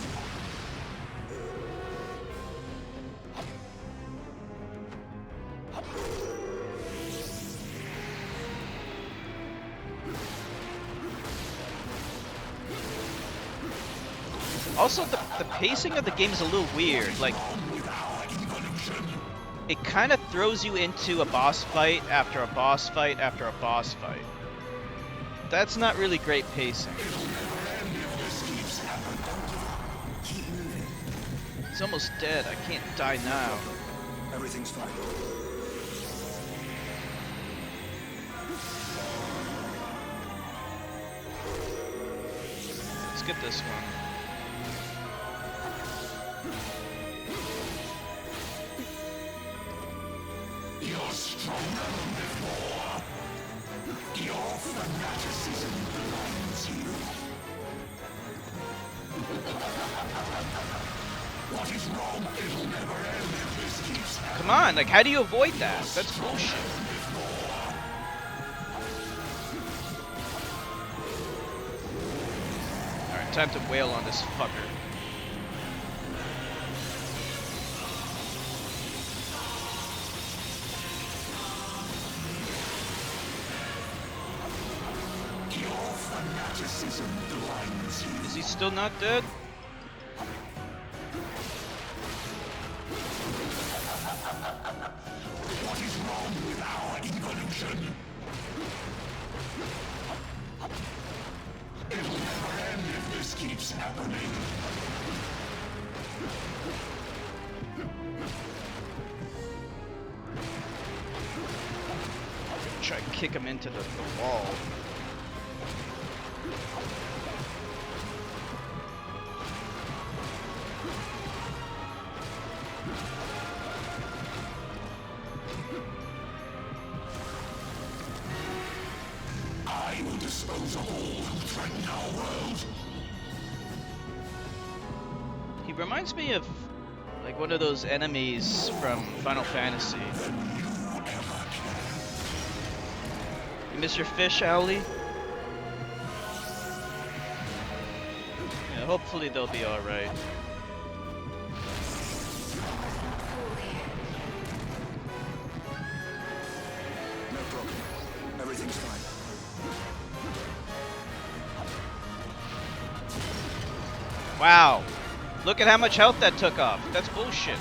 Also, the pacing of the game is a little weird. Like, it kind of throws you into a boss fight after a boss fight after a boss fight. That's not really great pacing. He's almost dead. I can't die now. Everything's fine. Let's get this one. You're stronger than before. Your fanaticism blinds you. What is wrong? It'll never end if this keeps happening. Come on, like, how do you avoid that? That's bullshit. Alright, time to wail on this fucker. Your fanaticism blinds you. Is he still not dead? What is wrong with our evolution? It'll never end if this keeps happening. Try to kick him into the wall. I will dispose of all who threaten our world. He reminds me of like one of those enemies from Final Fantasy. You miss your fish, Owlie? Yeah, hopefully they'll be alright. No problem. Everything's fine. Wow. Look at how much health that took off. That's bullshit.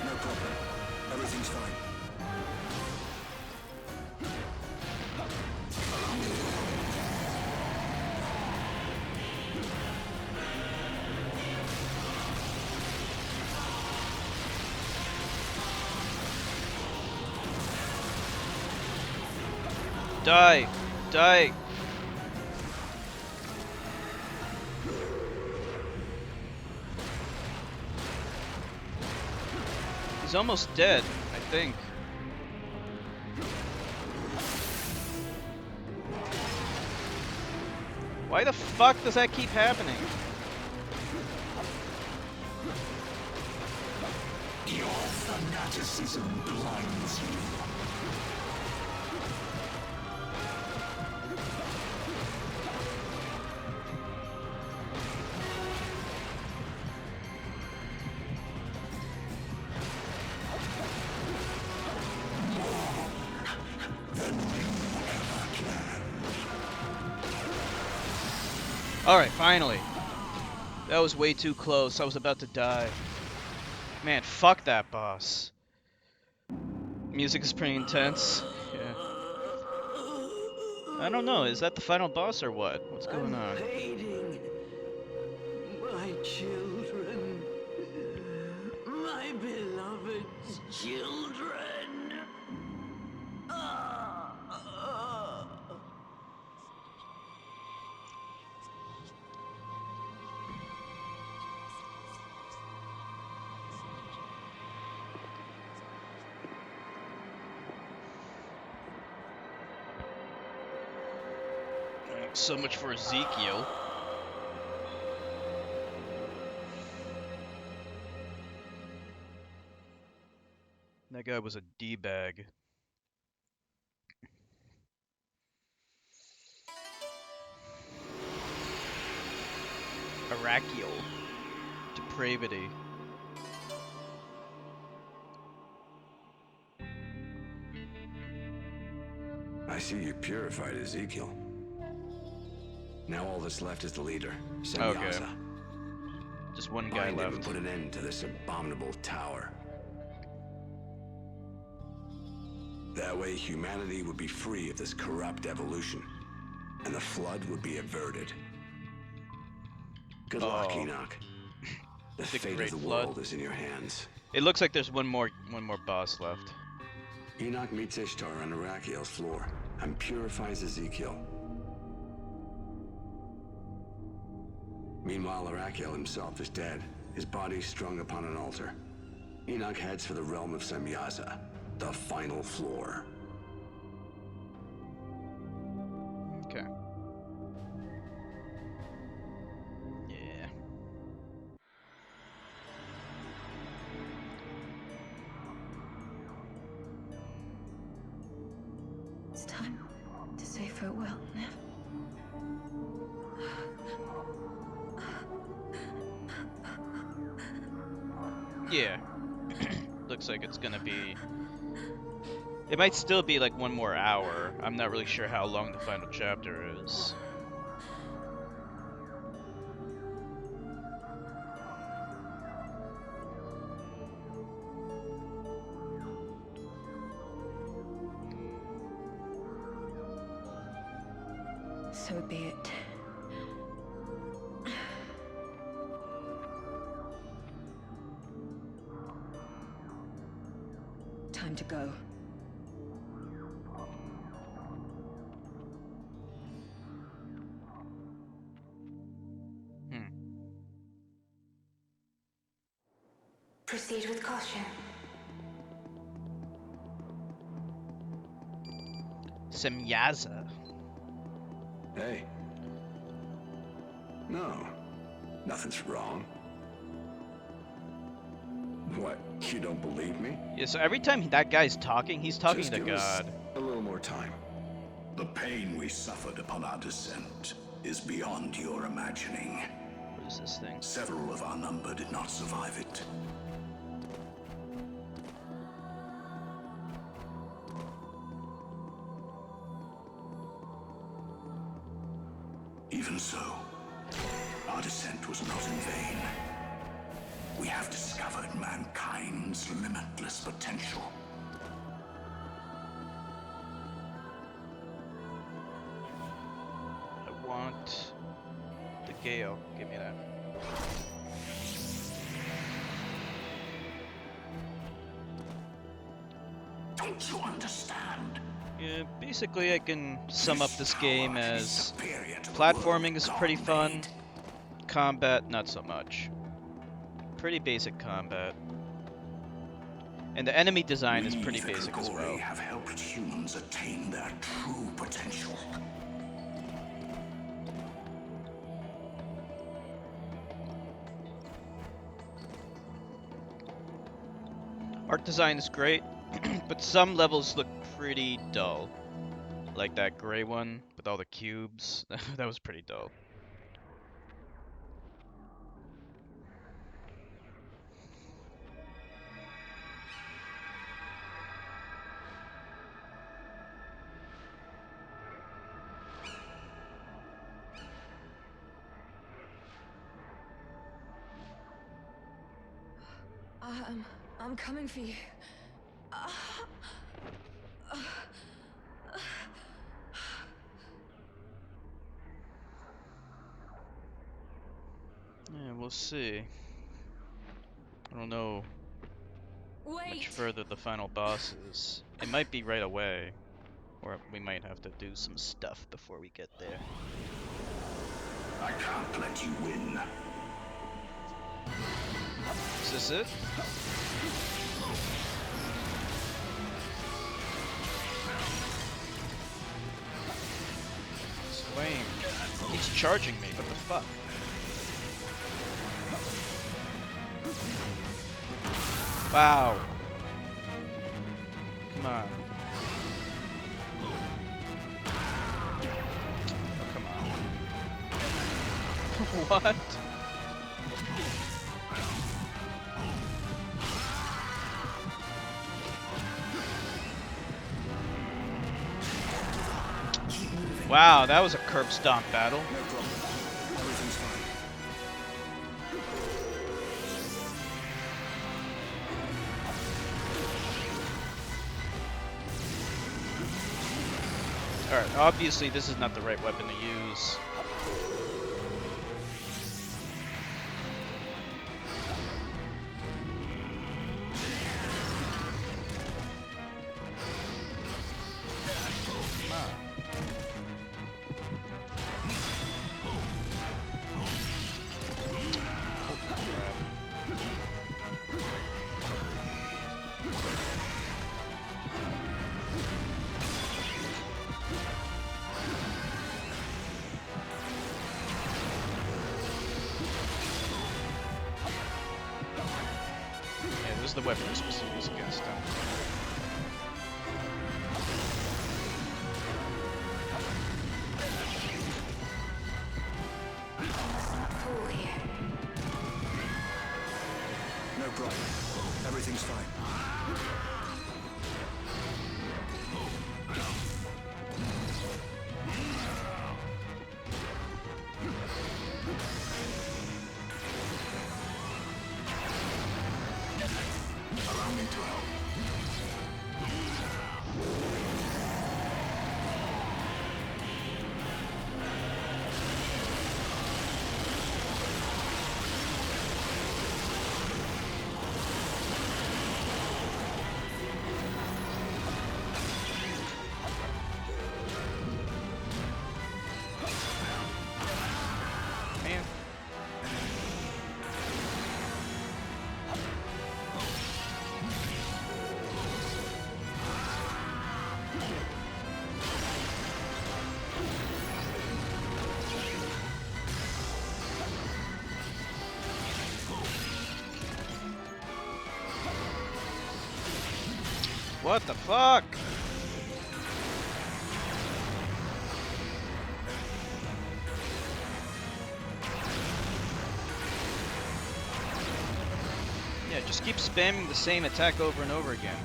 No problem. Everything's fine. Die. Die. He's almost dead, I think. Why the fuck does that keep happening? Your fanaticism blinds you. Alright, finally. That was way too close. I was about to die. Man, fuck that boss. Music is pretty intense. Yeah. I don't know, is that the final boss or what? What's going on? Fading. My children. My beloved children. So much for Ezekiel. That guy was a D-bag. Arachial. Depravity. I see you purified Ezekiel. Now all that's left is the leader, Semyaza. Just one guy Find him and left. put an end to this abominable tower. That way humanity would be free of this corrupt evolution, and the flood would be averted. Good luck, Oh. Enoch. The The fate Great of the Flood. world is in your hands. It looks like there's one more boss left. Enoch meets Ishtar on Arachiel's floor and purifies Ezekiel. Meanwhile, Arachiel himself is dead, his body strung upon an altar. Enoch heads for the realm of Semyaza, the final floor. Okay. Yeah. It's time to say farewell, Nev. Yeah. Looks like it's gonna be... It might still be like one more hour. I'm not really sure how long the final chapter is. So be it. Time to go. Proceed with caution. Semyaza. Hey. No. Nothing's wrong. What? You don't believe me? Yeah, so every time that guy's talking, he's talking Just to give us God. a little more time. The pain we suffered upon our descent is beyond your imagining. What is this thing? Several of our number did not survive it. Even so, our descent was not in vain. We have discovered mankind's limitless potential. I want the Gale. Give me that. Don't you understand? Yeah, basically I can sum up this game as Superior to the platforming world is God pretty fun, made. combat not so much. Pretty basic combat. And the enemy design is pretty We, the basic as Grigori, well. have helped humans attain their true potential. Art design is great, but some levels look pretty dull. Like that gray one with all the cubes. That was pretty dull. I'm coming for you. Yeah, we'll see. I don't know much Wait. further the final boss is. It might be right away, or we might have to do some stuff before we get there. I can't let you win. Is this it? Flame. charging me. What the fuck? Wow. Come on. Oh, come on. What? Wow, that was a curb stomp battle. No problem. Everything's fine. Alright, obviously this is not the right weapon to use. Come on. Yeah, this is the weapon we're supposed to use against him. Fool here. No problem. Everything's fine. Allow me to help. Man. What the fuck? Yeah, just keep spamming the same attack over and over again.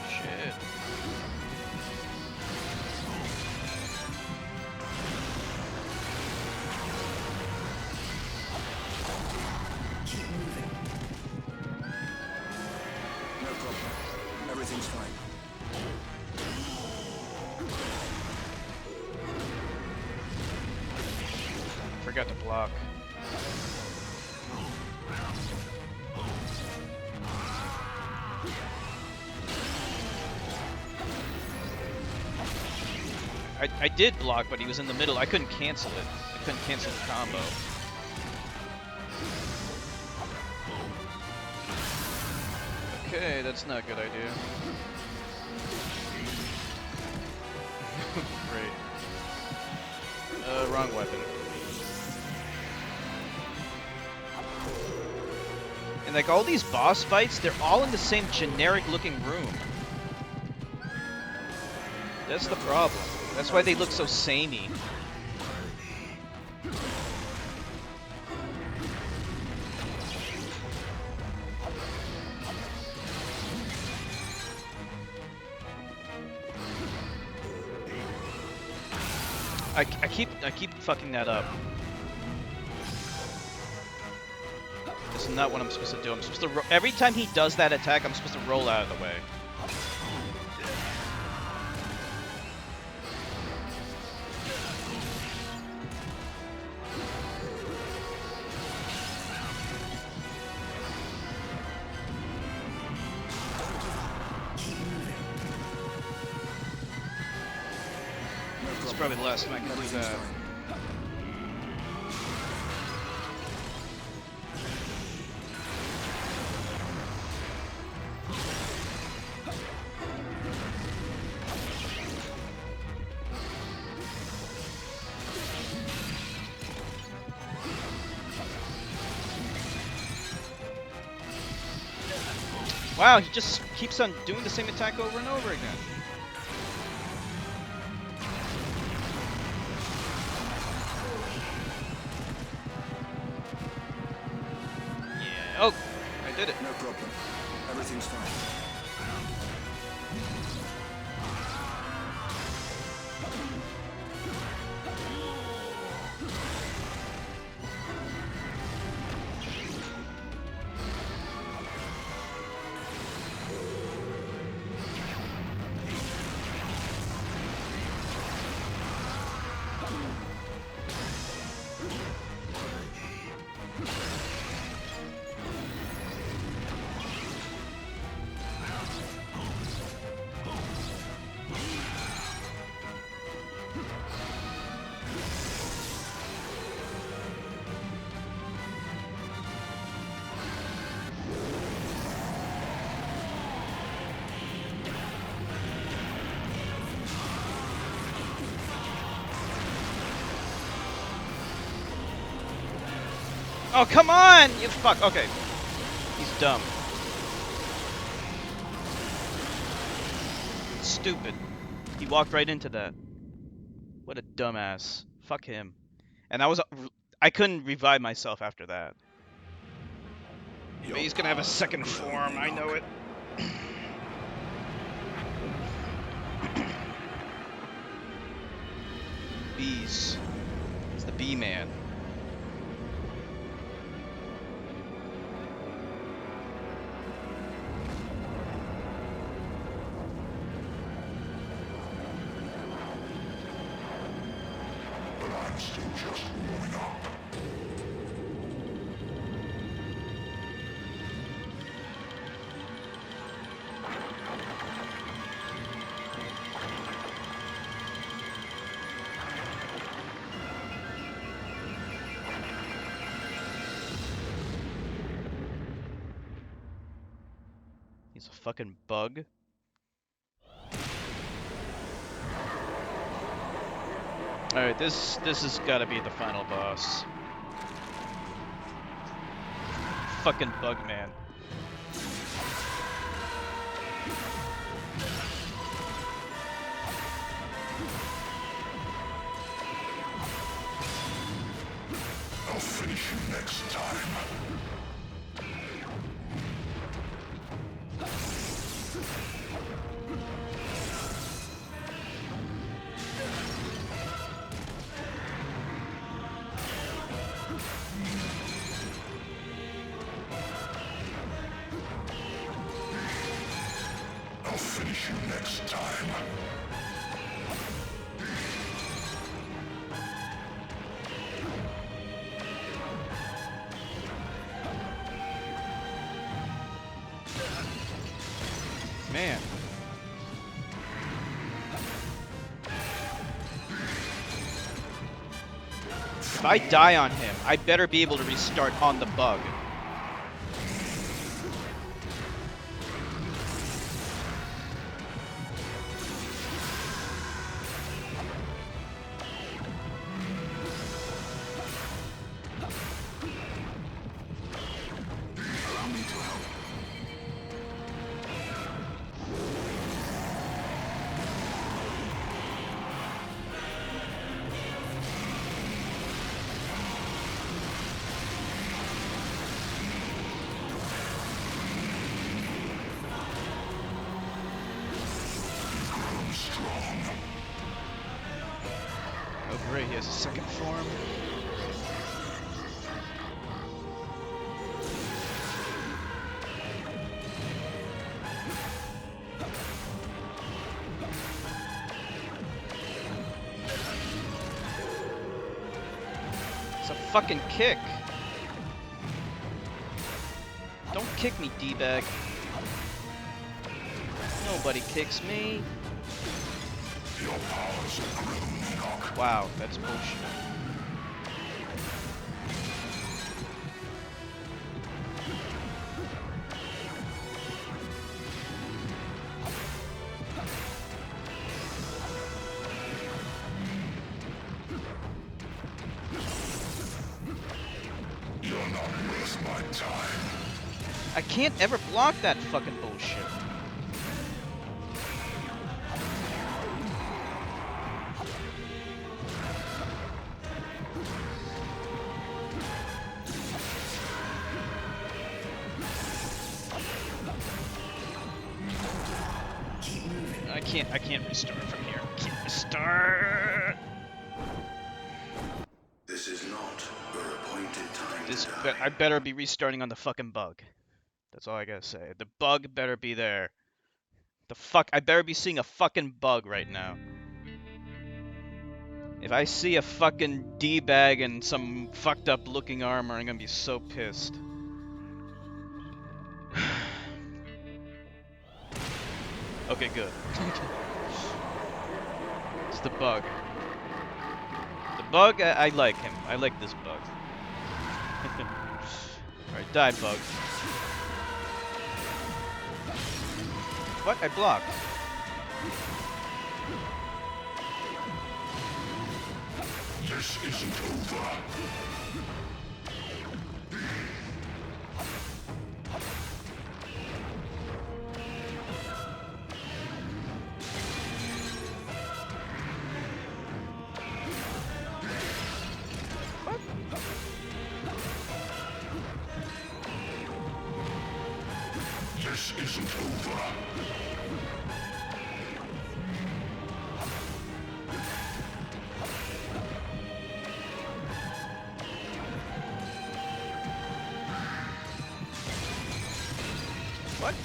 Shit. Keep moving. No problem. Everything's fine. Forgot to block. I did block, but he was in the middle. I couldn't cancel it. I couldn't cancel the combo. Okay, that's not a good idea. Great. Wrong weapon. And like all these boss fights, they're all in the same generic looking room. That's the problem. That's why they look so samey. I keep fucking that up. This is not what I'm supposed to do. I'm supposed to every time he does that attack, I'm supposed to roll out of the way. probably the last time I can do that. Wow, he just keeps on doing the same attack over and over again. Yeah. Oh, I did it. No problem. Everything's fine. Oh, come on! You fuck. Okay. He's dumb. Stupid. He walked right into that. What a dumbass. Fuck him. And I couldn't revive myself after that. But he's gonna have a second form, I know it. Bees. It's the bee man. I'm still just warming up. He's a fucking bug. Alright, this has gotta be the final boss. Fucking bug man. I'll finish you next time. I'll finish you next time. Man. If I die on him, I better be able to restart on the bug. Allow me to help. Grow strong. Oh great, he has a second form. It's a fucking kick. Don't kick me, D-bag. Nobody kicks me. Your powers have grown enough. Wow, that's bullshit. You're not worth my time. I can't ever block that fucking bullshit. I can't restart from here. Can't restart. This is not your appointed time to die. I better be restarting on the fucking bug. That's all I gotta say. The bug better be there. The fuck, I better be seeing a fucking bug right now. If I see a fucking D-bag and some fucked up looking armor, I'm gonna be so pissed. Okay, good. It's the bug. The bug, I like him. I like this bug. Alright, die, bug. What? I blocked. This isn't over. This isn't over. What?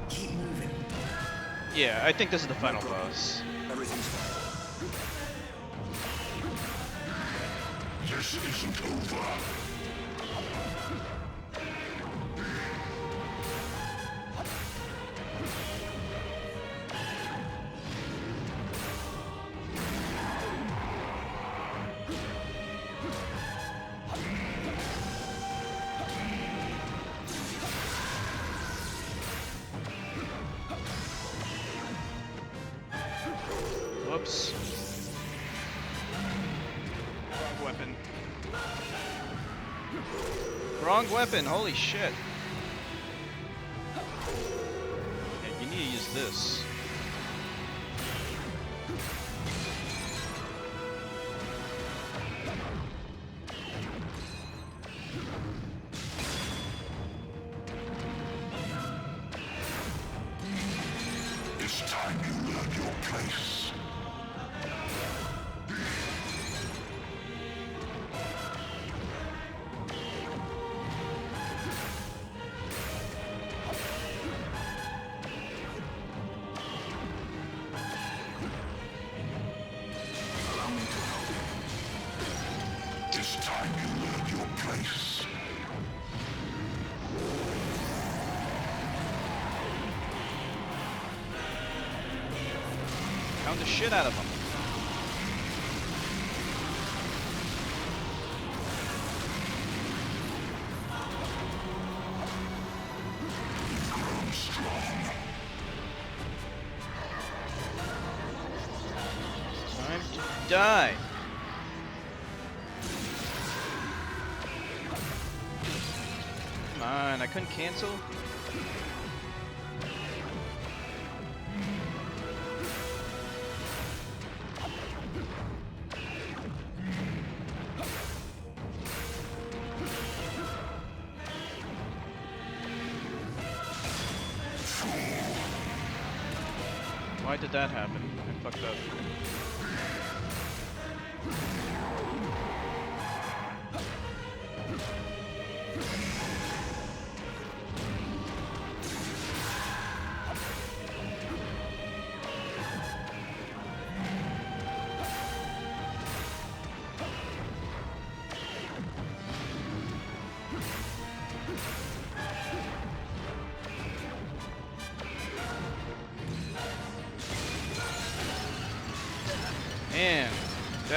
Keep moving. Yeah, I think this is the final boss. Everything's fine. This isn't over. Whoops. Wrong weapon. Wrong weapon, holy shit. Yeah, you need to use this. It's time you learn your place. Allow me to help you. It's time you learn your place. Pound the shit out of him. Grown strong. Time to die. Come on, I couldn't cancel. Why did that happen? I fucked up.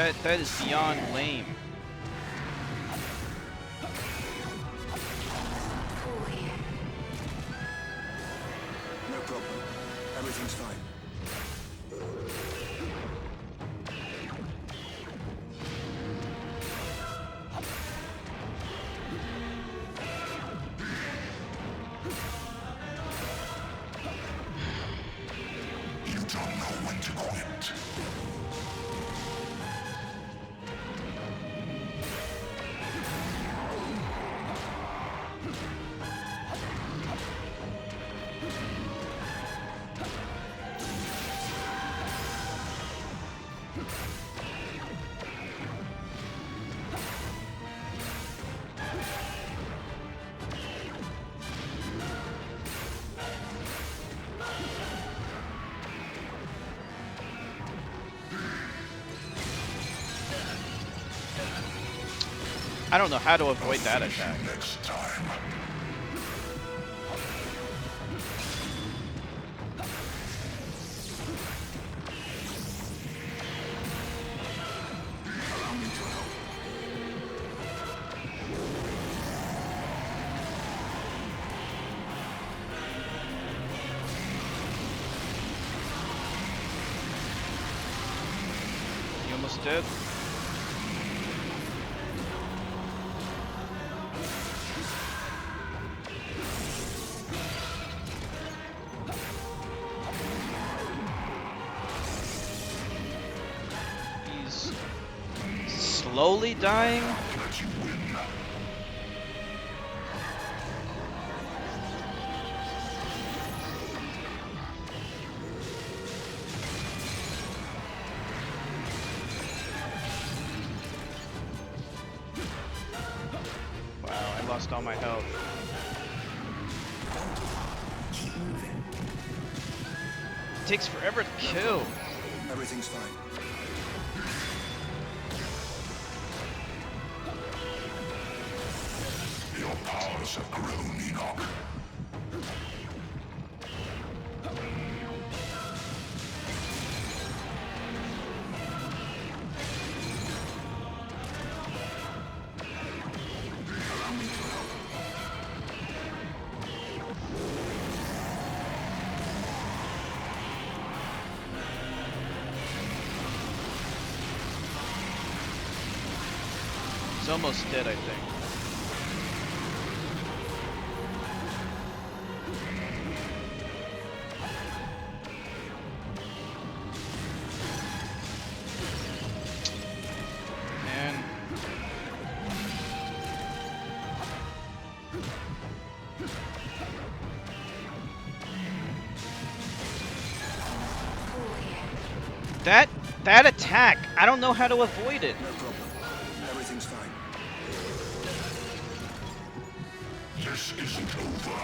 That is beyond lame. No problem. Everything's fine. You don't know when to quit. I don't know how to avoid that attack. Next time. Allow me to help. You almost did. He's slowly dying. Let you win. Wow, I lost all my health. Keep moving. It takes forever to kill. Everything's fine. Your powers have grown, Enoch. Allow me to help. He's almost dead, I think. Man. That attack, I don't know how to avoid it. No problem. Everything's fine. This isn't over.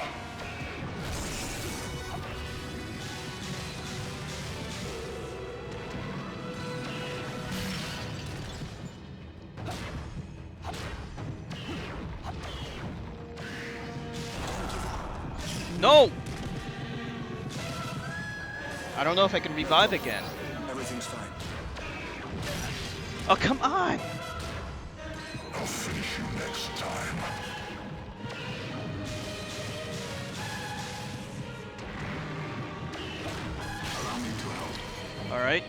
No! I don't know if I can revive again. Everything's fine. Oh, come on! I'll finish you next time. Allow me to help. Alright.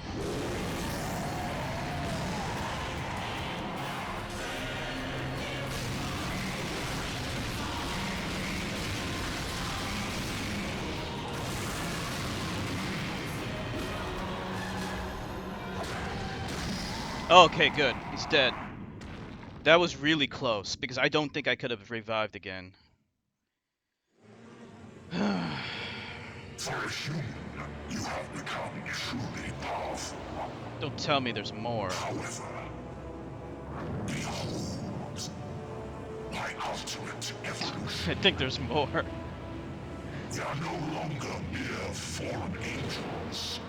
Okay, good. He's dead. That was really close, because I don't think I could have revived again. For a human, you have become truly powerful. Don't tell me there's more. However, behold my ultimate evolution. I think there's more. They are no longer mere fallen angels.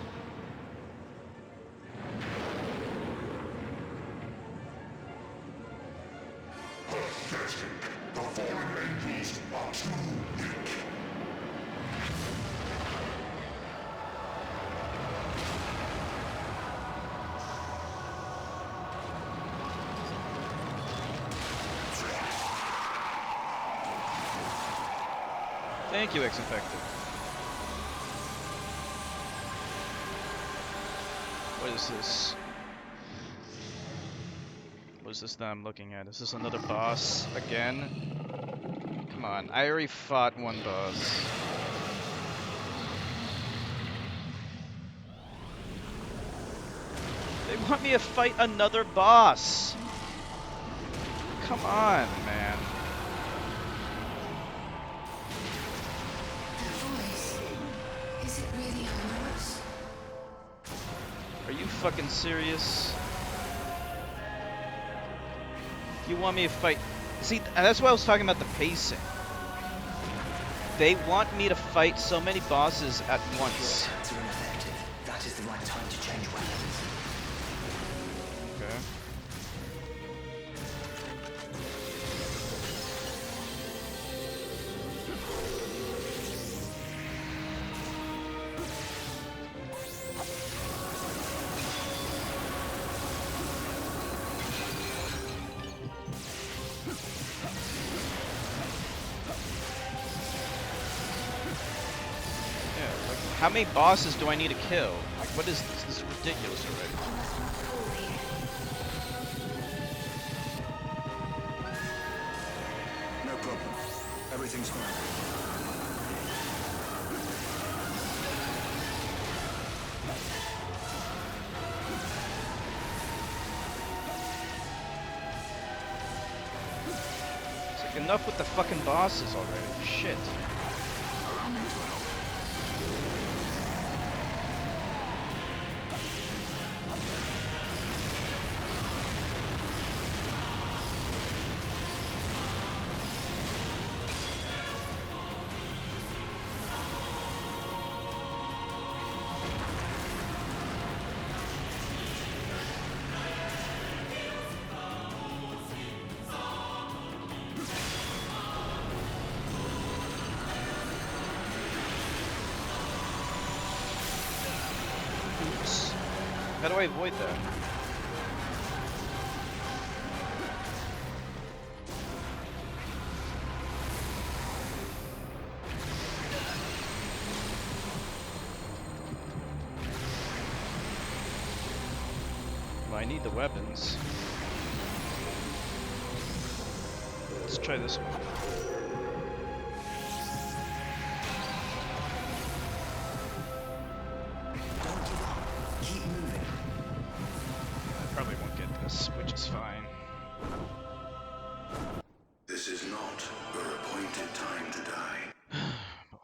Pathetic. The fallen angels are too weak. Thank you, X-Infected. What is this? What is this that I'm looking at? Is this another boss again? Come on, I already fought one boss. They want me to fight another boss. Come on, man. That voice. Is it really ours? Are you fucking serious? You want me to fight? See, that's why I was talking about the pacing. They want me to fight so many bosses at once. Your attacks are ineffective. That is the right time to change weapons. Okay. How many bosses do I need to kill? Like, what is this? This is ridiculous already. You must not fall here. No problem. Everything's fine. It's like enough with the fucking bosses already. Shit. Oops. How do I avoid that? Well, I need the weapons. Let's try this one. Don't give up. Keep moving. I probably won't get this, which is fine. This is not your appointed time to die. Boy.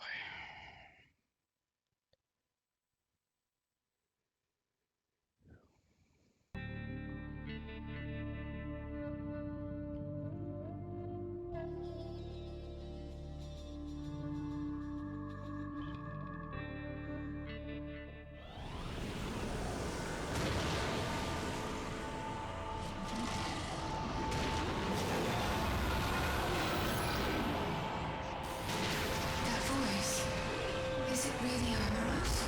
That voice. Is it really ours?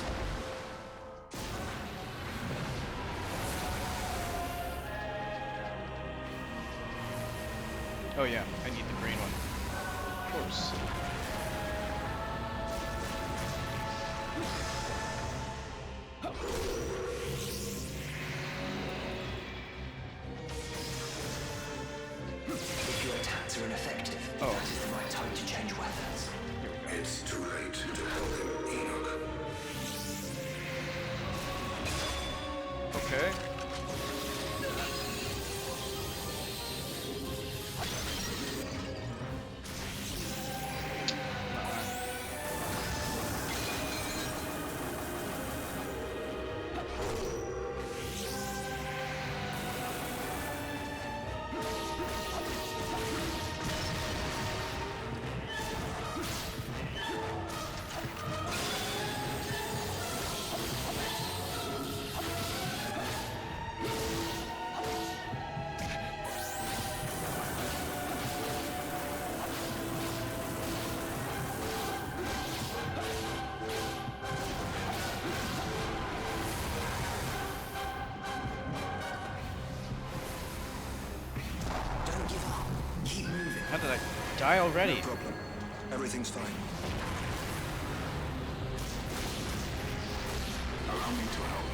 Oh yeah, I need the green one. Of course. If your attacks are ineffective, Oh. that is the right time to change weapons. Here we go. It's too late to help him, Enoch. Okay. Don't give up. Keep moving. How did I die already? No problem. Everything's fine. Allow me to help.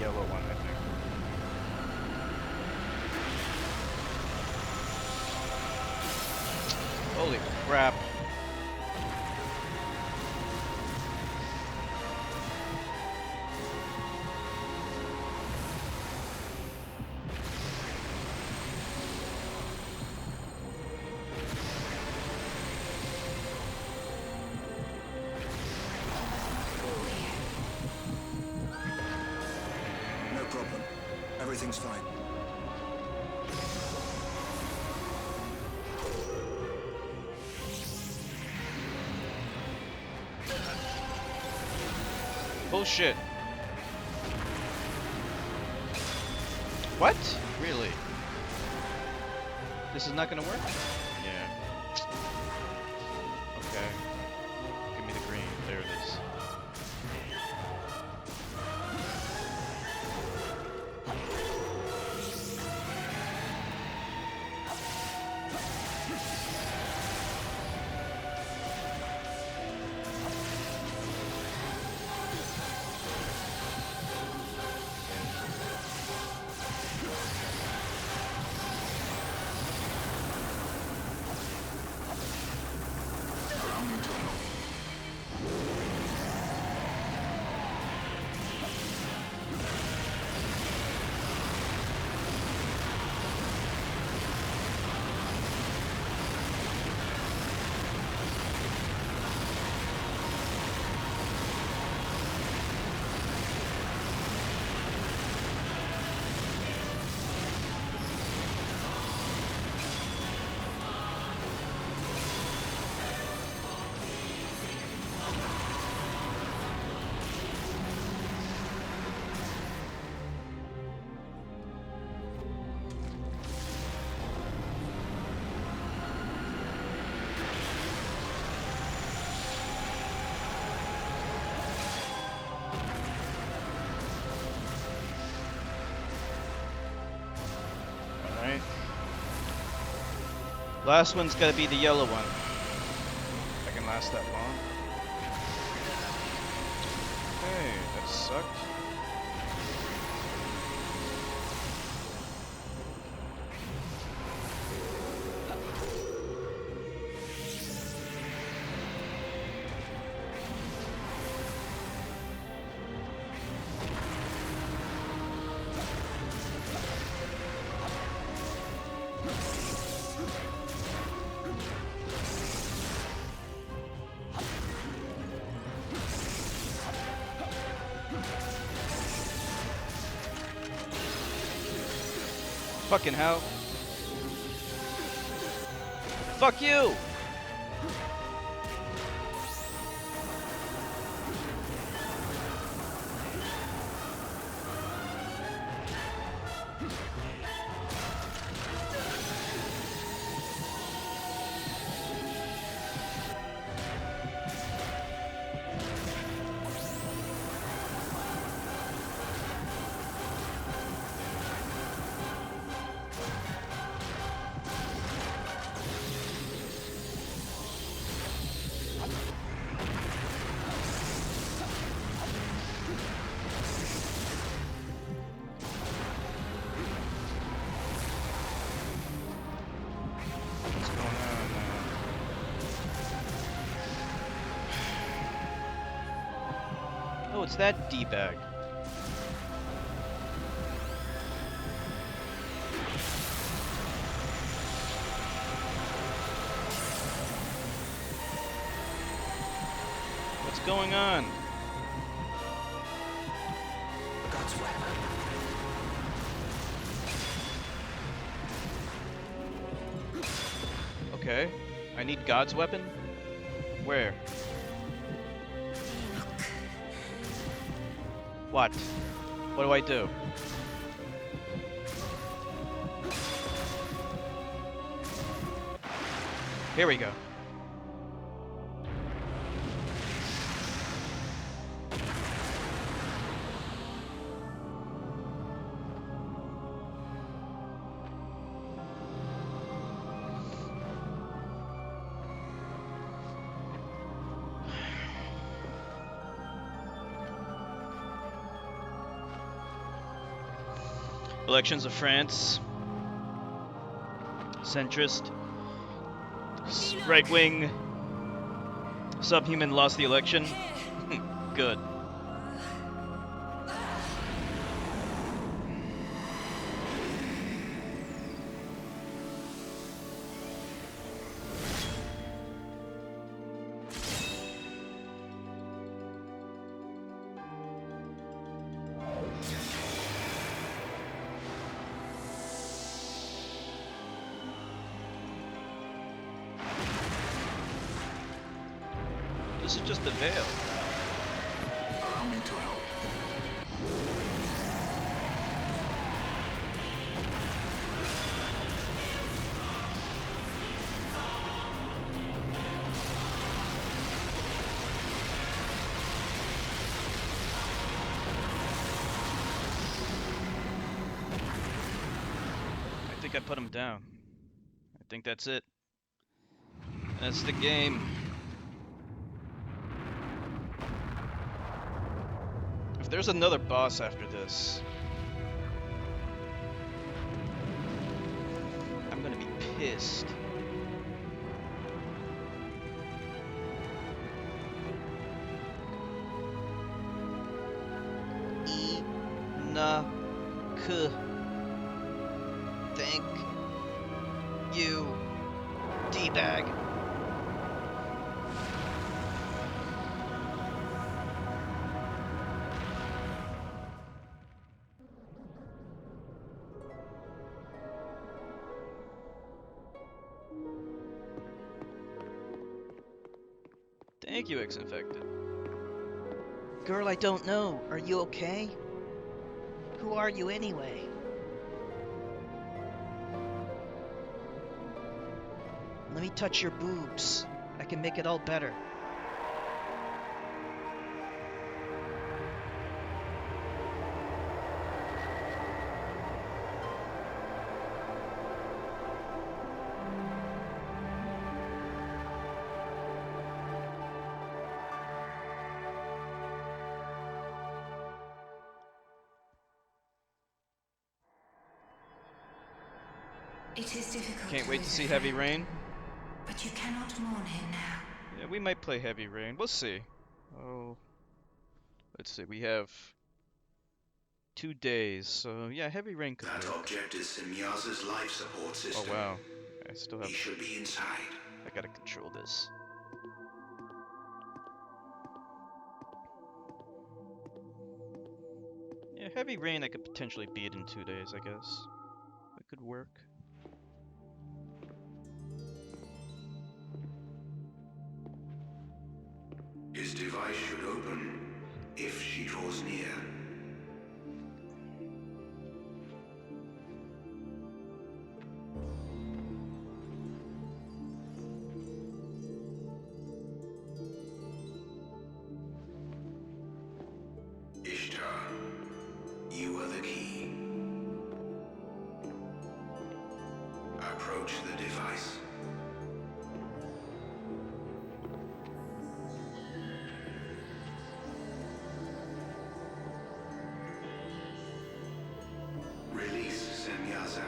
Yellow one, I think. Holy crap. No problem. Everything's fine. Bullshit. What? Really? This is not gonna work? Yeah. Okay. Give me the green. There it is. Alright. Last one's gotta be the yellow one. If I can last that long. Okay, that sucked. Fucking hell. Fuck you! Oh, it's that D-bag. What's going on? Okay. I need God's weapon? Where? What? What do I do? Here we go. Elections of France. Centrist. Right wing. Subhuman lost the election. Good. This is just the veil. Allow me to help. I think I put him down. I think that's it. That's the game. If there's another boss after this, I'm gonna be pissed. Thank you, D-bag. Thank you, X-Infected. Girl, I don't know. Are you okay? Who are you anyway? Let me touch your boobs. I can make it all better. It is difficult. Can't wait to lose see a Heavy friend, Rain. but you cannot mourn him now. Yeah, we might play Heavy Rain. We'll see. Oh, let's see. We have 2 days, so yeah, Heavy Rain could That work. object is Semyaza's life support Oh system. wow, I still have. He should be inside. I gotta control this. Yeah, Heavy Rain I could potentially beat in 2 days, I guess. It could work. His device should open if she draws near. Ishtar, you are the key. Approach the device. Release Semyaza.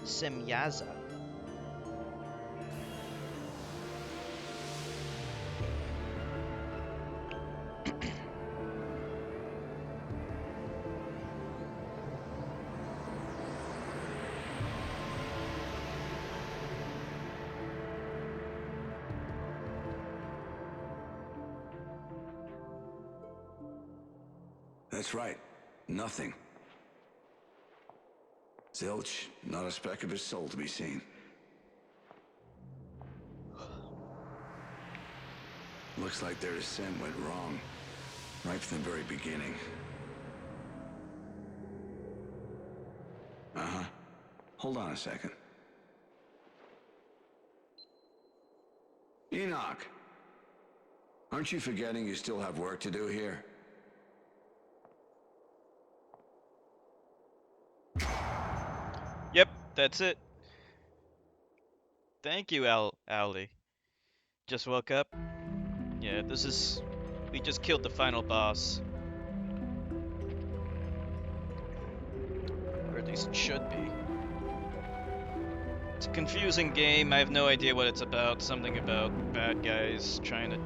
Semyaza. That's right. Nothing. Zilch, not a speck of his soul to be seen. Looks like their ascent went wrong. Right from the very beginning. Uh-huh. Hold on a second. Enoch! Aren't you forgetting you still have work to do here? Yep, that's it. Thank you, Owly. Just woke up. Yeah, this is... We just killed the final boss. Or at least it should be. It's a confusing game. I have no idea what it's about. Something about bad guys trying to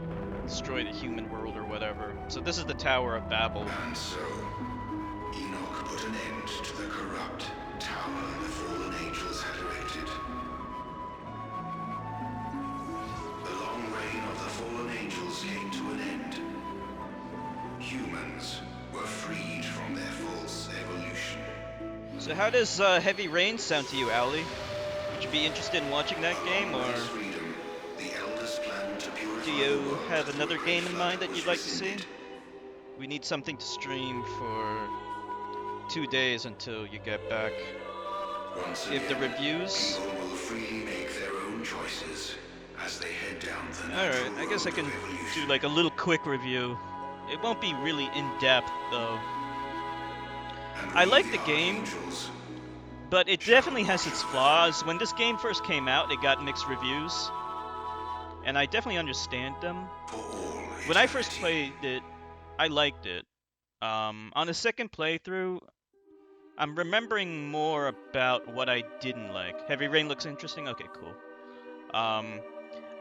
destroy the human world or whatever. So this is the Tower of Babel. And so, Enoch put an end to the corrupt tower the fallen angels had erected. The long reign of the fallen angels came to an end. Humans were freed from their false evolution. So how does Heavy Rain sound to you, Owly? Would you be interested in watching that game, or Freedom, the elders plan to purify do the you world have with another the game in blood mind that that you'd was like to see? rescinded. We need something to stream for 2 days until you get back. Once Give the again, reviews. people will freely make their own choices as they head down the Alright, natural I guess I road can of evolution. do like a little quick review. It won't be really in-depth though. And I we, like the the game, archangels, but it definitely has its flaws. When this game first came out, it got mixed reviews. And I definitely understand them. for all When I first eternity. played it, I liked it. On the second playthrough, I'm remembering more about what I didn't like. Heavy Rain looks interesting? Okay, cool.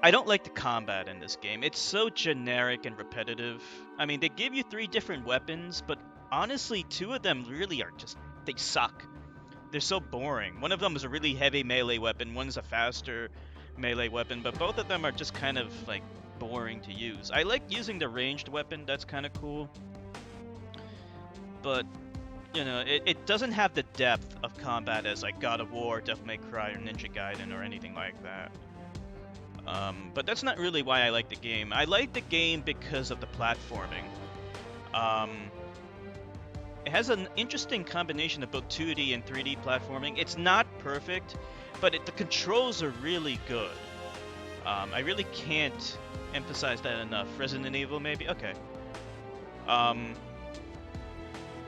I don't like the combat in this game. It's so generic and repetitive. I mean, they give you 3 different weapons, but honestly, 2 of them really are just... they suck. They're so boring. One of them is a really heavy melee weapon, one's a faster melee weapon, but both of them are just kind of, like, boring to use. I like using the ranged weapon, that's kind of cool. But, you know, it doesn't have the depth of combat as, like, God of War, Devil May Cry, or Ninja Gaiden, or anything like that. But that's not really why I like the game. I like the game because of the platforming. It has an interesting combination of both 2D and 3D platforming. It's not perfect, but the controls are really good. I really can't emphasize that enough. Resident Evil, maybe? Okay.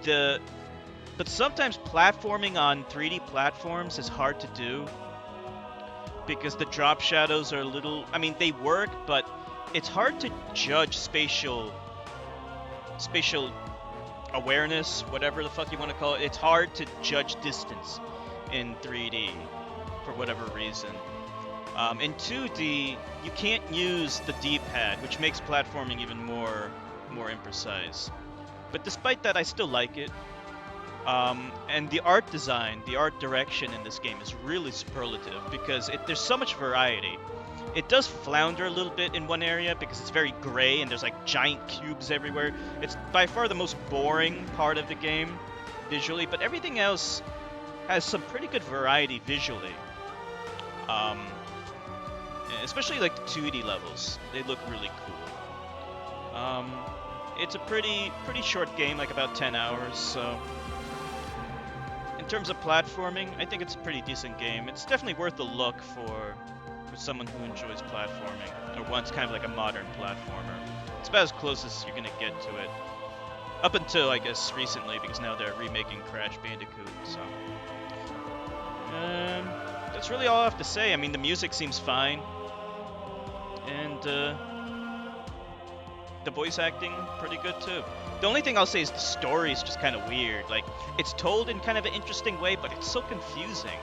But sometimes platforming on 3D platforms is hard to do because the drop shadows are a little... I mean, they work, but it's hard to judge spatial awareness, whatever the fuck you want to call it. It's hard to judge distance in 3D for whatever reason. In 2D, you can't use the D-pad, which makes platforming even more imprecise. But despite that, I still like it. And the art design, the art direction in this game is really superlative because there's so much variety. It does flounder a little bit in one area because it's very gray and there's like giant cubes everywhere. It's by far the most boring part of the game visually, but everything else has some pretty good variety visually. Especially like the 2D levels, they look really cool. It's a pretty short game, like about 10 hours, so in terms of platforming, I think it's a pretty decent game. It's definitely worth a look for someone who enjoys platforming, or wants kind of like a modern platformer. It's about as close as you're gonna get to it. Up until, I guess, recently, because now they're remaking Crash Bandicoot, so... that's really all I have to say. I mean, the music seems fine. And, the voice acting, pretty good too. The only thing I'll say is the story is just kind of weird. Like, it's told in kind of an interesting way, but it's so confusing.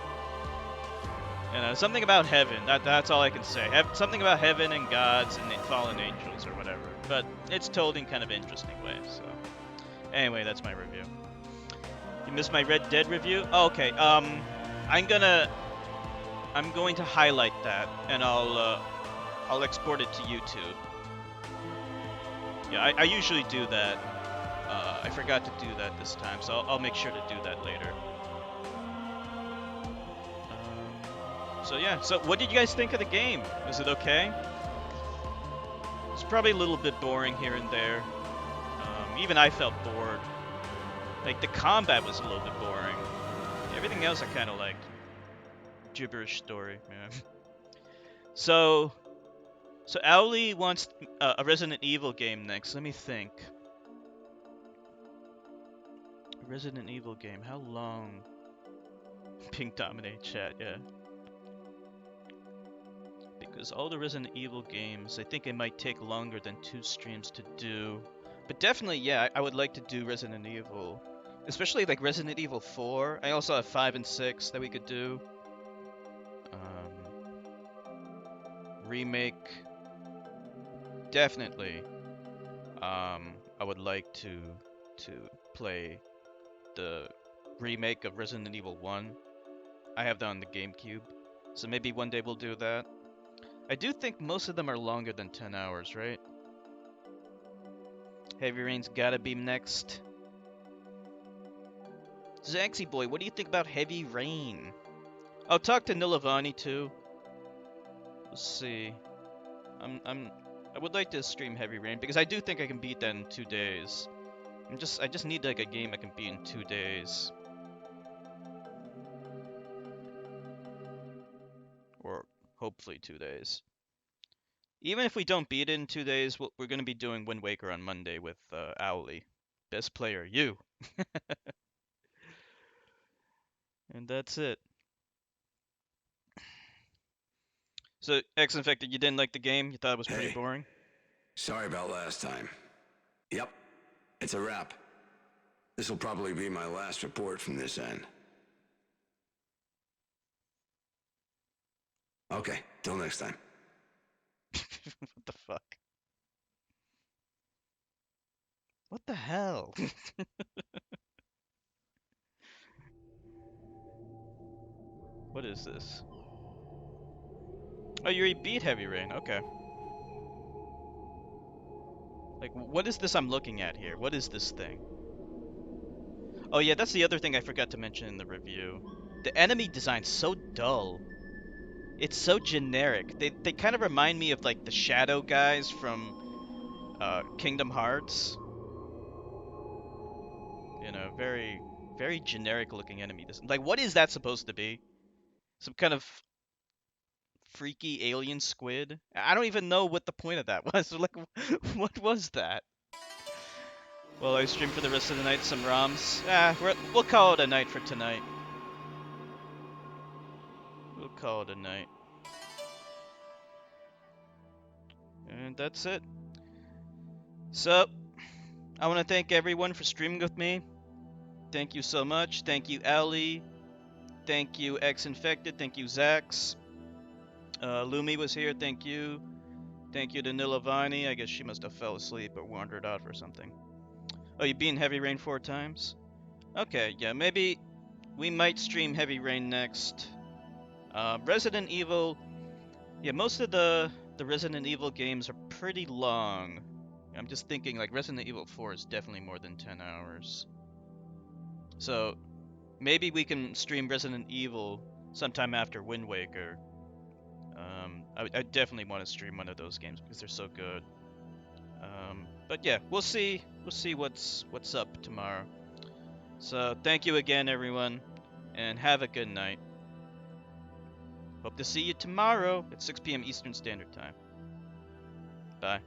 You know, something about heaven, that's all I can say. Something about heaven and gods and fallen angels or whatever. But it's told in kind of an interesting way, so... Anyway, that's my review. You missed my Red Dead review? Oh, okay, I'm going to highlight that, and I'll export it to YouTube. Yeah, I usually do that. I forgot to do that this time, so I'll make sure to do that later. So yeah, so what did you guys think of the game? Was it okay? It's probably a little bit boring here and there. Even I felt bored. Like, the combat was a little bit boring. Everything else I kind of liked. Gibberish story, man. So Owly wants a Resident Evil game next. Let me think. A Resident Evil game. How long? Pink dominate chat, yeah. Because all the Resident Evil games, I think it might take longer than 2 streams to do. But definitely, yeah, I would like to do Resident Evil. Especially like Resident Evil 4. I also have 5 and 6 that we could do. Remake. Definitely. I would like to play the remake of Resident Evil 1. I have that on the GameCube. So maybe one day we'll do that. I do think most of them are longer than 10 hours, right? Heavy Rain's gotta be next. Zaxy Boy, what do you think about Heavy Rain? I'll talk to Nilavani too. We'll see. I would like to stream Heavy Rain because I do think I can beat that in 2 days. I just need like a game I can beat in 2 days. Or hopefully 2 days. Even if we don't beat it in 2 days, we're going to be doing Wind Waker on Monday with Owly. Best player, you. And that's it. So, X-Infected, you didn't like the game? You thought it was pretty boring? Sorry about last time. Yep, it's a wrap. This will probably be my last report from this end. Okay, till next time. What the fuck? What the hell? What is this? Oh, you already beat Heavy Rain. Okay. Like, what is this I'm looking at here? What is this thing? Oh yeah, that's the other thing I forgot to mention in the review. The enemy design's so dull. It's so generic. They kind of remind me of like the Shadow guys from Kingdom Hearts. You know, very generic looking enemy design. Like, what is that supposed to be? Some kind of freaky alien squid? I don't even know what the point of that was. Like, what was that? Well, I stream for the rest of the night some ROMs. We'll call it a night for tonight. We'll call it a night. And that's it. So, I want to thank everyone for streaming with me. Thank you so much. Thank you, Ali. Thank you, X-Infected. Thank you, Zax. Lumi was here. Thank you. Thank you to Nilavani. I guess she must have fell asleep or wandered off or something. Oh, you beat Heavy Rain 4 times? Okay, yeah, maybe we might stream Heavy Rain next. Resident Evil... Yeah, most of the Resident Evil games are pretty long. I'm just thinking, like, Resident Evil 4 is definitely more than 10 hours. So, maybe we can stream Resident Evil sometime after Wind Waker. I definitely want to stream one of those games because they're so good. But yeah, we'll see. We'll see what's up tomorrow. So thank you again, everyone, and have a good night. Hope to see you tomorrow at 6 p.m. Eastern Standard Time. Bye.